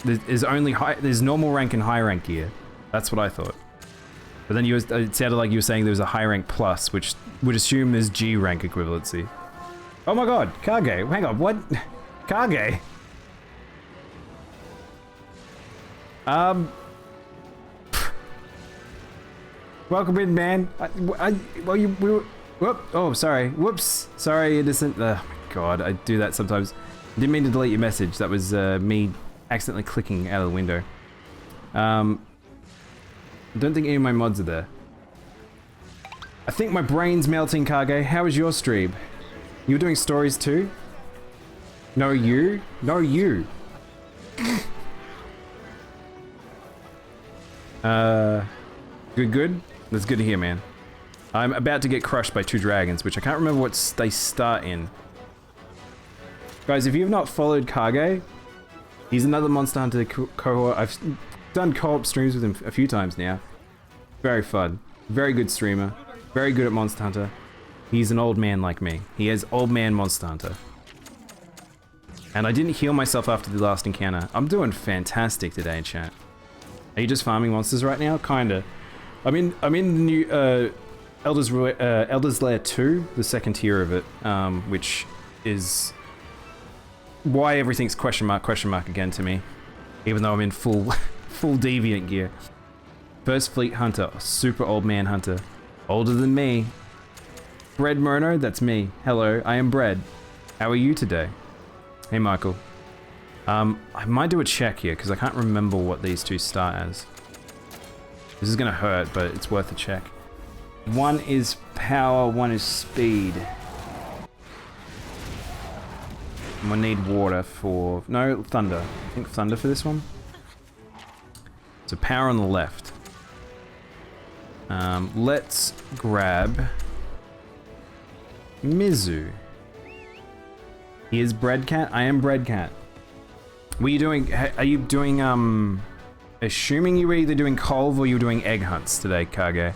there's normal rank and high rank gear. That's what I thought. But then it sounded like you were saying there was a high rank plus, which would assume there's G rank equivalency. Oh my god, Kage! Hang on, what? Kage? Welcome in, man. Whoop! Oh, sorry. Whoops! Sorry, Innocent. Oh my god, I do that sometimes. Didn't mean to delete your message. That was me accidentally clicking out of the window. I don't think any of my mods are there. I think my brain's melting, Kage. How was your stream? You were doing stories too? No, you? No, you. Good? That's good to hear, man. I'm about to get crushed by 2 dragons, which I can't remember what they start in. Guys, if you've not followed Kage, he's another Monster Hunter cohort. I've done co-op streams with him a few times now. Very fun. Very good streamer. Very good at Monster Hunter. He's an old man like me. He is old man Monster Hunter. And I didn't heal myself after the last encounter. I'm doing fantastic today, chat. Are you just farming monsters right now? Kinda. I'm in the new Elder's Lair 2, the second tier of it, which is why everything's question mark again to me, even though I'm in full Deviant gear. First Fleet Hunter, super old man hunter, older than me. Bread Mono, that's me. Hello, I am Bread. How are you today? Hey Michael. I might do a check here because I can't remember what these 2 start as. This is gonna hurt, but it's worth a check. One is power, one is speed. And we need water for... No, thunder. I think thunder for this one. So power on the left. Let's grab Mizu. He is bread cat. I am bread cat. What are you doing? Are you doing assuming you were either doing Colv or you were doing egg hunts today, Kage?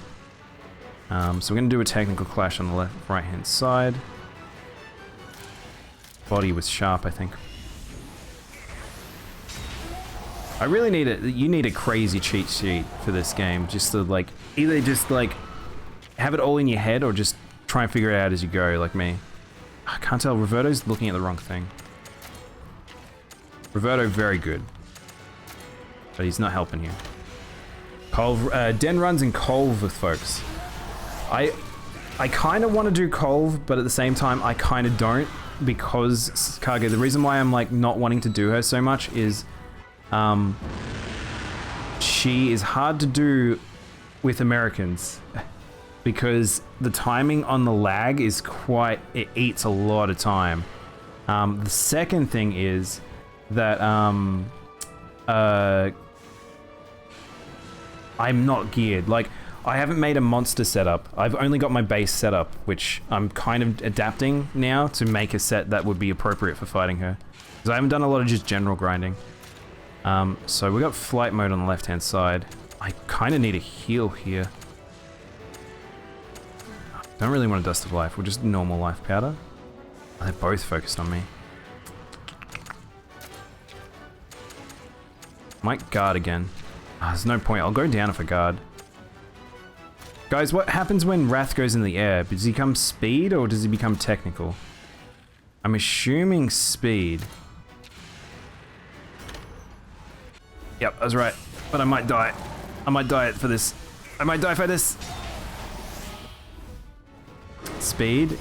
So we're gonna do a technical clash on the left, right hand side. Body was sharp, I think. I really need you need a crazy cheat sheet for this game, just to like, either just like, have it all in your head or just try and figure it out as you go, like me. I can't tell, Roberto's looking at the wrong thing. Roberto, very good. But he's not helping you. Den runs in Colv with folks. I kind of want to do Colv, but at the same time, I kind of don't, because Kage, the reason why I'm like not wanting to do her so much is she is hard to do with Americans because the timing on the lag is it eats a lot of time. The second thing is that I'm not geared. Like, I haven't made a monster setup. I've only got my base setup, which I'm kind of adapting now to make a set that would be appropriate for fighting her. Because I haven't done a lot of just general grinding. So we got flight mode on the left-hand side. I kind of need a heal here. Don't really want a dust of life. We're just normal life powder. Oh, they're both focused on me. Might guard again. There's no point. I'll go down if I guard. Guys, what happens when Wrath goes in the air? Does he become speed or does he become technical? I'm assuming speed. Yep, I was right. But I might die. I might die for this. I might die for this. Speed.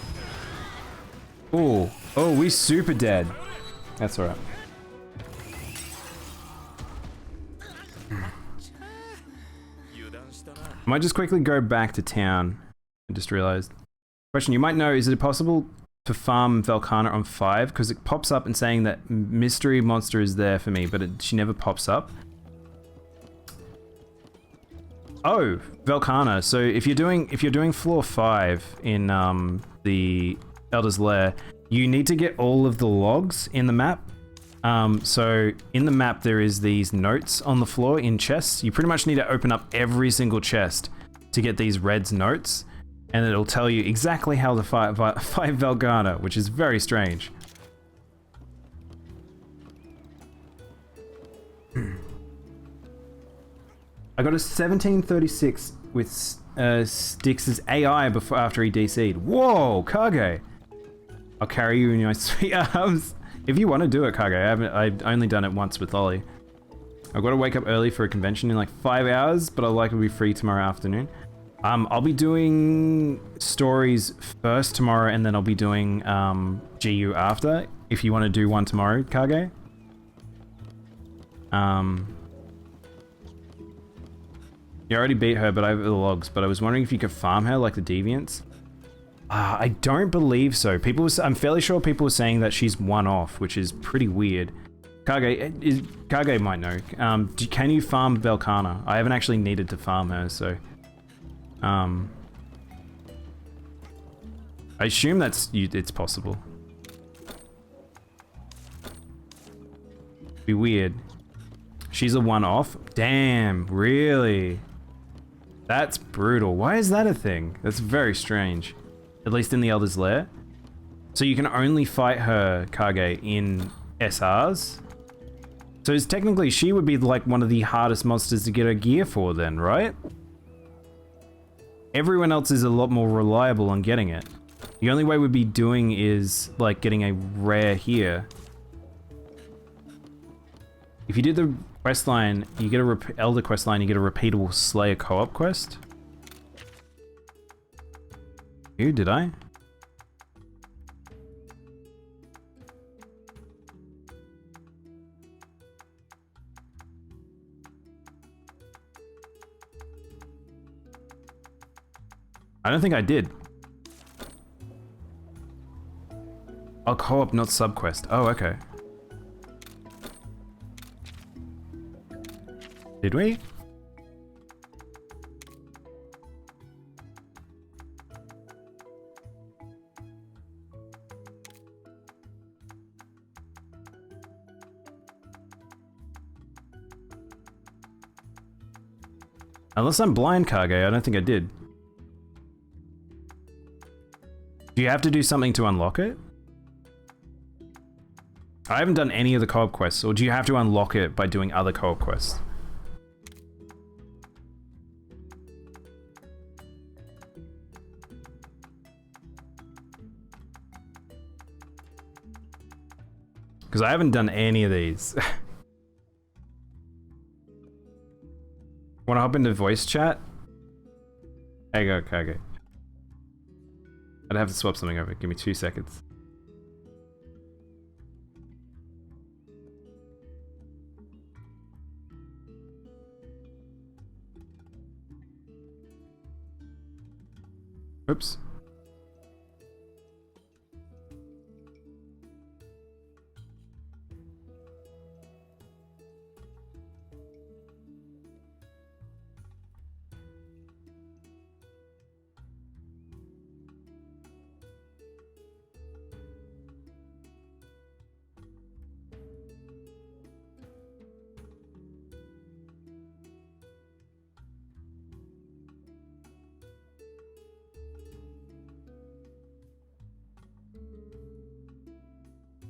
Oh, we super dead. That's alright. I might just quickly go back to town. I just realized. Question, you might know, is it possible to farm Velkhana on 5? Because it pops up and saying that mystery monster is there for me, but she never pops up. Oh, Velkhana. So if you're doing floor 5 in the Elder's Lair, you need to get all of the logs in the map. So in the map there is these notes on the floor in chests. You pretty much need to open up every single chest to get these reds notes, and it'll tell you exactly how to fight Velkhana, which is very strange. I got a 1736 with Styx's AI after he DC'd. Whoa, Kage! I'll carry you in my sweet arms. If you want to do it, Kage, I've only done it once with Ollie. I've got to wake up early for a convention in like 5 hours, but I'll likely be free tomorrow afternoon. I'll be doing stories first tomorrow, and then I'll be doing GU after, if you want to do one tomorrow, Kage. You already beat her, but I have the logs, but I was wondering if you could farm her like the Deviants. I don't believe so. I'm fairly sure people were saying that she's one off, which is pretty weird. Kage might know. Can you farm Velkhana? I haven't actually needed to farm her, so... I assume it's possible. Be weird. She's a one-off? Damn, really? That's brutal. Why is that a thing? That's very strange. At least in the Elder's Lair. So you can only fight her, Kage, in SRs? So it's technically, she would be like one of the hardest monsters to get her gear for then, right? Everyone else is a lot more reliable on getting it. The only way we'd be doing is like getting a rare here. If you did the questline, you get a Elder questline, you get a repeatable Slayer co-op quest. Who did I? I don't think I did. Oh, co-op, not sub-quest. Oh, okay. Did we? Unless I'm blind, Kage, I don't think I did. Do you have to do something to unlock it? I haven't done any of the co-op quests, or do you have to unlock it by doing other co-op quests? Because I haven't done any of these. Wanna hop into voice chat? There you go, Kage. I'd have to swap something over. Give me 2 seconds. Oops.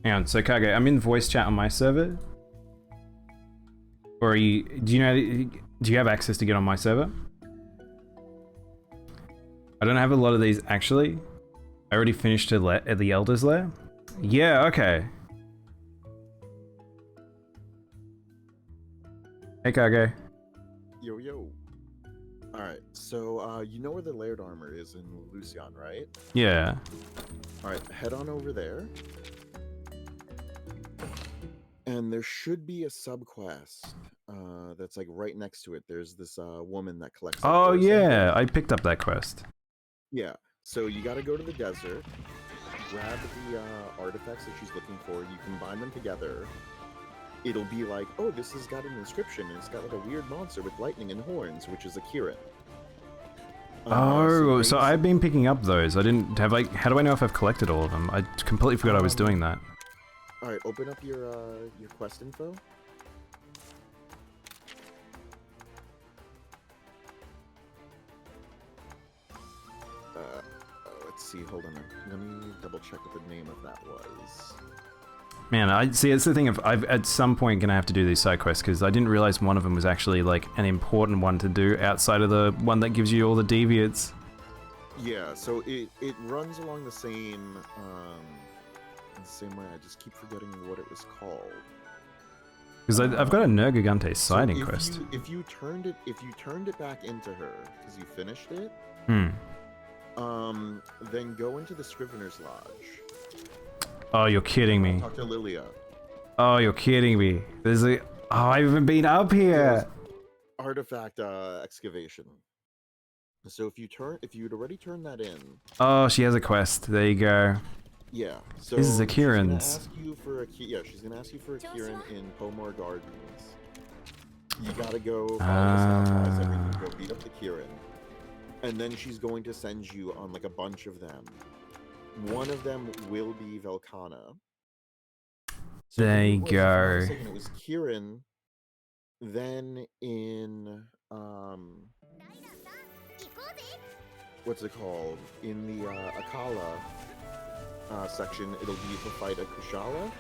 Hang on, so Kage, I'm in voice chat on my server. Or are you, do you have access to get on my server? I don't have a lot of these actually. I already finished at the Elder's Lair. Yeah, okay. Hey Kage. Yo, yo. Alright, so, you know where the layered armor is in Lucian, right? Yeah. Alright, head on over there. And there should be a subquest that's like right next to it. There's this woman that collects. Oh yeah, I picked up that quest. Yeah, so you got to go to the desert, grab the artifacts that she's looking for. You combine them together. It'll be like, oh, this has got an inscription, and it's got like a weird monster with lightning and horns, which is a Kirin. Oh, so I've been picking up those. I didn't have like. How do I know if I've collected all of them? I completely forgot I was doing that. All right, open up your quest info. Let's see. Hold on. Let me double check what the name of that was. Man, I see. It's the thing of I've at some point gonna have to do these side quests because I didn't realize one of them was actually like an important one to do outside of the one that gives you all the deviants. Yeah. So it runs along the same. The same way. I just keep forgetting what it was called. Because I've got a Nergigante sighting so quest. If you turned it back into her because you finished it. Then go into the Scrivener's Lodge. Oh, you're kidding me. Talk to Lilia. Oh, you're kidding me. There's a. Oh, I haven't been up here. Artifact excavation. So if you'd already turned that in. Oh, she has a quest. There you go. Yeah. So this is a Kirin's. She's gonna ask you for a Kirin in Pomor Gardens. You gotta go follow this outlaws everything, go beat up the Kirin. And then she's going to send you on like a bunch of them. One of them will be Velkhana. So there you go. It was Kirin. Then in what's it called? In the Akala section, it'll be to fight a Kushala.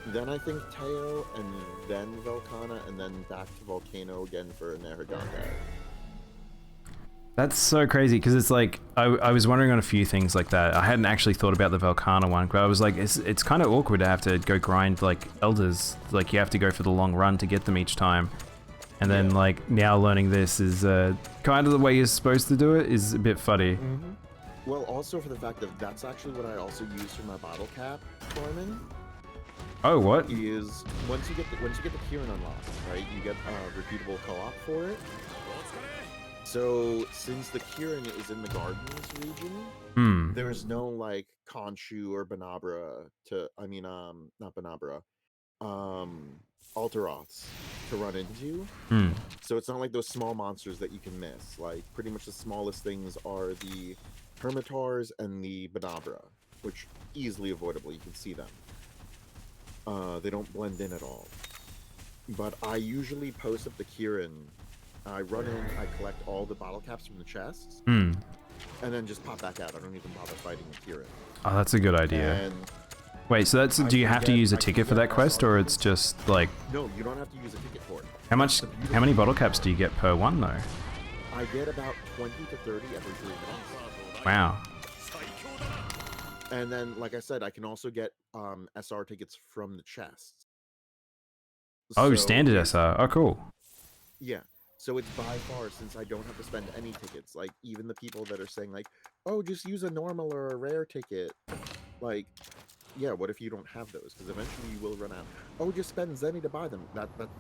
Then I think Teo, and then Velkhana, and then back to Volcano again for Nergigante. That's so crazy because it's like I was wondering on a few things like that. I hadn't actually thought about the Velkhana one, but I was like, it's kind of awkward to have to go grind like elders. Like you have to go for the long run to get them each time, and then like now learning this is kind of the way you're supposed to do it is a bit funny. Well, also for the fact that that's actually what I also use for my bottle cap farming. Oh, what? Is once you get the Kirin unlocked, right? You get a repeatable co-op for it. So, since the Kirin is in the Gardens region, there's no, like, Khonshu or Banabra not Banabra, Alteroths to run into. So it's not like those small monsters that you can miss. Like, pretty much the smallest things are the Hermitars and the Banabra, which easily avoidable, you can see them. They don't blend in at all. But I usually post up the Kirin I run in, I collect all the bottle caps from the chests, Hmm. and then just pop back out. I don't even bother fighting with Kieran. Oh, that's a good idea. And Wait, so that's do you have to use a ticket for that quest, or it's just like no, you don't have to use a ticket for it. how many bottle caps do you get per one though? I get about 20 to 30 every 3 minutes. Wow. And then, like I said, I can also get SR tickets from the chests. Oh, So standard it's- SR. Oh, cool. Yeah. So it's by far, since I don't have to spend any tickets, like even the people that are saying like, oh, just use a normal or a rare ticket. Like, yeah, what if you don't have those? Because eventually you will run out. Oh, just spend Zenny to buy them.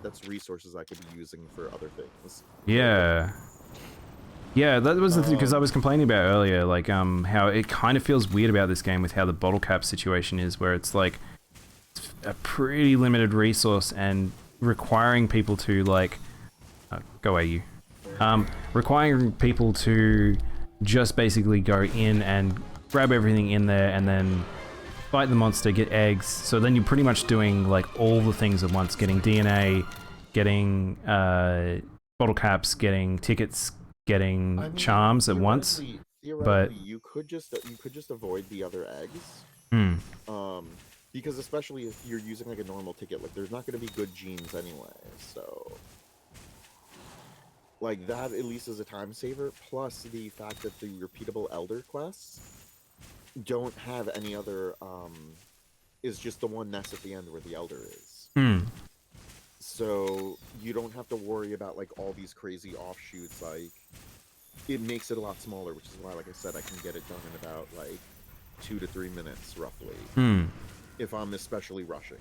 That's resources I could be using for other things. Yeah. Yeah, that was the thing, because I was complaining about earlier, like, how it kind of feels weird about this game with how the bottle cap situation is, where it's like a pretty limited resource and requiring people to, like, go away you. Requiring people to just basically go in and grab everything in there and then fight the monster, get eggs. So then you're pretty much doing, like, all the things at once, getting DNA, getting, bottle caps, getting tickets, getting charms at once. But you could just avoid the other eggs. Because especially if you're using like a normal ticket, like there's not going to be good genes anyway. So like that at least is a time saver. Plus the fact that the repeatable Elder quests don't have any other. Is just the one nest at the end where the Elder is. So you don't have to worry about like all these crazy offshoots. Like it makes it a lot smaller, which is why, like I said, I can get it done in about like 2 to 3 minutes roughly. If I'm especially rushing.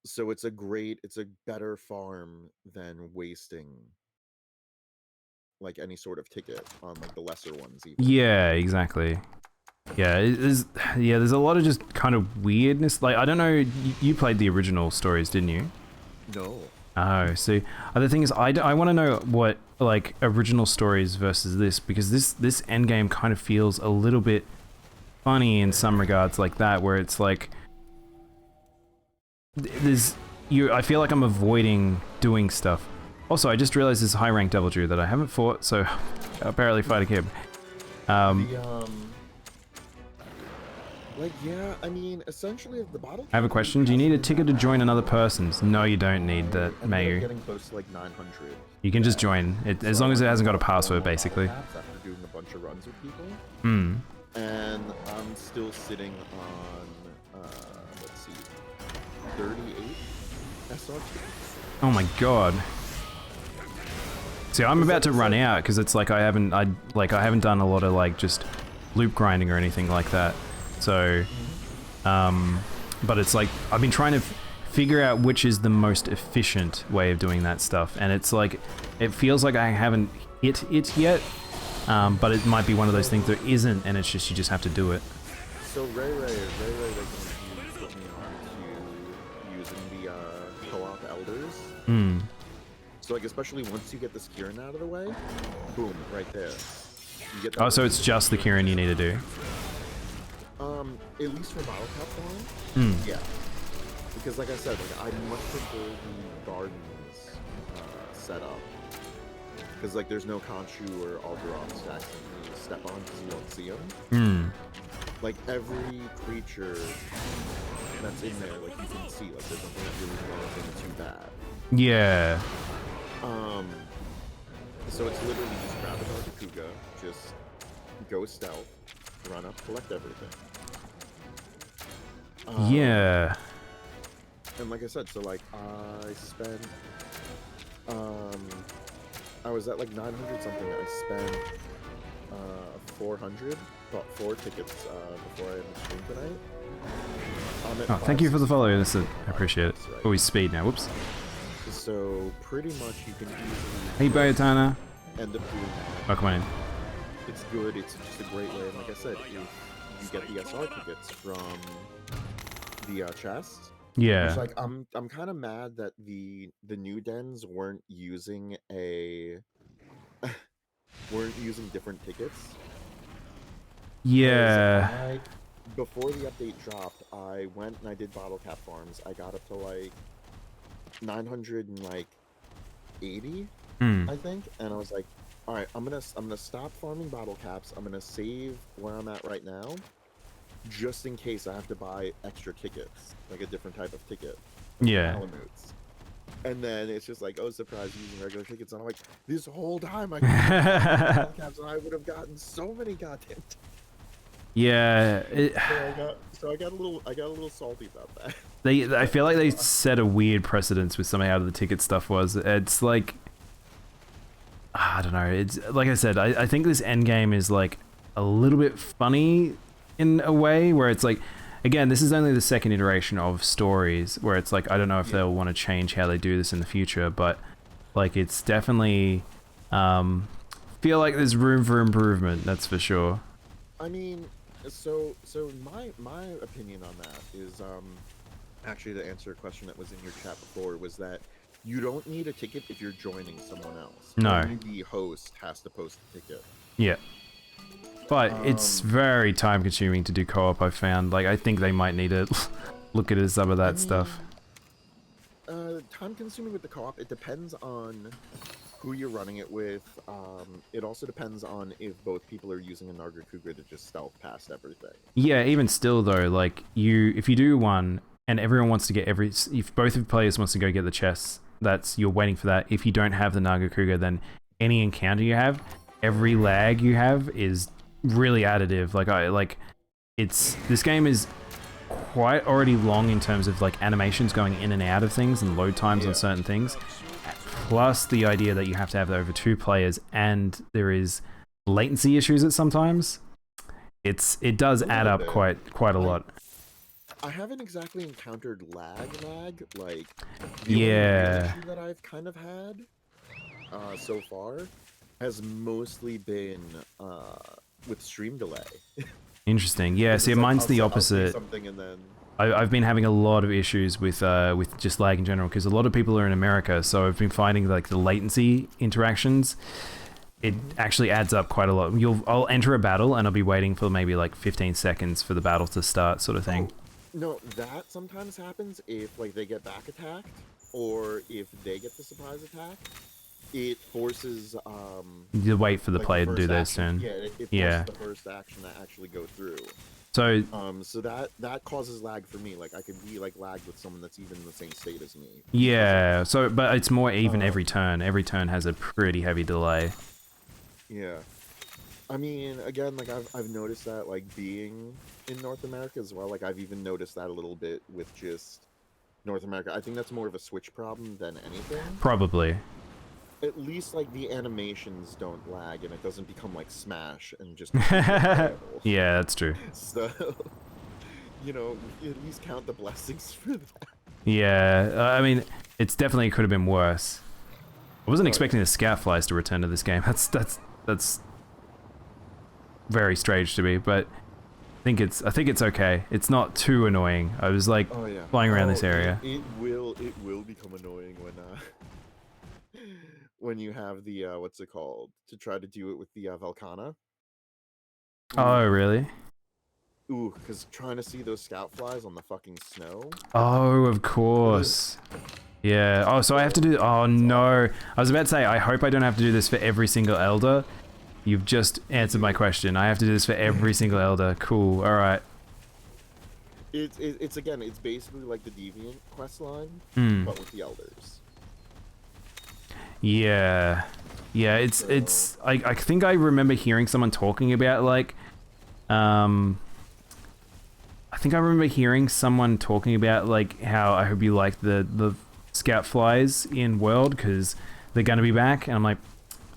So it's a better farm than wasting like any sort of ticket on like the lesser ones even. yeah, exactly. Yeah, there's a lot of just kind of weirdness. Like, I don't know, you played the original stories, didn't you? No. Oh, see, the thing is, I want to know what, like, original stories versus this, because this endgame kind of feels a little bit funny in some regards like that, where it's like, I feel like I'm avoiding doing stuff. Also, I just realized there's a high-ranked Devil Jew that I haven't fought, so I'll barely fighting him. Like, yeah, I mean, essentially, if the bottle. I have a question. Do you need a ticket to join another person's? No, you don't need that, I'm Mayu. getting close to like 900. You can just join, as long as it hasn't got a password, basically. After doing a bunch of runs with people. And I'm still sitting on, let's see, 38 SR. oh my god. See, I'm about to run out because it's like I haven't done a lot of like just loop grinding or anything like that. So, but it's like I've been trying to figure out which is the most efficient way of doing that stuff, and it's like it feels like I haven't hit it yet, but it might be one of those things that isn't, and it's just you just have to do it. So Ray recommended you put me on to using the co-op elders. So like especially once you get this Kieran out of the way, boom, right there. You get that So it's just the Kieran you need to do. At least for Bottle Cap farm, yeah. Because like I said, like I much prefer the gardens setup. Because like there's no Conchu or Alderon stacks that you step on because you don't see them. Like every creature that's in there, like you can see, like there's nothing that really wrong too bad. Yeah. So it's literally just grab a Dargakuga, just go stealth, run up, collect everything. Yeah. And like I said, so like I spent, I was at like 900 something. I spent 400, bought 4 tickets before I had the stream tonight. Oh, thank you for the follow. I appreciate it. Right. Oh, he's speed now. Whoops. So pretty much you can easily Hey, Bayatana. end up doing that. Oh, come on in. It's good. It's just a great way. And like I said, if you get the SR tickets from the chest. Yeah. It's like I'm kind of mad that the new dens weren't using different tickets. Yeah. Before the update dropped, I went and I did bottle cap farms. I got up to like 980, I think, and I was like, all right, I'm gonna stop farming bottle caps. I'm gonna save where I'm at right now, just in case I have to buy extra tickets, like a different type of ticket. Yeah. Malamutes. And then it's just like, oh, surprise, using regular tickets. And I'm like, this whole time I could have bottle caps, and I would have gotten so many goddamn. Yeah. So I got a little salty about that. I feel like they set a weird precedence with something out of the ticket stuff. It's like, I don't know. It's like I said. I think this end game is like a little bit funny in a way where it's like, again, this is only the second iteration of stories where it's like, I don't know if they'll want to change how they do this in the future, but like it's definitely feel like there's room for improvement. That's for sure. I mean, so my opinion on that is actually to answer a question that was in your chat before was that you don't need a ticket if you're joining someone else. No. Only the host has to post a ticket. Yeah. But it's very time consuming to do co-op, I've found. Like, I think they might need to look at some of that stuff. Time consuming with the co-op, it depends on who you're running it with. It also depends on if both people are using a Nargacuga to just stealth past everything. Yeah, even still though, like, if you do one, and everyone wants to get if both of the players wants to go get the chests, you're waiting for that. If you don't have the Nargacuga, then any encounter you have, every lag you have is really additive. This game is quite already long in terms of like animations going in and out of things and load times on certain things, plus the idea that you have to have over 2 players and there is latency issues at sometimes. It does add up quite a lot. I haven't exactly encountered lag like the only issue that I've kind of had so far has mostly been with stream delay. Interesting. Yeah, see, mine's the opposite. I've been having a lot of issues with just lag in general because a lot of people are in America, so I've been finding like the latency interactions. It actually adds up quite a lot. I'll enter a battle and I'll be waiting for maybe like 15 seconds for the battle to start, sort of thing. No, that sometimes happens if like they get back attacked or if they get the surprise attack. It forces you wait for the like player to do their turn. Yeah, it forces the first action to actually go through. So so that causes lag for me. Like I could be like lagged with someone that's even in the same state as me. Yeah. So but it's more even every turn. Every turn has a pretty heavy delay. Yeah. I mean, again, like I've noticed that like being in North America as well. Like I've even noticed that a little bit with just North America. I think that's more of a Switch problem than anything. Probably. At least like the animations don't lag and it doesn't become like Smash and just yeah, that's true. So you know, at least count the blessings for that. Yeah, I mean, it's definitely could have been worse. I wasn't expecting the Scoutflies to return to this game. That's very strange to me, but I think it's okay. It's not too annoying. I was like flying around this area. It will become annoying when you have the what's it called, to try to do it with the Velkhana. Oh, really? Ooh, because trying to see those Scoutflies on the fucking snow. Oh, of course. Yeah. Oh, so I have to do... Oh, no. I was about to say, I hope I don't have to do this for every single Elder. You've just answered my question. I have to do this for every single Elder. Cool. All right. It's again, it's basically like the Deviant questline, but with the Elders. Yeah. Yeah, it's... I think I remember hearing someone talking about, like... I think I remember hearing someone talking about, like, how I hope you like the Scoutflies in World, because they're going to be back, and I'm like,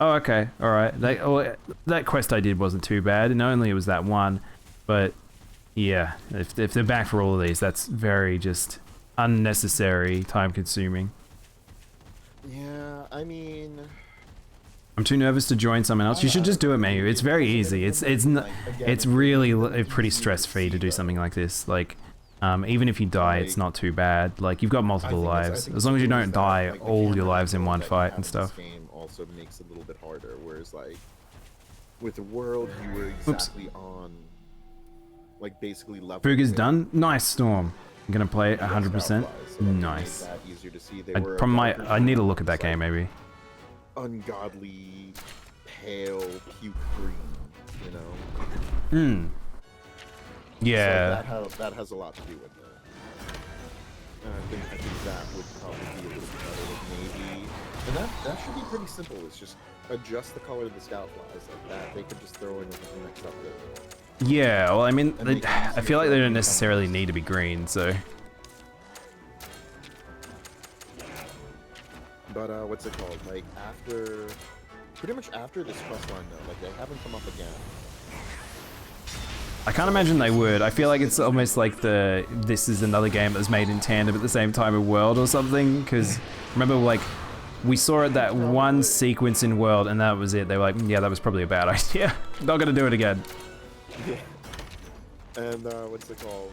oh, okay, alright. That quest I did wasn't too bad, and only it was that one, but yeah, if they're back for all of these, that's very just unnecessary, time-consuming. Yeah, I mean... I'm too nervous to join someone else. You should just do it, Mayu. It's very easy. It's really pretty stress-free to do something like this. Like, even if you die, it's not too bad. Like, you've got multiple lives. As long as you don't die all your lives in one fight and stuff. This game also makes it a little bit harder, whereas, like, with the World, you were exactly on, like, basically level. Fuga's done? Nice, Storm. I'm gonna play it 100%. Nice. Easier to see. I need to look at that game, maybe. ungodly pale puke green, you know. Yeah. So that has a lot to do with it. And I think that would probably be a little bit better. Like maybe, and that should be pretty simple. It's just adjust the color of the scout flies like that. They could just throw in the next update. Yeah, well, I mean, I feel like they don't necessarily need to be green, so. But what's it called? Like pretty much after this quest line though, like they haven't come up again. I can't imagine they would. I feel like it's almost like this is another game that was made in tandem at the same time in World or something, because remember, like, we saw it that one sequence in World and that was it. They were like, yeah, that was probably a bad idea. Not gonna do it again. Yeah. And what's it called?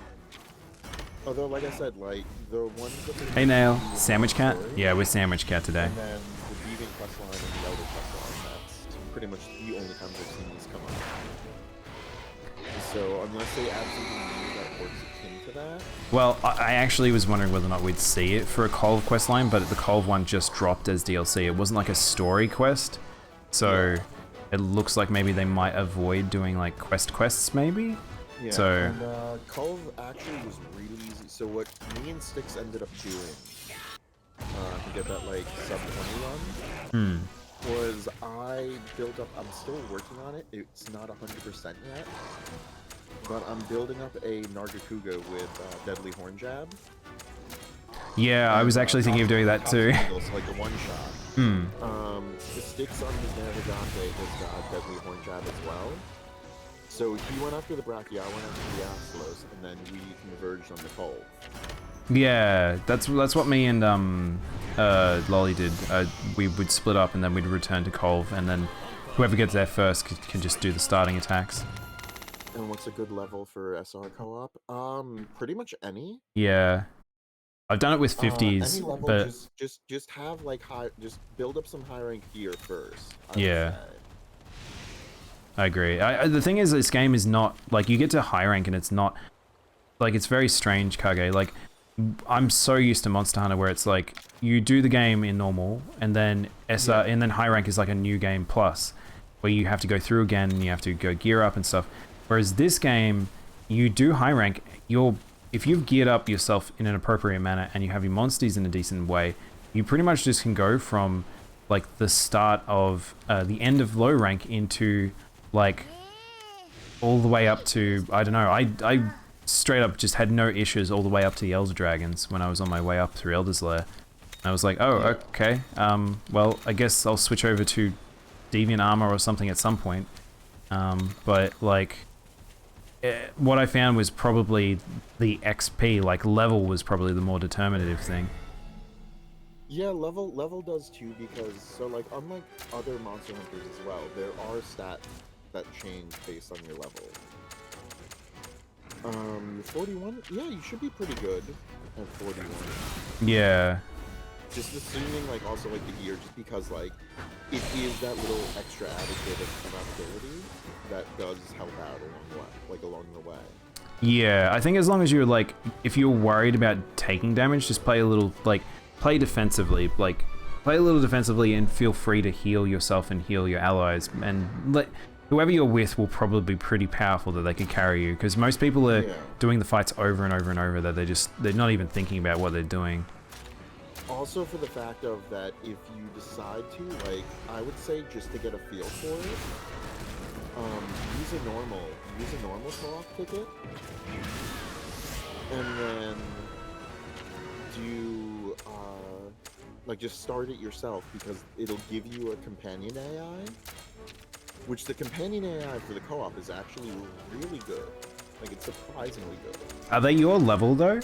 Although, like I said, like the ones that Hey Nail, Sandwich Cat? Yeah, we're Sandwich Cat today. and then the Deviant quest line and the Elder quest line, that's pretty much the only times I've seen these come up. So unless they add something new that works akin to that. Well, I actually was wondering whether or not we'd see it for a Colv quest line, but the Colv one just dropped as DLC. It wasn't like a story quest, so it looks like maybe they might avoid doing like quests maybe. Yeah, so and Culve actually was really easy. So what me and Styx ended up doing to get that like sub 20 run was I built up. I'm still working on it. It's not 100% yet, but I'm building up a Nargacuga with Deadly Horn Jab. yeah, I was actually thinking of doing that too. So like a one shot. The Styx on his Navigante has got Deadly Horn Jab as well. So he went after the Brachia, I went after the Astalos, and then we converged on the Culve. Yeah, that's what me and Lolly did. We would split up and then we'd return to Colv, and then whoever gets there first can just do the starting attacks. And what's a good level for SR co-op? Pretty much any. Yeah, I've done it with 50s, any level, but just have like just build up some high rank gear first. Yeah. I agree. The thing is, this game is not like you get to high rank and it's not like, it's very strange, Kage. Like, I'm so used to Monster Hunter where it's like you do the game in normal and then SR and then high rank is like a new game plus where you have to go through again and you have to go gear up and stuff. Whereas this game, you do high rank, if you've geared up yourself in an appropriate manner and you have your monsters in a decent way, you pretty much just can go from like the start of the end of low rank into like all the way up to, I don't know, I straight up just had no issues all the way up to the Elder Dragons when I was on my way up through Elder's Lair. I was like, oh, okay, well, I guess I'll switch over to Deviant Armor or something at some point. But like, what I found was probably the XP, like level was probably the more determinative thing. Yeah, level does too, because so like unlike other Monster Hunters as well, there are stats that change based on your level. 41? Yeah, you should be pretty good at 41. Yeah. Just assuming like also like the gear, just because like it is that little extra added bit of ability that does help out along the way. Yeah, I think as long as you're like, if you're worried about taking damage, just play a little, like, play defensively, like, play a little defensively and feel free to heal yourself and heal your allies, and whoever you're with will probably be pretty powerful that they can carry you, because most people are doing the fights over and over and over that they're not even thinking about what they're doing. Also for the fact of that, if you decide to, like, I would say just to get a feel for it, use a normal co-op ticket, and then do, like, just start it yourself, because it'll give you a companion AI, which the companion AI for the co-op is actually really good. Like, it's surprisingly good. Are they your level, though?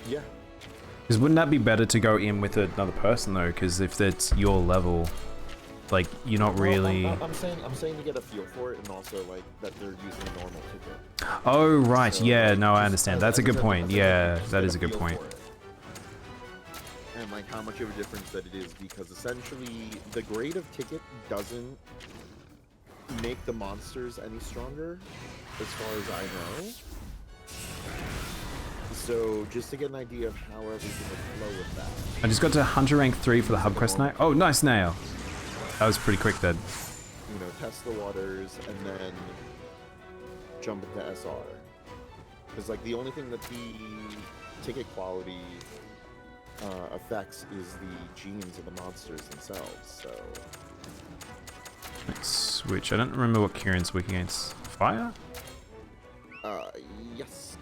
Yeah. Because wouldn't that be better to go in with another person, though? Because if it's your level, like, you're not really... I'm saying to get a feel for it, and also, like, that they're using a normal ticket. Oh, right, So, yeah, like, no, I just- understand. That's a good point. Yeah, that is a good point. And, like, how much of a difference that it is, because essentially, the grade of ticket doesn't make the monsters any stronger, as far as I know. So, just to get an idea of how everything would flow with that. I just got to Hunter rank 3 for the hub quest night. Oh, nice nail. That was pretty quick then. You know, test the waters and then jump into SR. Because like the only thing that the ticket quality affects is the genes of the monsters themselves. So Let's switch. I don't remember what Kieran's weak against. Fire? yes.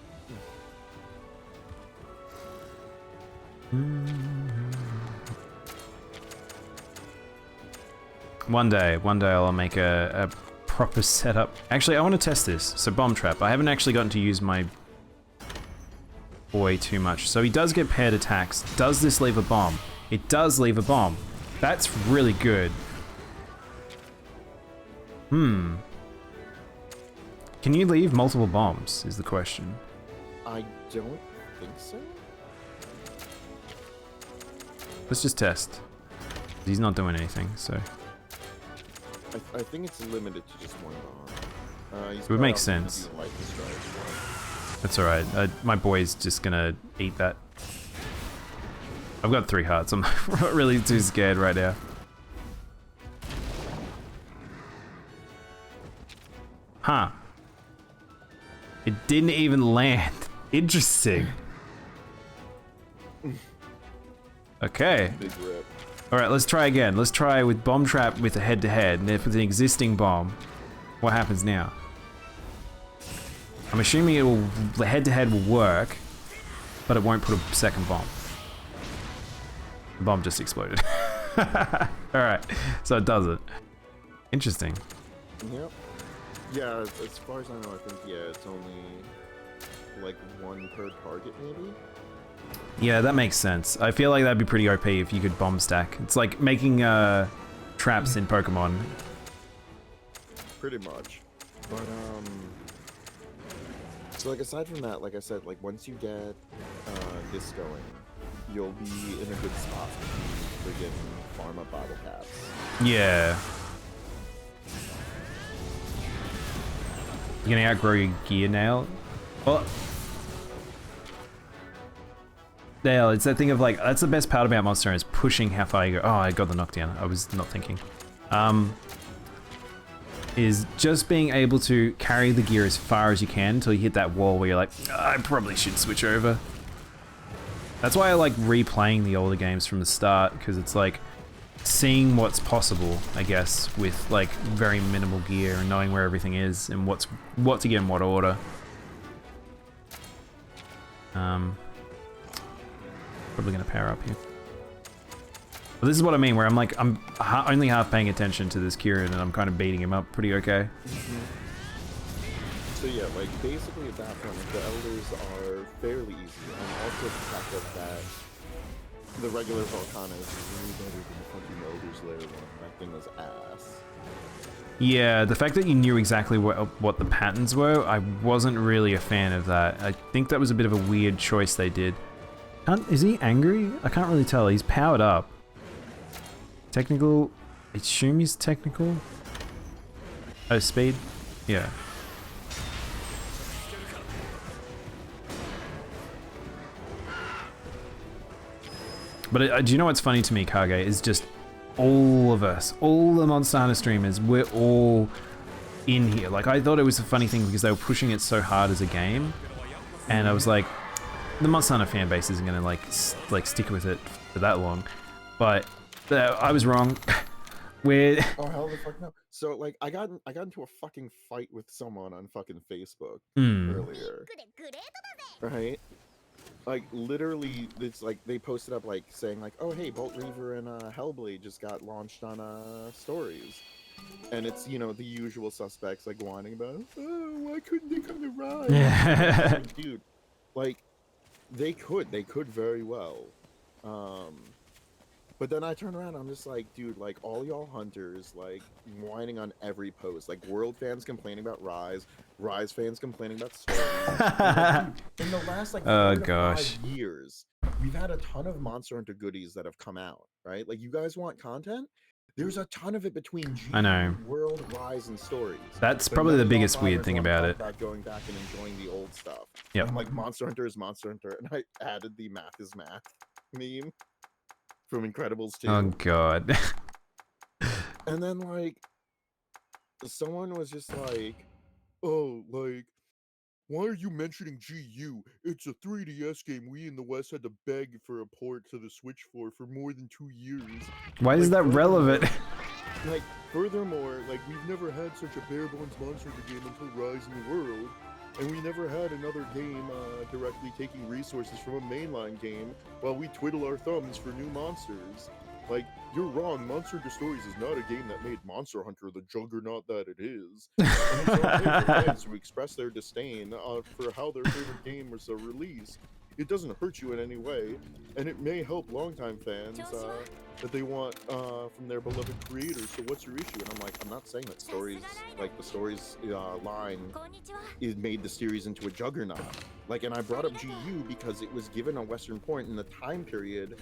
One day I'll make a proper setup. Actually, I want to test this. So bomb trap. I haven't actually gotten to use my boy too much. So he does get paired attacks. Does this leave a bomb? It does leave a bomb. That's really good. Can you leave multiple bombs is the question. I don't think so. Let's just test. He's not doing anything, so. I think it's limited to just one bomb. It would make sense. That's alright. My boy's just gonna eat that. I've got 3 hearts. I'm not really too scared right now. Huh. It didn't even land. Interesting. Okay. Big rip. Alright, let's try again. Let's try with bomb trap with a head-to-head, and if it's an existing bomb, what happens now? I'm assuming the head-to-head will work, but it won't put a second bomb. The bomb just exploded. Alright, so it doesn't. Interesting. Yep. Yeah, as far as I know, I think, yeah, it's only like 1 per target, maybe? Yeah, that makes sense. I feel like that'd be pretty OP if you could bomb stack. It's like making traps in Pokemon. Pretty much. But, so like aside from that, like I said, like once you get this going, you'll be in a good spot to friggin' farm up bottle caps. Yeah. You're gonna outgrow your gear now? Well, Dale, it's that thing of like, that's the best part about Monster Hunter is pushing how far you go. Oh, I got the knockdown. I was not thinking. Is just being able to carry the gear as far as you can until you hit that wall where you're like, I probably should switch over. That's why I like replaying the older games from the start, because it's like seeing what's possible, I guess, with like very minimal gear and knowing where everything is and what to get in what order. Probably gonna power up here. But this is what I mean, where I'm like, I'm only half paying attention to this Kieran and I'm kind of beating him up pretty okay. So yeah, like basically at that point, like, the elders are fairly easy, and also the fact that the regular Volcana is really better than the fucking elders layer one. That thing was ass. Yeah, the fact that you knew exactly what the patterns were, I wasn't really a fan of that. I think that was a bit of a weird choice they did. Is he angry? I can't really tell. He's powered up. Technical. I assume he's technical. Oh, speed? Yeah. But do you know what's funny to me, Kage, is just all of us, all the Monster Hunter streamers, we're all in here. Like, I thought it was a funny thing because they were pushing it so hard as a game. And I was like, the Monster Hunter fan base isn't gonna like stick with it for that long. But I was wrong. We're Oh hell the fuck no. So like I got into a fucking fight with someone on fucking Facebook earlier. Right? Like literally it's like they posted up like saying like, oh hey, Bolt Reaver and Hellblade just got launched on stories. And it's, you know, the usual suspects like whining about, oh, why couldn't they come to Rise? Yeah. Dude, like they could very well. But then I turn around, I'm just like, dude, like all y'all hunters, like whining on every post, like World fans complaining about Rise fans complaining about Stories. Like, in the last like 4 to 5 years, we've had a ton of Monster Hunter goodies that have come out, right? Like you guys want content? There's a ton of it between G, I know. World, Rise, and Stories. That's But probably the none of y'all biggest weird bothers thing wanna about talk it. about going back and enjoying the old stuff. Yep. I'm like, Monster Hunter is Monster Hunter, and I added the math is math meme from Incredibles 2. Oh god. And then like someone was just like, oh, like, why are you mentioning GU? It's a 3DS game we in the West had to beg for a port to the Switch for more than 2 years. Why is that relevant? Like, furthermore, like, we've never had such a bare bones Monster Hunter game until Rise in the World, and we never had another game directly taking resources from a mainline game while we twiddle our thumbs for new monsters. Like, you're wrong, Monster Hunter Stories is not a game that made Monster Hunter the juggernaut that it is. And it's okay for fans to express their disdain for how their favorite game was released. It doesn't hurt you in any way, and it may help longtime fans that they want from their beloved creators. So what's your issue? And I'm like, I'm not saying that stories, like the stories line, it made the series into a juggernaut. Like, and I brought up GU because it was given a Western point in the time period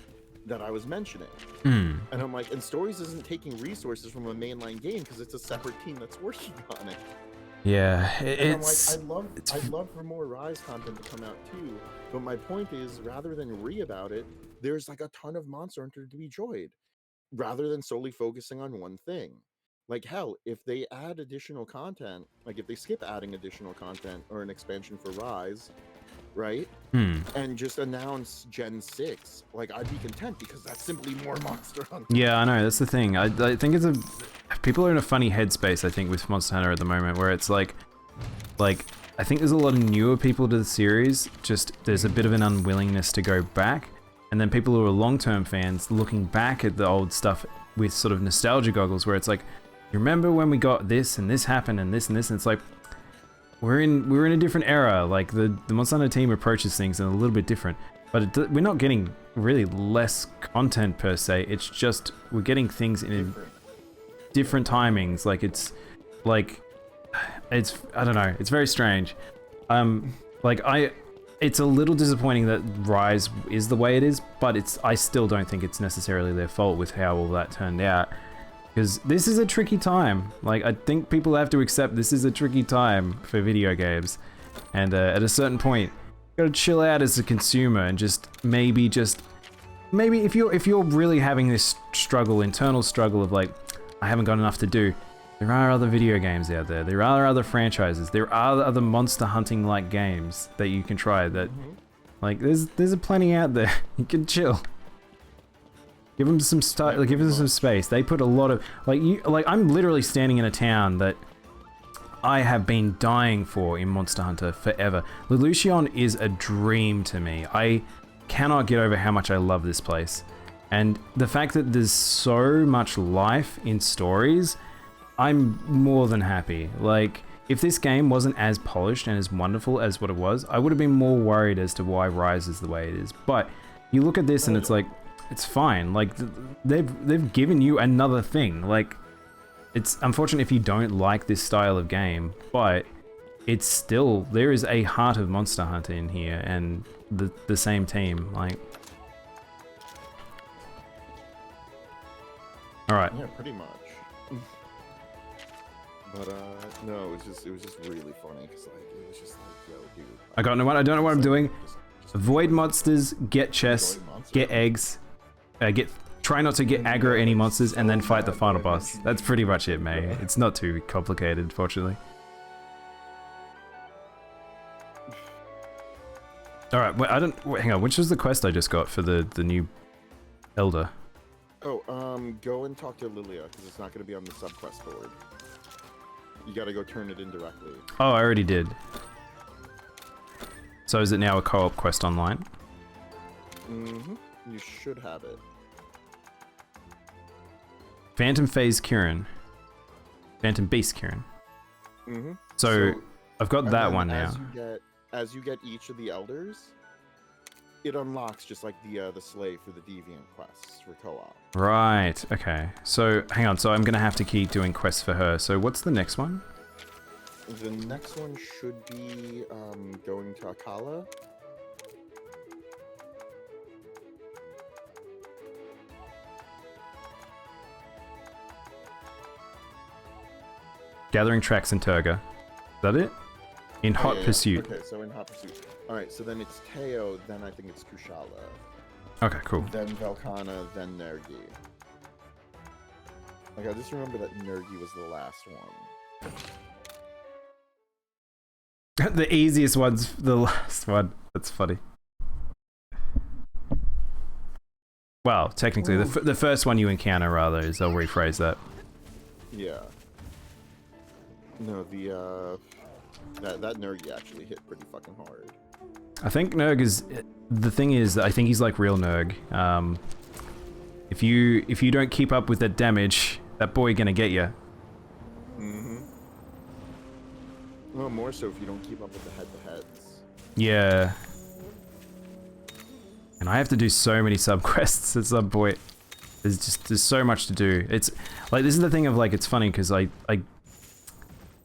that I was mentioning. And I'm like, and Stories isn't taking resources from a mainline game because it's a separate team that's working on it. Yeah, And I'm like, I'd love for more Rise content to come out too. But my point is, rather than about it, there's like a ton of Monster Hunter to be enjoyed, rather than solely focusing on one thing. Like, hell, if they add additional content, like if they skip adding additional content or an expansion for Rise, right? And just announce Gen 6, like, I'd be content because that's simply more Monster Hunter. Yeah, I know, that's the thing. I think it's people are in a funny headspace, I think, with Monster Hunter at the moment, where it's like, I think there's a lot of newer people to the series, just there's a bit of an unwillingness to go back, and then people who are long-term fans looking back at the old stuff with sort of nostalgia goggles, where it's like, you remember when we got this, and this happened, and this, and this, and it's like, we're in a different era. Like the Monster Hunter team approaches things in a little bit different, but we're not getting really less content per se. It's just we're getting things in different timings. Like it's I don't know. It's very strange. It's a little disappointing that Rise is the way it is, but I still don't think it's necessarily their fault with how all that turned out. Because this is a tricky time. Like, I think people have to accept this is a tricky time for video games. And at a certain point, you gotta chill out as a consumer and maybe if you're really having this internal struggle of like, I haven't got enough to do, there are other video games out there. There are other franchises. There are other monster hunting like games that you can try that, like, there's a plenty out there. You can chill. Give them some give them some space. They put a lot of I'm literally standing in a town that I have been dying for in Monster Hunter forever. Lelouchion is a dream to me. I cannot get over how much I love this place. And the fact that there's so much life in Stories, I'm more than happy. Like, if this game wasn't as polished and as wonderful as what it was, I would have been more worried as to why Rise is the way it is. But you look at this and it's like, it's fine. Like, they've given you another thing. Like, it's unfortunate if you don't like this style of game, but it's still, there is a heart of Monster Hunter in here, and the same team. Like, all right. Yeah, pretty much. But no, it was just really funny because like it was just like, yo, dude. I don't know what I'm doing. Avoid monsters, get chests, get eggs. Try not to get aggro any monsters, and then fight the final boss. That's pretty much it, mate. It's not too complicated, fortunately. All right, hang on. Which was the quest I just got for the new Elder? Oh, go and talk to Lilia because it's not going to be on the subquest board. You got to go turn it in directly. Oh, I already did. So is it now a co-op quest online? You should have it. Phantom Phase Kieran. Phantom Beast Kieran. So I've got that one now. As you get each of the elders, it unlocks just like the slave for the Deviant quests for co-op. Right, okay. So hang on, so I'm gonna have to keep doing quests for her. So what's the next one? The next one should be going to Akala. Gathering tracks in Turga. Is that it? In Hot Pursuit. Okay, so in Hot Pursuit. Alright, so then it's Teo, then I think it's Kushala. Okay, cool. Then Velkhana, then Nergi. Like, I just remember that Nergi was the last one. The easiest one's the last one. That's funny. Well, technically, the first one you encounter, rather, is I'll rephrase that. Yeah. No, that Nergi actually hit pretty fucking hard. I think Nerg is... The thing is, I think he's like real Nerg. If you don't keep up with that damage, that boy gonna get you. Mm-hmm. Well, more so if you don't keep up with the head-to-heads. Yeah. And I have to do so many sub-quests at some point. There's so much to do. It's like, this is the thing of like, it's funny because I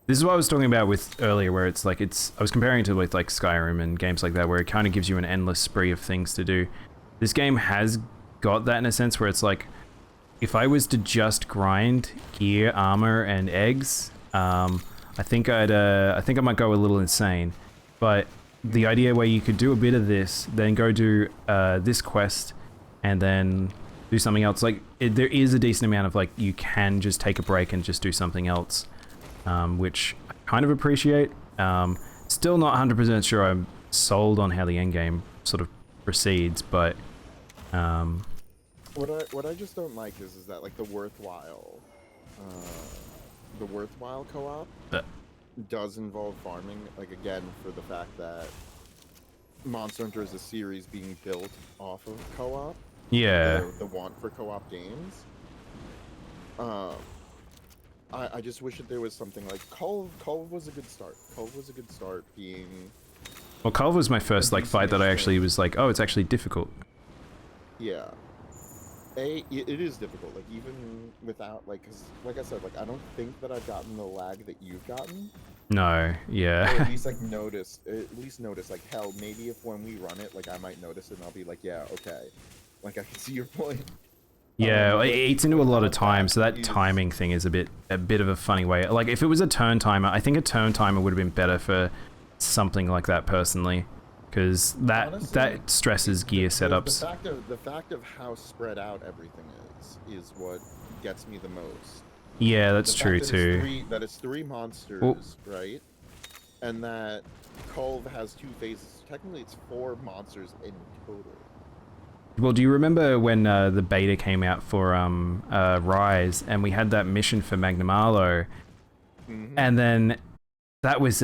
this is what I was talking about with earlier, where it's like, I was comparing it to with like Skyrim and games like that, where it kind of gives you an endless spree of things to do. This game has got that in a sense where it's like, if I was to just grind gear, armor, and eggs, I think I might go a little insane. But the idea where you could do a bit of this, then go do this quest, and then do something else. Like, there is a decent amount of like, you can just take a break and just do something else, which I kind of appreciate. Still not 100% sure I'm sold on how the endgame sort of proceeds, but what I just don't like is that like the worthwhile co-op does involve farming, like, again, for the fact that Monster Hunter is a series being built off of co-op. yeah. The want for co-op games. I just wish that there was something like Culve was a good start. Culve was a good start being... Well, Culve was my first like fight that I actually was like, oh, it's actually difficult. Yeah. It is difficult, like, even without, like, cause, like I said, like, I don't think that I've gotten the lag that you've gotten. No, yeah. Or at least, like, notice, like, hell, maybe if when we run it, like, I might notice it and I'll be like, yeah, okay. Like, I can see your point. Yeah, it eats into a lot of time, so that timing thing is a bit of a funny way. Like, if it was a turn timer, I think a turn timer would have been better for something like that, personally. Because that stresses gear setups. The fact of how spread out everything is what gets me the most. Yeah, that's true too. That it's three monsters, right? And that Culve has 2 phases. Technically, it's 4 monsters in total. Well, do you remember when the beta came out for Rise, and we had that mission for Magnum Arlo, and then that was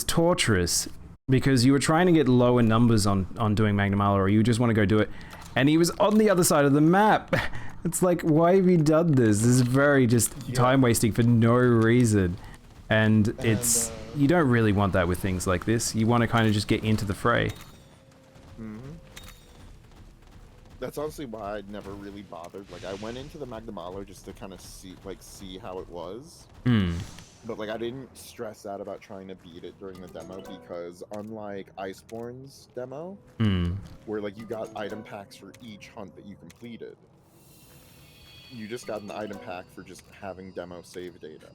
torturous. Because you were trying to get lower numbers on doing Magnum Arlo, or you just want to go do it, and he was on the other side of the map. It's like, why have you done this? This is very just time wasting for no reason. And it's, you don't really want that with things like this. You want to kind of just get into the fray. That's honestly why I never really bothered. Like, I went into the Magnum Arlo just to kind of see how it was. But, like, I didn't stress out about trying to beat it during the demo because, unlike Iceborne's demo, where, like, you got item packs for each hunt that you completed, you just got an item pack for just having demo save data.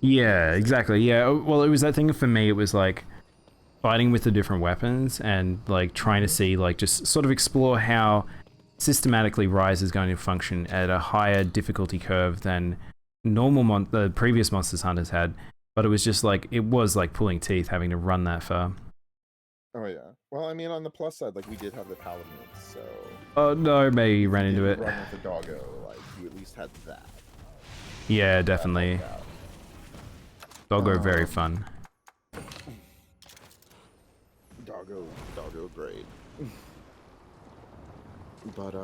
Yeah, exactly. Yeah, well, it was that thing for me. It was, like, fighting with the different weapons and, like, trying to see, like, just sort of explore how systematically Rise is going to function at a higher difficulty curve than normal the previous Monsters Hunters had, but it was just like, it was like pulling teeth having to run that far. Oh yeah. Well, I mean, on the plus side, like, we did have the Paladins, so... Oh no, maybe you ran into it. Run with the Doggo, like, you at least had that. Yeah, definitely. Doggo, very fun. Doggo, great. But,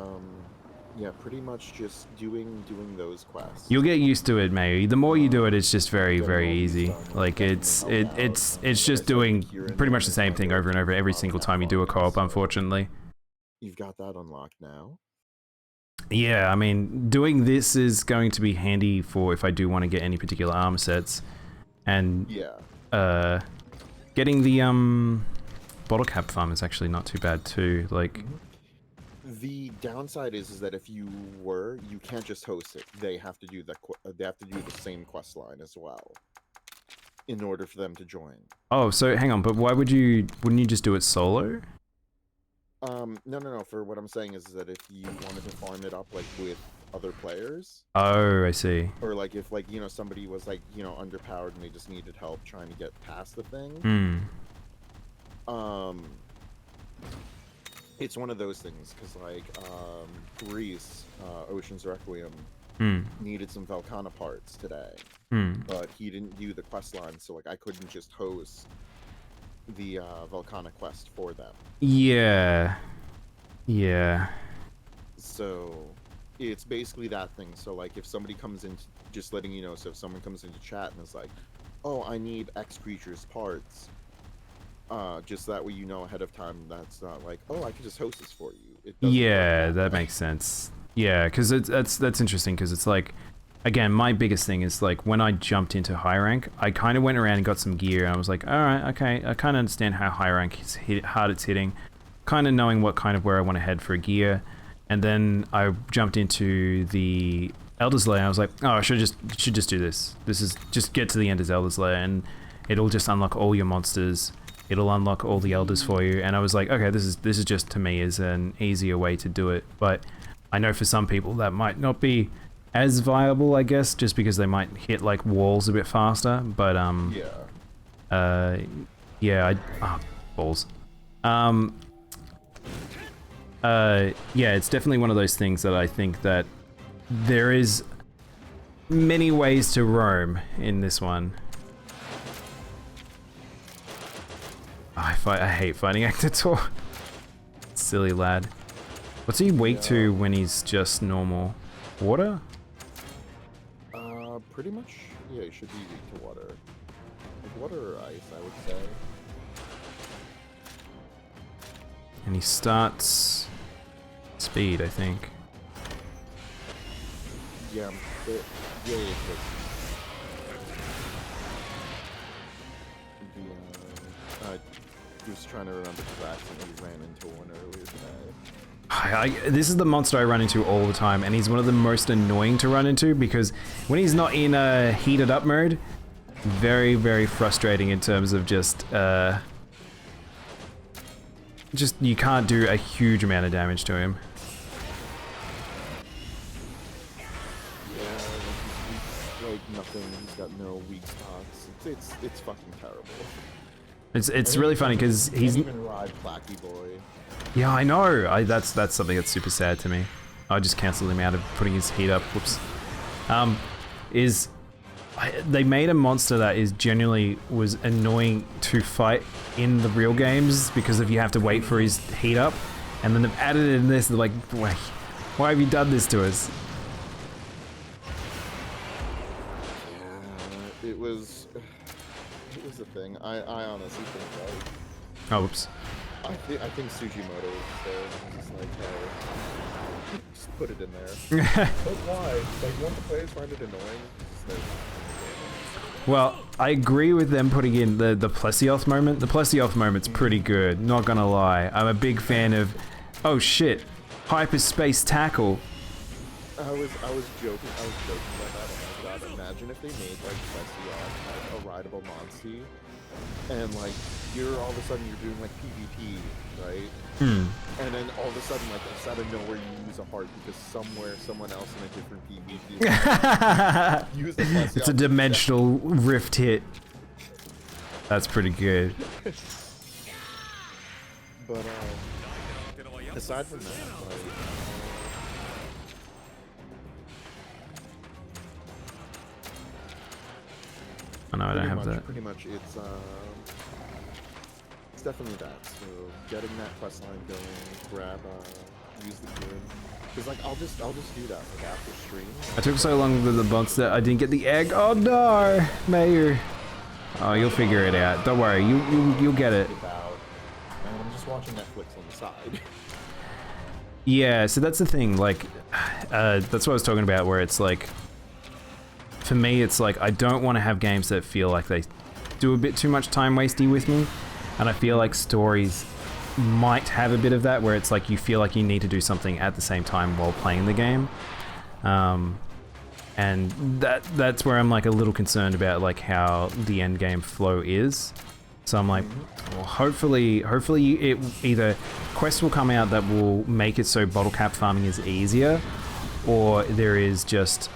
yeah, pretty much just doing those quests. You'll get used to it, maybe. The more you do it, it's just very, very easy. Like, it's just doing pretty much the same thing over and over every single time you do a co-op, unfortunately. You've got that unlocked now? Yeah, I mean, doing this is going to be handy for if I do want to get any particular armor sets. And, getting the, bottle cap farm is actually not too bad, too. Like... The downside is that if you can't just host it. They have to do the same quest line as well in order for them to join. Oh, so hang on, but wouldn't you just do it solo? No. For what I'm saying is that if you wanted to farm it up like with other players. Oh, I see. Or like if like, you know, somebody was like, you know, underpowered and they just needed help trying to get past the thing. It's one of those things because like Reese, Ocean's Requiem, needed some Velcana parts today, but he didn't do the quest line, so like I couldn't just host the Velcana quest for them. Yeah. So it's basically that thing. So like if somebody comes in, just letting you know, so if someone comes into chat and is like, oh, I need X creature's parts, just that way you know ahead of time. That's not like, oh, I can just host this for you. It doesn't work That makes sense. Yeah, because that's interesting because it's like, again, my biggest thing is like when I jumped into high rank, I kind of went around and got some gear and I was like, all right, okay, I kind of understand how high rank is hard it's hitting, kind of knowing what kind of where I want to head for gear. And then I jumped into the Elder's Lair and I was like, oh, I should just do this. This is just get to the end of Elder's Lair and it'll just unlock all your monsters. It'll unlock all the elders for you. And I was like, okay, this is just to me is an easier way to do it. But I know for some people that might not be as viable, I guess, just because they might hit like walls a bit faster. But balls. Yeah, it's definitely one of those things that I think that there is many ways to roam in this one. I hate fighting Actator. Silly lad. What's he weak to when he's just normal? Water? Pretty much, yeah, he should be weak to water. Like water or ice, I would say. And he starts speed, I think. Yeah, it really is good. Just trying to remember because I accidentally ran into one earlier today. This is the monster I run into all the time, and he's one of the most annoying to run into because when he's not in a heated up mode, very, very frustrating in terms of just you can't do a huge amount of damage to him. Yeah, like nothing. He's got no weak spots. It's fucking terrible. It's really funny because he's even ride Placky Boy. Yeah, I know. That's something that's super sad to me. I just cancelled him out of putting his heat up. Whoops. They made a monster that is genuinely was annoying to fight in the real games because if you have to wait for his heat up, and then they've added it in this. They're like, why have you done this to us? Yeah, it was a thing. I honestly think like. Oh, whoops. I think Sujimoto was just like, hey, just put it in there. But why? Like, once the players find it annoying, just well, I agree with them putting in the Plesioth moment. The Plesioth moment's pretty good, not gonna lie. I'm a big fan of, oh shit, hyperspace tackle. I was joking about that. Oh my god, imagine if they made like Plesioth like a rideable Monstie. And like you're all of a sudden you're doing like PvP, right? And then all of a sudden, like out of nowhere, you use a heart because someone else in a different PvP use the Plesioth. It's a dimensional rift hit. That's pretty good. But aside from that, like. Oh no, I don't have that. Pretty much, it's definitely that. So getting that quest line going, use the Kieran. Because like I'll just do that like after stream. I took so long with the box that I didn't get the egg. Oh no, Mayor. Oh, you'll figure it out. Don't worry, you'll get it. And I'm just watching Netflix on the side. Yeah, so that's the thing. Like, that's what I was talking about. Where it's like. For me, it's like I don't want to have games that feel like they do a bit too much time wasting with me, and I feel like stories might have a bit of that where it's like you feel like you need to do something at the same time while playing the game, and that's where I'm like a little concerned about like how the end game flow is. So I'm like, well, hopefully it either quests will come out that will make it so bottle cap farming is easier, or there is just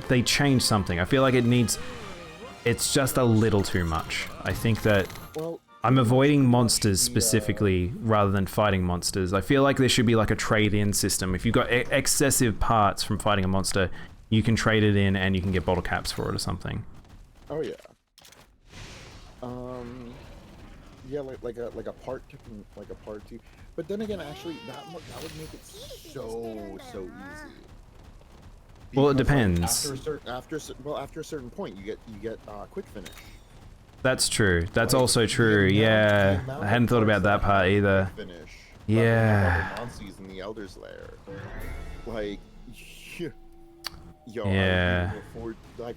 they changed something. I feel like it's just a little too much. I think that Well, I'm avoiding monsters specifically rather than fighting monsters. I feel like there should be like a trade-in system. If you've got excessive parts from fighting a monster, you can trade it in and you can get bottle caps for it or something. oh yeah. Yeah, like a part two. But then again, actually, that would make it so easy. Well, it Because, depends. After a certain point, you get quick finish. That's true. That's Like, also the true. amount- Yeah, the amount I hadn't of thought about parts that part have either. quick finish, Yeah. other monsters in the Elder's Lair. Like, yo, Yeah.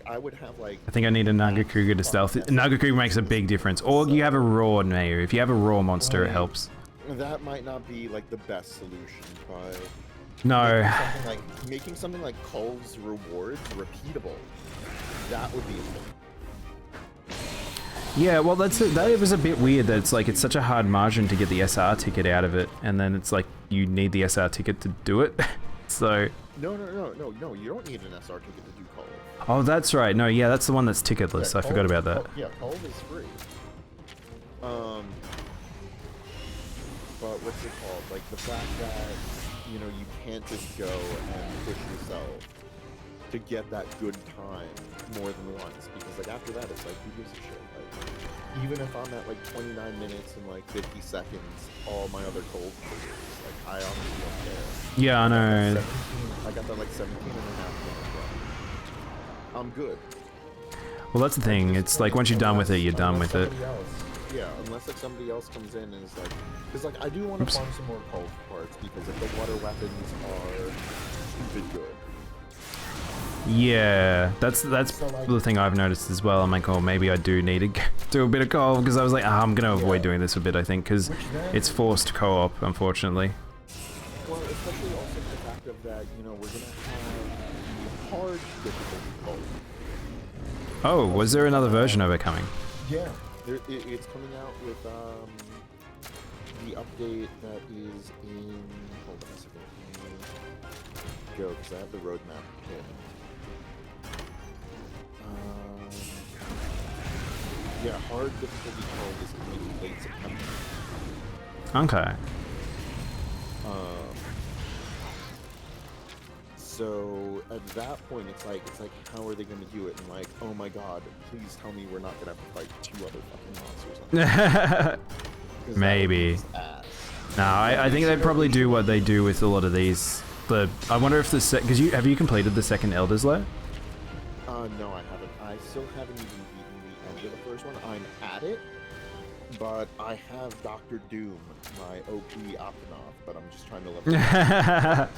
I would have like. I think I need a Nagakuga to stealth. Nagakuga makes a big difference. Or you have a raw Mayu. If you have a raw monster, it helps. That might not be like the best solution, but No. making something like Cull's rewards repeatable. That would be a thing. Yeah, well, that was a bit weird. That it's such a hard margin to get the SR ticket out of it, and then it's like you need the SR ticket to do it. So. No. You don't need an SR ticket to do Cull. Oh, that's right. No, yeah, that's the one that's ticketless. I forgot about that. Cull is free. But what's it called? Like the fact that you can't just go and push yourself to get that good time more than once, because like after that it's like who gives a shit? Like even if I'm at like 29 minutes and like 50 seconds, all my other cold triggers, like I honestly don't care. Yeah, I know. I got that like 17 and a half minutes left. I'm good. Well, that's the thing. It's like once you're done with it, you're done with it. Yeah, unless like somebody else comes in and is like, because like I do want to farm some more cold parts, because like the water weapons are stupid good. Yeah, that's the thing I've noticed as well. I'm like, oh, maybe I do need to do a bit of co-op, because I was like, I'm gonna avoid doing this a bit. I think because it's forced co-op, unfortunately. Well, especially also the fact of that, we're gonna have the hard difficulty cold. Oh, was there another version of it coming? Yeah. It's coming out with the update that is in. Hold on a second. Go, because I have the roadmap pinned. Yeah, hard difficulty code is coming in late September. Okay. So at that point, it's like, how are they going to do it? And like, oh my god, please tell me we're not going to have to fight 2 other fucking monsters. On this. Maybe. No, I think they'd probably do what they do with a lot of these. I wonder if because have you completed the second Elder's Lair? No, I haven't. I still haven't even beaten the end of the first one. I'm at it, but I have Dr. Doom, my OP Optinoff, but I'm just trying to level up.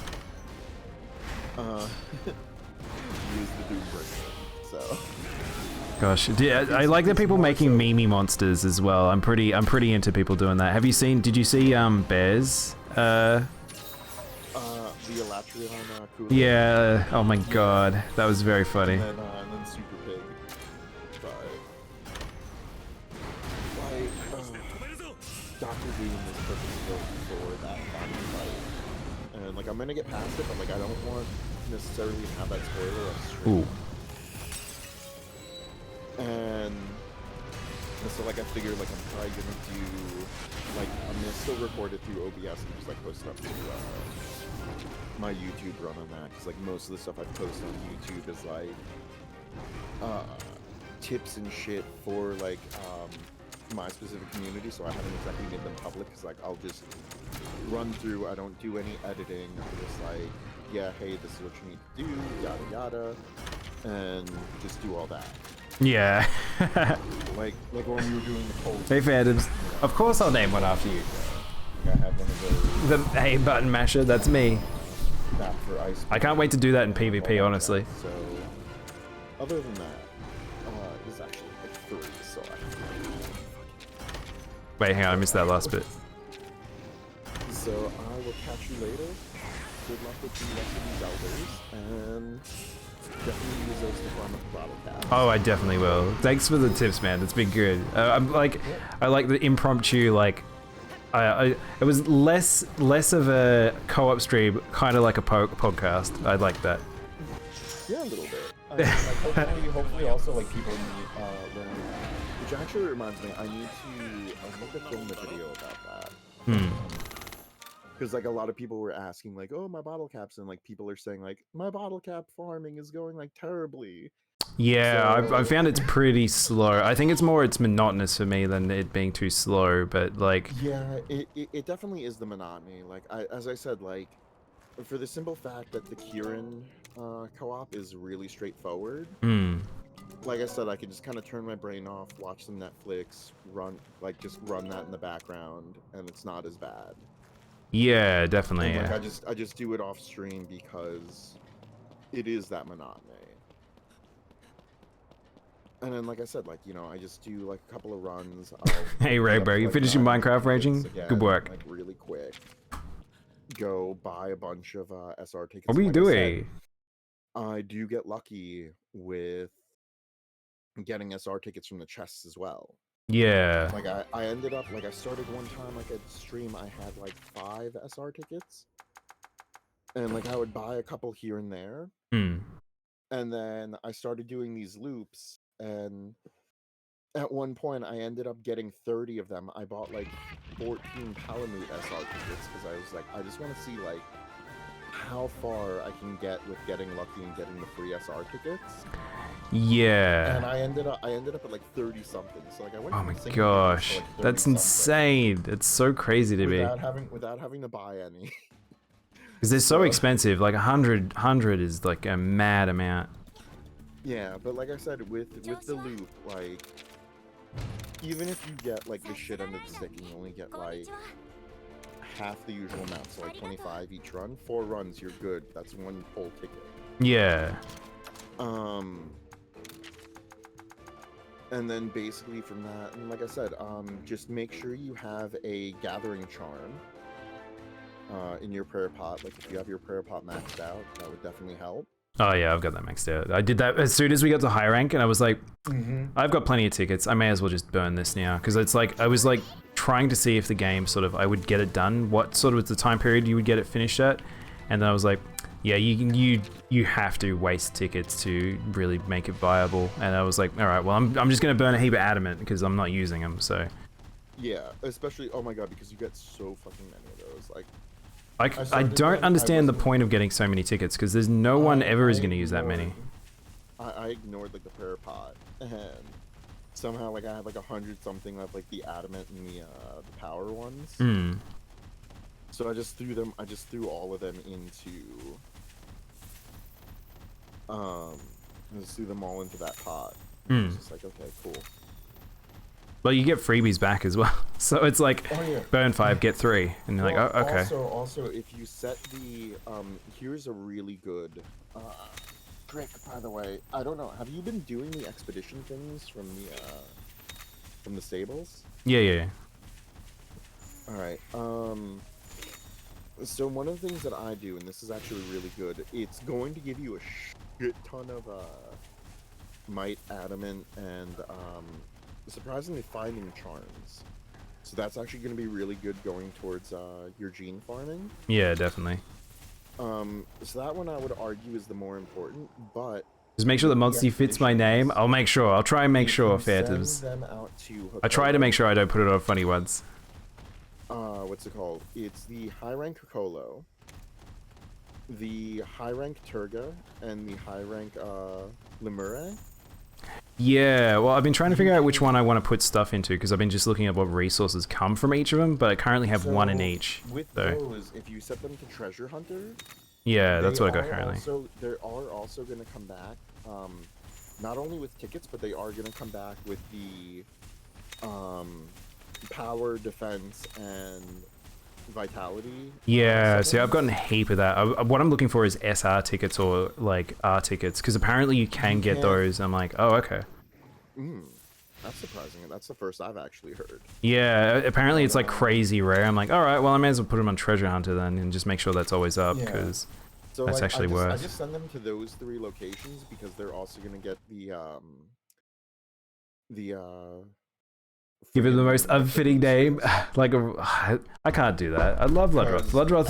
Use the Doombringer, so. Gosh, I like the people making meme monsters as well. I'm pretty into people doing that. Did you see Bears? The Elatrion Cooler. Yeah, oh my god, that was very funny. And then Super Pig. But like, Dr. Doom is perfectly built for that final fight. And like, I'm gonna get past it, but like, I don't want necessarily to have that spoiler on stream. Ooh. And so like, I figured like I'm probably gonna do like, I'm gonna still record it through OBS and just like post it up to my YouTube run on that, because like most of the stuff I post on YouTube is like tips and shit for like my specific community, so I haven't exactly made them public, because like I'll just run through, I don't do any editing, I'm just like, yeah, hey, this is what you need to do, yada yada, and just do all that. Yeah. like when we were doing the poll. Hey Phantoms. Of course I'll name one after you. I have one of those. The A button masher, that's me. That for ice. I can't wait to do that in PvP, honestly. So, other than that, it's actually like 3, so I have Wait, hang on, I missed that last bit. So I will catch you later. Good luck with the rest of these elders, and definitely use those to farm up the bottle cap. Oh, I definitely will. Thanks for the tips, man. That's been good. I like the impromptu, like, It was less of a co-op stream, kind of like a podcast. I like that. Yeah, a little bit. I mean, like, hopefully also like people learn. Which actually reminds me, I need to film a video about that. Because like a lot of people were asking like, oh, my bottle caps, and like people are saying like, my bottle cap farming is going like terribly. Yeah, So, I found it's pretty slow. I think it's monotonous for me than it being too slow, but like... Yeah, it definitely is the monotony. Like, as I said, like, for the simple fact that the Kieran co-op is really straightforward. Like I said, I could just kind of turn my brain off, watch some Netflix, just run that in the background, and it's not as bad. Yeah, definitely. And, Yeah. like, I just do it off stream because it is that monotony. And then, like I said, like, you know, I just do like a couple of runs. Hey, Ray, bro, you finished your Minecraft raging? Again, Good work. Like really quick. Go buy a bunch of SR tickets. What were you Like doing? I do get lucky with getting SR tickets from the chests as well. Yeah. Like I ended up like I started one time like at stream I had like 5 SR tickets. And like I would buy a couple here and there. And then I started doing these loops, and at one point I ended up getting 30 of them. I bought like 14 Palamute SR tickets because I was like, I just want to see like how far I can get with getting lucky and getting the free SR tickets. Yeah. And I ended up at like 30 something. So like I went. Oh from my single gosh, digits to, like, that's 30 insane. It's so crazy to me. without having to buy any. Because they're so expensive. Like 100 is like a mad amount. Yeah, but like I said, with the loop, like even if you get like the shit end of the stick and you only get like half the usual amount, so like 25 each run, 4 runs, you're good. That's one full ticket. Yeah. And then basically from that, and like I said, just make sure you have a gathering charm in your prayer pot. Like if you have your prayer pot maxed out, that would definitely help. Oh yeah, I've got that maxed out. I did that as soon as we got to high rank, and I was like, I've got plenty of tickets. I may as well just burn this now, because it's like I was like trying to see if the game sort of I would get it done. What sort of the time period you would get it finished at, and then I was like, yeah, you have to waste tickets to really make it viable. And I was like, all right, well I'm just gonna burn a heap of adamant because I'm not using them. So yeah, especially oh my god, because you get so fucking many of those. Like I don't understand the point of getting so many tickets because there's no one ever is going to use that many. I ignored like the prayer pot, and somehow like I had like 100 something of like the adamant and the power ones. So I just threw them. I just threw all of them into. I just threw them all into that pot. And it's just like okay, cool. Well, you get freebies back as well, so it's like burn 5, get 3, and you're like, oh, okay. Also, if you set the here's a really good trick, by the way. I don't know. Have you been doing the expedition things from the stables? Yeah. All right. So one of the things that I do, and this is actually really good, it's going to give you a shit ton of might, adamant, and surprisingly finding charms. So that's actually going to be really good going towards your gene farming. Yeah, definitely. So that one I would argue is the more important, but just make sure the Monty fits my name. I'll make sure. I'll try and make sure, Phantoms. I try to make sure I don't put it on funny ones. What's it called? It's the high rank Kokolo, the high rank Turga, and the high rank Lemure. Yeah, well, I've been trying to figure out which one I want to put stuff into because I've been just looking at what resources come from each of them, but I currently have one in each. With those, if you set them to Treasure Hunter, yeah, that's what I got currently. They are also going to come back, not only with tickets, but they are going to come back with the power, defense, and vitality. Yeah, see, I've gotten a heap of that. What I'm looking for is SR tickets or like R tickets because apparently you can get those. I'm like, oh, okay. That's surprising. That's the first I've actually heard. Yeah, apparently it's like crazy rare. I'm like, all right, well, I may as well put them on Treasure Hunter then and just make sure that's always up because that's actually worth. I just send them to those 3 locations because they're also going to get the Give it the most unfitting name. Like I can't do that. I love Bloodroth. Bloodroth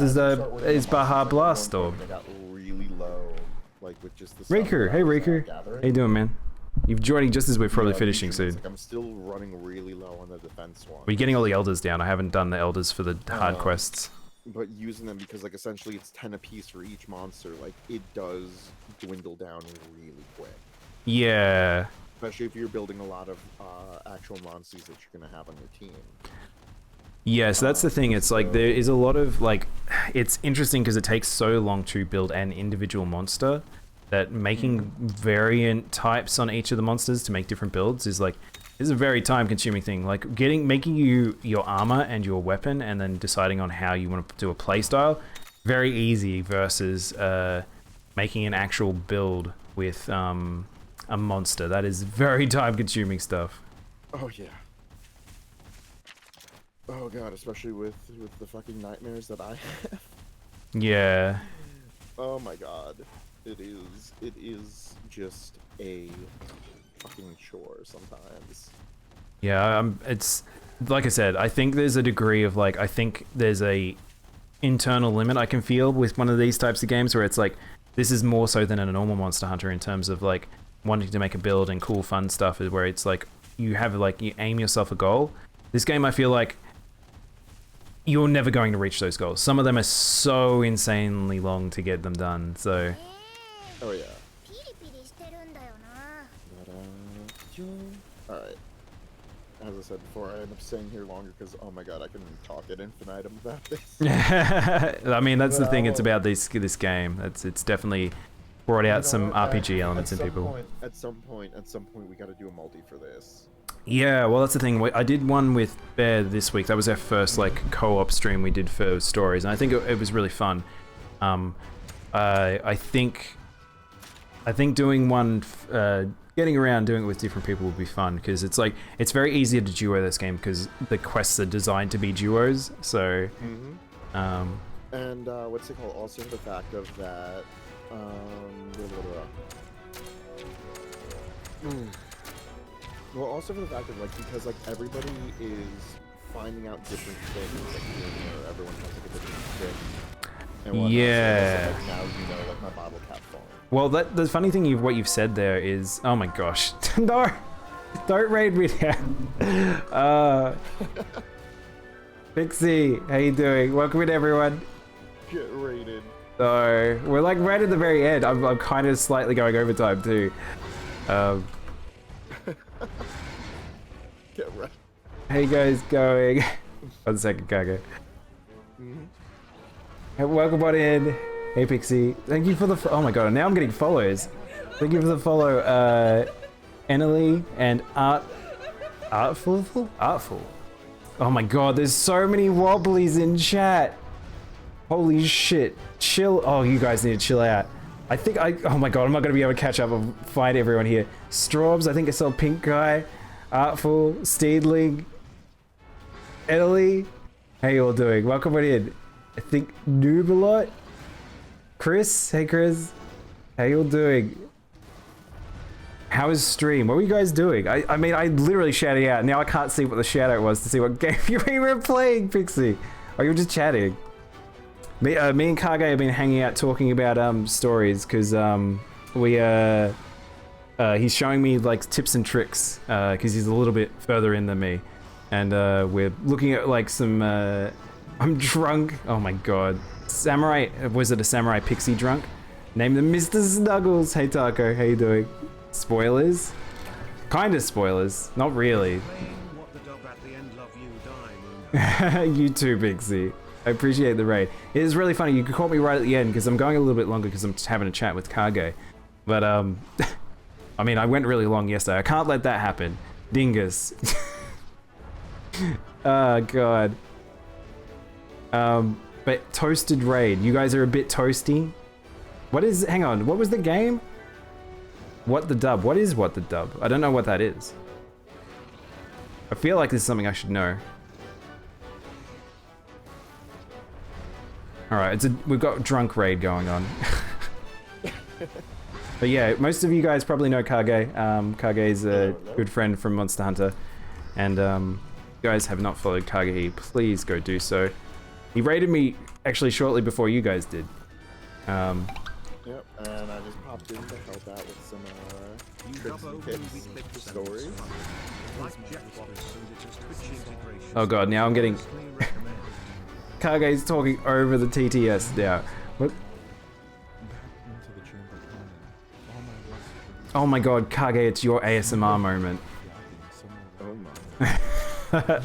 is Baja Blaststorm. They got really low, like with just the. Riku, hey Riku. How you doing, man? You're joining just as we're probably finishing soon. Like I'm still running really low on the defense one. We're getting all the elders down. I haven't done the elders for the hard quests. But using them because like essentially it's 10 apiece for each monster, like it does dwindle down really quick. Yeah. Especially if you're building a lot of actual monsters that you're gonna have on your team. Yeah, so that's the thing. It's like there is a lot of like, it's interesting because it takes so long to build an individual monster that making variant types on each of the monsters to make different builds is like, is a very time-consuming thing. Like making you your armor and your weapon, and then deciding on how you want to do a playstyle, very easy versus making an actual build with a monster. That is very time-consuming stuff. Oh yeah. Oh god, especially with the fucking nightmares that I have. Yeah. Oh my god. It is just a fucking chore sometimes. Yeah, it's like I said, I think there's a degree of like, I think there's a internal limit I can feel with one of these types of games where it's like, this is more so than a normal Monster Hunter in terms of like wanting to make a build and cool fun stuff, is where it's like you have like, you aim yourself a goal. This game, I feel like you're never going to reach those goals. Some of them are so insanely long to get them done, so. Oh yeah. Alright. As I said before, I end up staying here longer because, oh my god, I can talk ad infinitum about this. I mean, that's the thing, it's about this game. It's definitely brought out some RPG elements in people. At some point, we gotta do a multi for this. Yeah, well, that's the thing. I did one with Bear this week. That was our first like co-op stream we did for stories, and I think it was really fun. I think doing one, getting around doing it with different people would be fun, because it's like, it's very easy to duo this game because the quests are designed to be duos. So, and what's it called? Also the fact of that, well, also for the fact of like, because like everybody is finding out different things, like here and there, everyone has like a different thing. And whatnot. Yeah. So, like, now you know like my bottle cap falling. Well, the funny thing what you've said there is, oh my gosh, no, don't raid me now. Pixie, how you doing? Welcome in, everyone. Get raided. So we're like right at the very end. I'm kind of slightly going overtime too. Get right. How you guys going? 1 second, Kaga. Hey, welcome on in. Hey Pixie, thank you for the. Oh my god, now I'm getting follows. Thank you for the follow, Enely and Artful. Oh my god, there's so many wobblies in chat. Holy shit. Chill. Oh, you guys need to chill out. I think oh my god, I'm not gonna be able to catch up and find everyone here. Straubs, I think I saw Pink Guy, Artful, Steedling, Enely. How you all doing? Welcome on in. I think Noob a lot. Chris, hey Chris, how you all doing? How is stream? What were you guys doing? I mean, I literally shouted out. Now I can't see what the shout out was to see what game you were playing, Pixie. Or you were just chatting. Me and Kage have been hanging out talking about stories, because he's showing me like tips and tricks, because he's a little bit further in than me, and we're looking at like some. I'm drunk. Oh my god. Samurai, was it a Samurai Pixie drunk? Name them Mr. Snuggles. Hey Taco, how you doing? Spoilers? Kind of spoilers, not really. You too, Pixie. I appreciate the raid. It is really funny, you caught me right at the end because I'm going a little bit longer because I'm just having a chat with Kage. But I mean, I went really long yesterday. I can't let that happen. Dingus. Oh god. But toasted raid. You guys are a bit toasty. What is? Hang on. What was the game? What the dub? What is what the dub? I don't know what that is. I feel like this is something I should know. All right, we've got drunk raid going on. But yeah, most of you guys probably know Kage. Kage's a good friend from Monster Hunter, And you guys have not followed Kage, please go do so. He raided me actually shortly before you guys did. Yep, and I just popped in to help out with some tips, stories. Oh god, now I'm getting... Kage's talking over the TTS now. What? Oh my god, Kage, it's your ASMR moment. Oh my.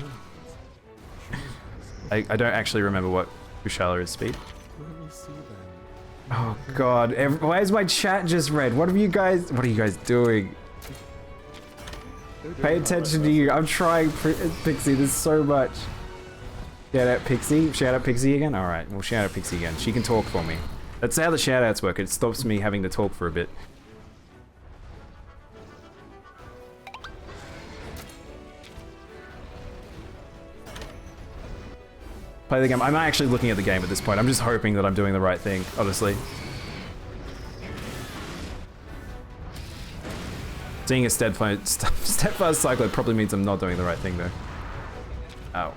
I don't actually remember what Kushala is speed. Oh god, why is my chat just red? What are you guys doing? Pay attention to you. I'm trying, Pixie, there's so much. Shout out Pixie. Shout out Pixie again? Alright, we'll shout out Pixie again. She can talk for me. That's how the shout outs work. It stops me having to talk for a bit. Play the game. I'm not actually looking at the game at this point. I'm just hoping that I'm doing the right thing, honestly. Seeing a steadfast cycler probably means I'm not doing the right thing though. Ow.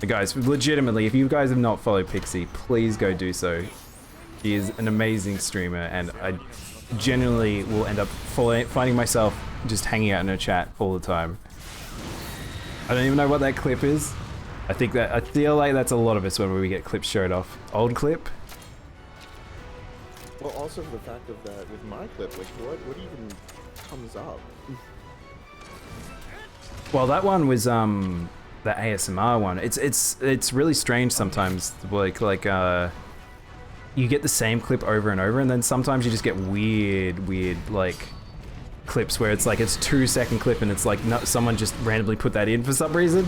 But guys, legitimately, if you guys have not followed Pixie, please go do so. She is an amazing streamer and I genuinely will end up finding myself just hanging out in her chat all the time. I don't even know what that clip is. I feel like that's a lot of us when we get clips showed off. Old clip? Well, also the fact of that with my clip, like what even comes up? Well, that one was the ASMR one. It's really strange sometimes. Like you get the same clip over and over, and then sometimes you just get weird like clips where it's like it's 2-second clip and it's like someone just randomly put that in for some reason.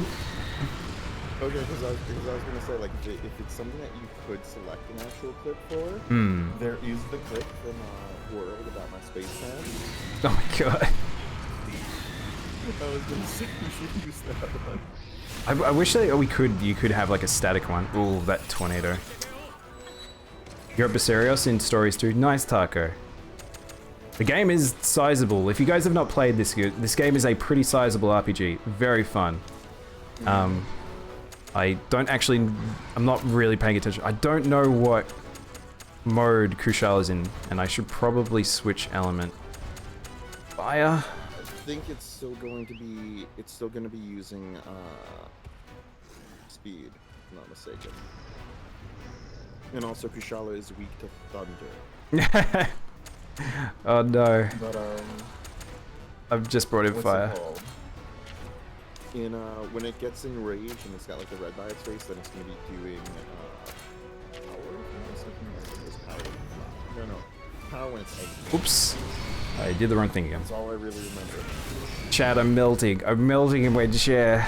Okay, because I was gonna say, like, if it's something that you could select an actual clip for, there is the clip from World about my space fan. Oh my god. I was gonna say you should use that one. I wish you could have like a static one. Ooh, that tornado. You're at Basarios in Stories 2. Nice, Taco. The game is sizable. If you guys have not played this game is a pretty sizable RPG. Very fun. I'm not really paying attention. I don't know what mode Kushal is in, and I should probably switch element. Fire. I think it's still going to be using speed, if I'm not mistaken. And also Kushala is weak to thunder. Oh no. But I've just brought in fire. In when it gets enraged and it's got like the red by its face, then it's gonna be doing power. No, power when it's angry. Oops. I did the wrong thing again. That's all I really remember. Chad, I'm melting. I'm melting in my chair.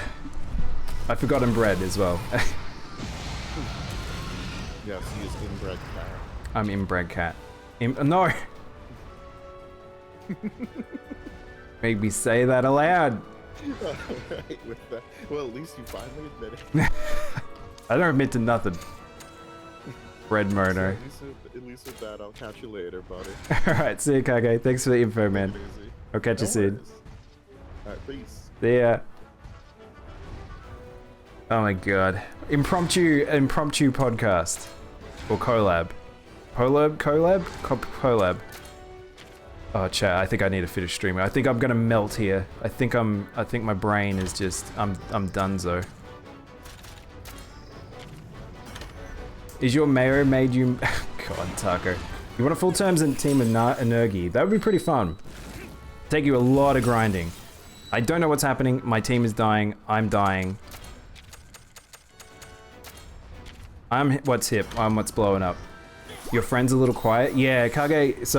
I forgot bread as well. Yes, he is inbred cat. I'm inbred cat. No! Made me say that aloud. Right, with that. Well, at least you finally admit it. I don't admit to nothing. Bread murder. At least with that, I'll catch you later, buddy. Alright, see you, Kage. Thanks for the info, man. I'll catch you soon. Alright, peace. See ya. Oh my god. Impromptu podcast. Or collab. Collab? Oh, chat, I think I need to finish streaming. I think I'm gonna melt here. I think my brain is just, I'm donezo. Is your mayor made you, God, Taco. You want a full terms and team of Energy? That would be pretty fun. Take you a lot of grinding. I don't know what's happening. My team is dying. I'm dying. What's hip? I'm what's blowing up. Your friend's a little quiet? Yeah, Kage,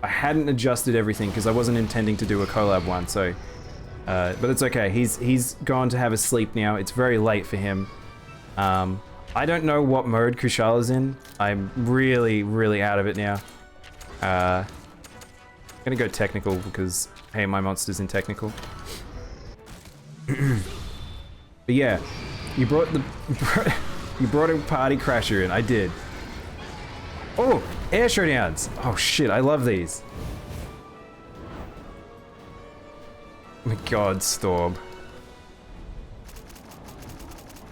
I hadn't adjusted everything because I wasn't intending to do a collab one, so, but it's okay. He's gone to have a sleep now. It's very late for him. I don't know what mode Kushala's in. I'm really out of it now. I'm gonna go technical because, hey, my monster's in technical. But yeah, you brought a party crasher in. I did. Oh, air showdowns. Oh shit, I love these. god, Storb.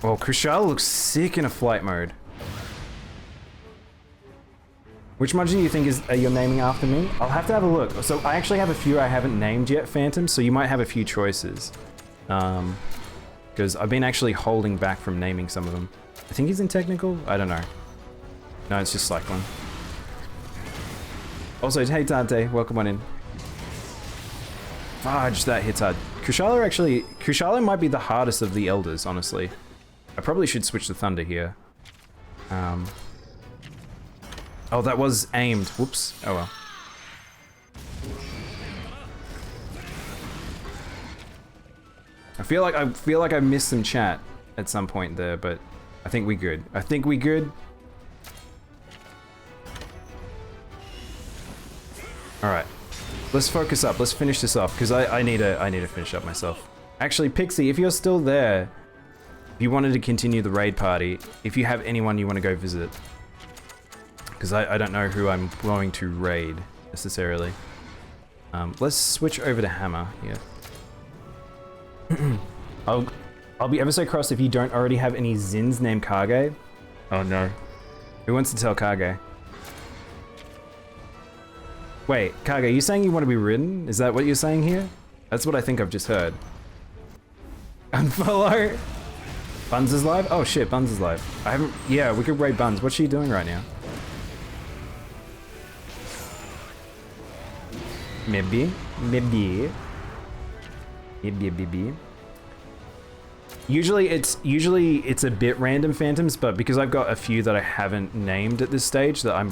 Oh, Kushala looks sick in a flight mode. Which one do you think is you're naming after me? I'll have to have a look. So I actually have a few I haven't named yet, Phantom, so you might have a few choices. Because I've been actually holding back from naming some of them. I think he's in technical? I don't know. No, it's just Cyclone. Also, hey Dante, welcome on in. Fudge, that hits hard. Kushala might be the hardest of the elders, honestly. I probably should switch to Thunder here. Oh, that was aimed. Whoops. Oh well. I feel like I missed some chat at some point there, but I think we good. I think we good. All right. Let's focus up. Let's finish this off because I need to finish up myself. Actually, Pixie, if you're still there, if you wanted to continue the raid party, if you have anyone you want to go visit, because I don't know who I'm going to raid necessarily. Let's switch over to Hammer here. I'll be ever so cross if you don't already have any Zins named Kage. Oh no. Who wants to tell Kage? Wait, Kage, are you saying you want to be ridden? Is that what you're saying here? That's what I think I've just heard. Unfollow? Buns is live? Oh shit, Buns is live. I haven't... Yeah, we could raid Buns. What's she doing right now? Maybe. Usually it's a bit random, Phantoms, but because I've got a few that I haven't named at this stage, that I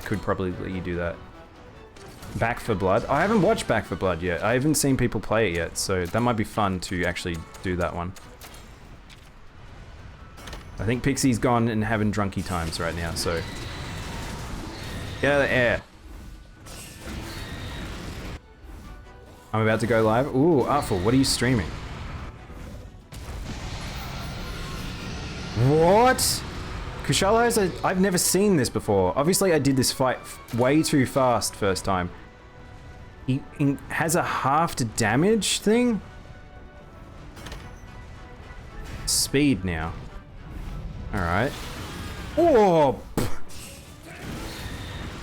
could probably let you do that. Back for Blood? I haven't watched Back for Blood yet. I haven't seen people play it yet, so that might be fun to actually do that one. I think Pixie's gone and having drunky times right now, so... Get out of the air. I'm about to go live. Ooh, Artful, what are you streaming? What? Kushala has a... I've never seen this before. Obviously, I did this fight way too fast first time. He has a half to damage thing? Speed now. Alright. Oh!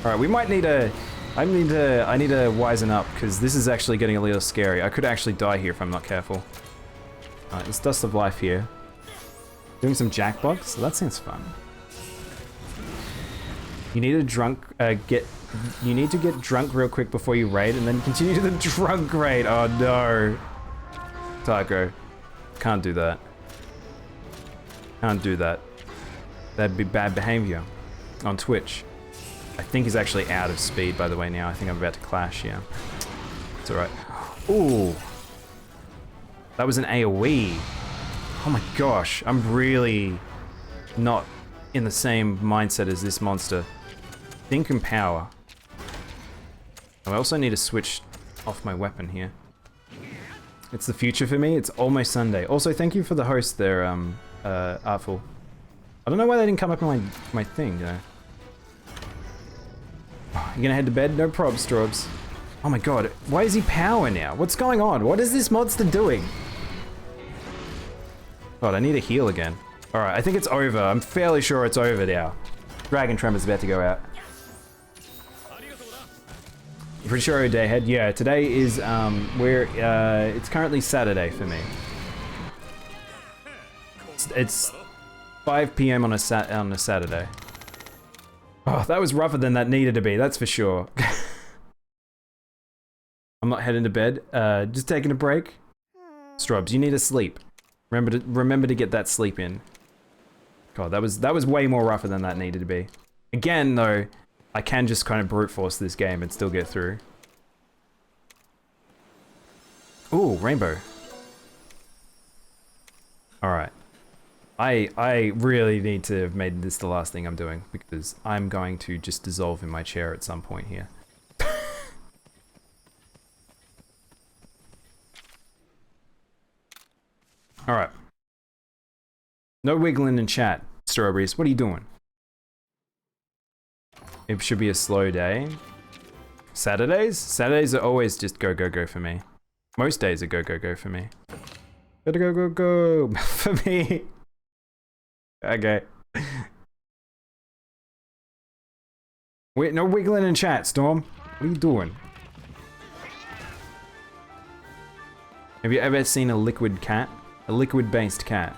Alright, we might need a... I need to wisen up, because this is actually getting a little scary. I could actually die here if I'm not careful. Alright, it's Dust of Life here. Doing some jackbox? So that sounds fun. You need you need to get drunk real quick before you raid, and then continue the drunk raid. Oh no. Taco. Can't do that. Can't do that. That'd be bad behavior on Twitch. I think he's actually out of speed, by the way, now. I think I'm about to clash, yeah. It's alright. Ooh. That was an AoE. Oh my gosh. I'm really not in the same mindset as this monster. Think and power. I also need to switch off my weapon here. It's the future for me. It's almost Sunday. Also, thank you for the host there, Artful. I don't know why they didn't come up in my thing, you know. You gonna head to bed? No probs, Strobs. Oh my god, why is he power now? What's going on? What is this monster doing? God, I need a heal again. Alright, I think it's over. I'm fairly sure it's over now. Dragon Tremor's about to go out. I'm pretty sure day ahead. Yeah, today is, it's currently Saturday for me. It's 5 PM on a Saturday. Oh, that was rougher than that needed to be, that's for sure. I'm not heading to bed, just taking a break. Strobs, you need to sleep. Remember to get that sleep in. God, that was way more rougher than that needed to be. Again, though, I can just kind of brute force this game and still get through. Ooh, rainbow. Alright. I really need to have made this the last thing I'm doing, because I'm going to just dissolve in my chair at some point here. Alright. No wiggling in chat, Strawberries. What are you doing? It should be a slow day. Saturdays? Saturdays are always just go, go, go for me. Most days are go, go, go for me. Gotta go, go, go for me. Okay. Wait, no wiggling in chat, Storm. What are you doing? Have you ever seen a liquid cat? A liquid-based cat?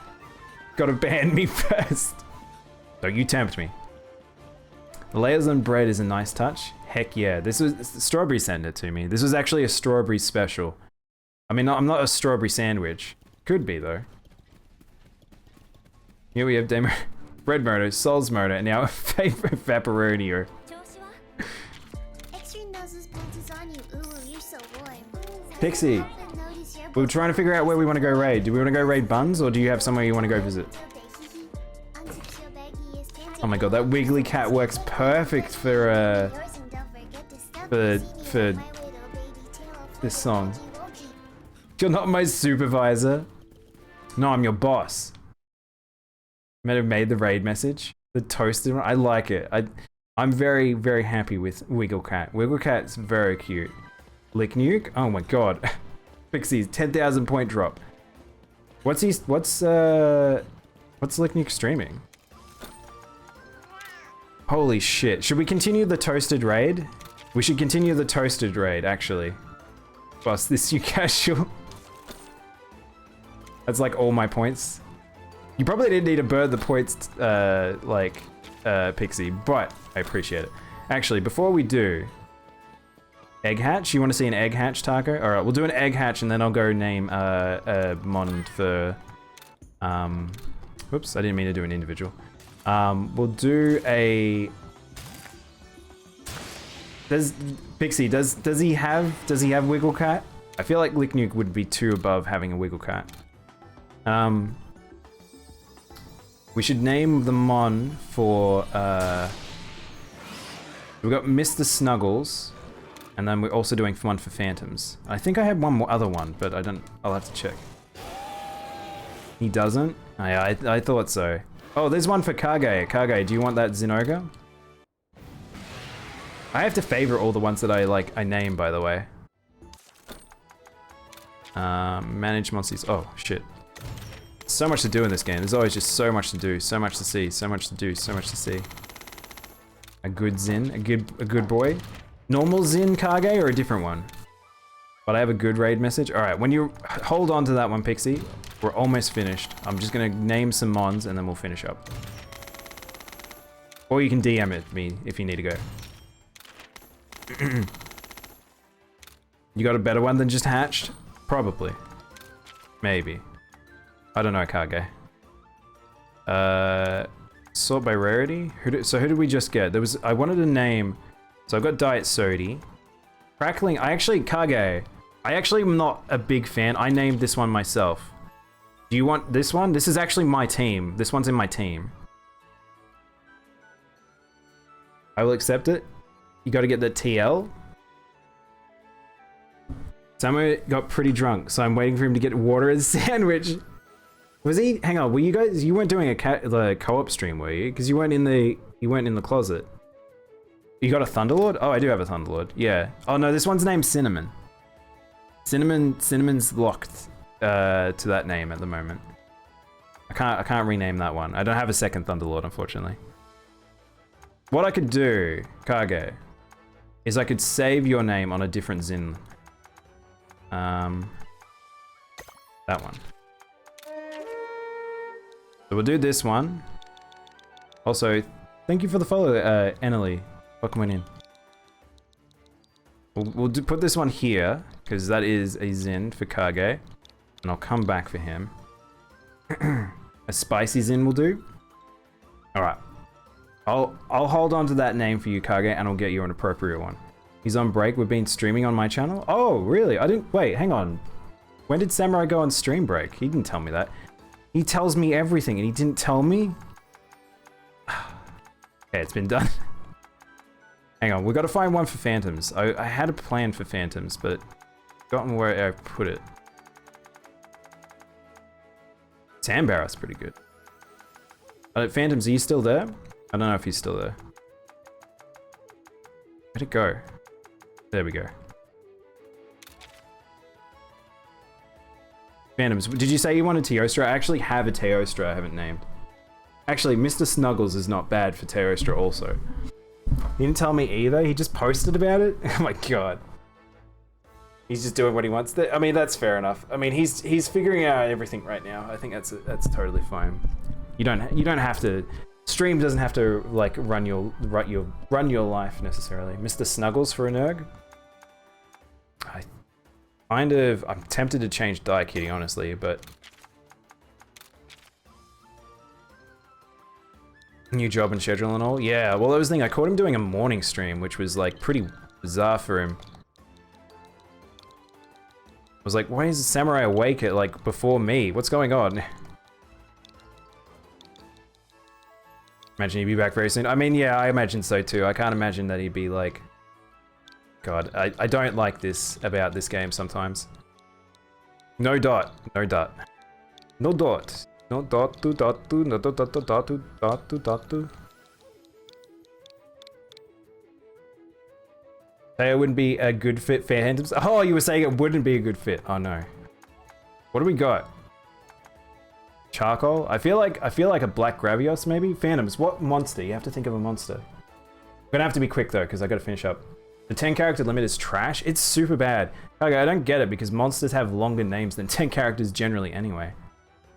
Gotta ban me first. Don't you tempt me. The layers on bread is a nice touch. Heck yeah. This was Strawberry sent it to me. This was actually a strawberry special. I mean, I'm not a strawberry sandwich. Could be though. Here we have Daimono, Bread Murder, Soul's Murder, and our favorite Vaporonio. Extra noses pants is on you. Ooh, you're so warm. Pixie, we were trying to figure out where we want to go raid. Do we want to go raid Buns, or do you have somewhere you want to go visit? Oh my god, that wiggly cat works perfect for this song. You're not my supervisor. No, I'm your boss. Might have made the raid message. The toasted one. I like it. I'm very, very happy with Wiggle Cat. Wiggle Cat's very cute. Lick Nuke? Oh my god. Pixie's 10,000 point drop. What's Lick Nuke streaming? Holy shit. Should we continue the toasted raid? We should continue the toasted raid, actually. Boss, this you casual. That's like all my points. You probably didn't need to burn the points, Pixie, but I appreciate it. Actually, before we do... Egg hatch? You want to see an egg hatch, Taco? Alright, we'll do an egg hatch and then I'll go name Mon for... Whoops, I didn't mean to do an individual. We'll do a... Pixie, does he have Wiggle Cat? I feel like Lick Nuke would be too above having a Wiggle Cat. We should name the Mon for, we've got Mr. Snuggles, and then we're also doing one for Phantoms. I think I had one more other one, but I'll have to check. He doesn't? Oh, yeah, I thought so. Oh, there's one for Kage. Kage, do you want that Zinogre? I have to favorite all the ones that I name, by the way. Manage monsters. Oh, shit. So much to do in this game. There's always just so much to do, so much to see, so much to do, so much to see. A good Zin, a good boy. Normal Zin Kage or a different one? But I have a good raid message. All right, when you hold on to that one, Pixie, we're almost finished. I'm just gonna name some Mons and then we'll finish up. Or you can DM it me if you need to go. You got a better one than just hatched? Probably. Maybe. I don't know, Kage. Sort by rarity? So who did we just get? I wanted a name. So I've got Diet Sody. Crackling, Kage. I actually am not a big fan. I named this one myself. Do you want this one? This is actually my team. This one's in my team. I will accept it. You gotta get the TL. Samo got pretty drunk, so I'm waiting for him to get water and sandwich. Was he? Hang on, were you guys? You weren't doing the co-op stream, were you? Because you weren't in the closet. You got a Thunderlord? Oh, I do have a Thunderlord. Yeah. Oh no, this one's named Cinnamon. Cinnamon's locked to that name at the moment. I can't rename that one. I don't have a second Thunderlord, unfortunately. What I could do, Kage, is I could save your name on a different Zin. That one. So we'll do this one. Also, thank you for the follow, Annalie. Welcome in. We'll put this one here, because that is a Zin for Kage. And I'll come back for him. A spicy Zin will do. Alright. I'll hold on to that name for you, Kage, and I'll get you an appropriate one. He's on break. We've been streaming on my channel. Oh, really? I didn't... Wait, hang on. When did Samurai go on stream break? He didn't tell me that. He tells me everything, and he didn't tell me? Okay, it's been done. Hang on, we've got to find one for Phantoms. I had a plan for Phantoms, but forgotten where I put it. Sambarrow's pretty good. Phantoms, are you still there? I don't know if he's still there. Where'd it go? There we go. Phantoms, did you say you wanted Teostra? I actually have a Teostra I haven't named. Actually, Mr. Snuggles is not bad for Teostra also. He didn't tell me either, he just posted about it? Oh my god. He's just doing what he wants. I mean, that's fair enough. I mean, he's figuring out everything right now. I think that's totally fine. You don't have to. Stream doesn't have to like run your life necessarily. Mr. Snuggles for an erg. I'm tempted to change Die Kitty honestly, but new job and schedule and all. Yeah, well, that was the thing. I caught him doing a morning stream, which was like pretty bizarre for him. I was like, why is Samurai awake at like before me? What's going on? Imagine he'd be back very soon. I mean, yeah, I imagine so too. I can't imagine that he'd be like... God, I don't like this about this game sometimes. No dot. No dot. No dot. No dot to dot to no dot dot dot dot to dot to dot to. Say it wouldn't be a good fit for Phantoms. Oh, you were saying it wouldn't be a good fit. Oh no. What do we got? Charcoal? I feel like a black Gravios maybe? Phantoms, what monster? You have to think of a monster. I'm gonna have to be quick though, because I gotta finish up. The 10 character limit is trash? It's super bad. Okay, I don't get it because monsters have longer names than 10 characters generally anyway.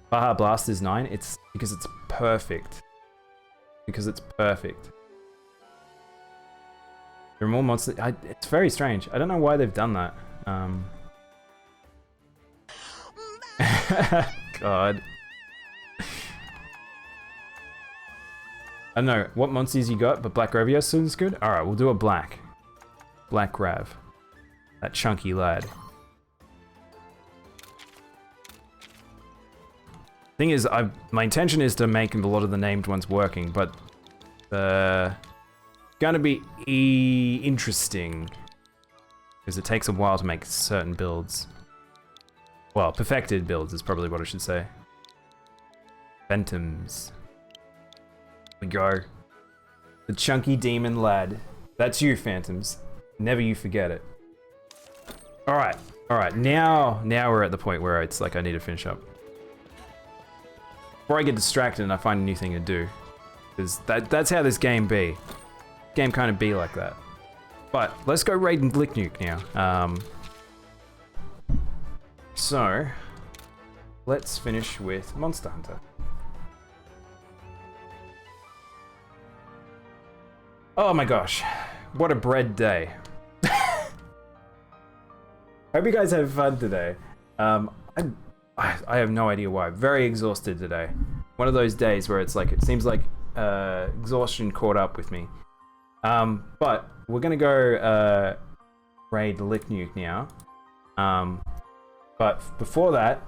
Baja Blast is 9, it's because it's perfect. Because it's perfect. There are more monsters. It's very strange. I don't know why they've done that. God. I don't know what monsters you got, but Black Gravios sounds good. All right, we'll do a black. Black Grav. That chunky lad. Thing is, my intention is to make a lot of the named ones working, but gonna be interesting because it takes a while to make certain builds. Well, perfected builds is probably what I should say. Phantoms. We go. The chunky demon lad. That's you, Phantoms. Never you forget it. All right. Now we're at the point where it's like I need to finish up. Before I get distracted and I find a new thing to do, because that's how this game be. Game kind of be like that. But let's go raid and Lick Nuke now. So let's finish with Monster Hunter. Oh my gosh, what a bread day. Hope you guys have fun today. I have no idea why. Very exhausted today. One of those days where it's like, it seems like exhaustion caught up with me. But we're gonna go raid Lick Nuke now. But before that,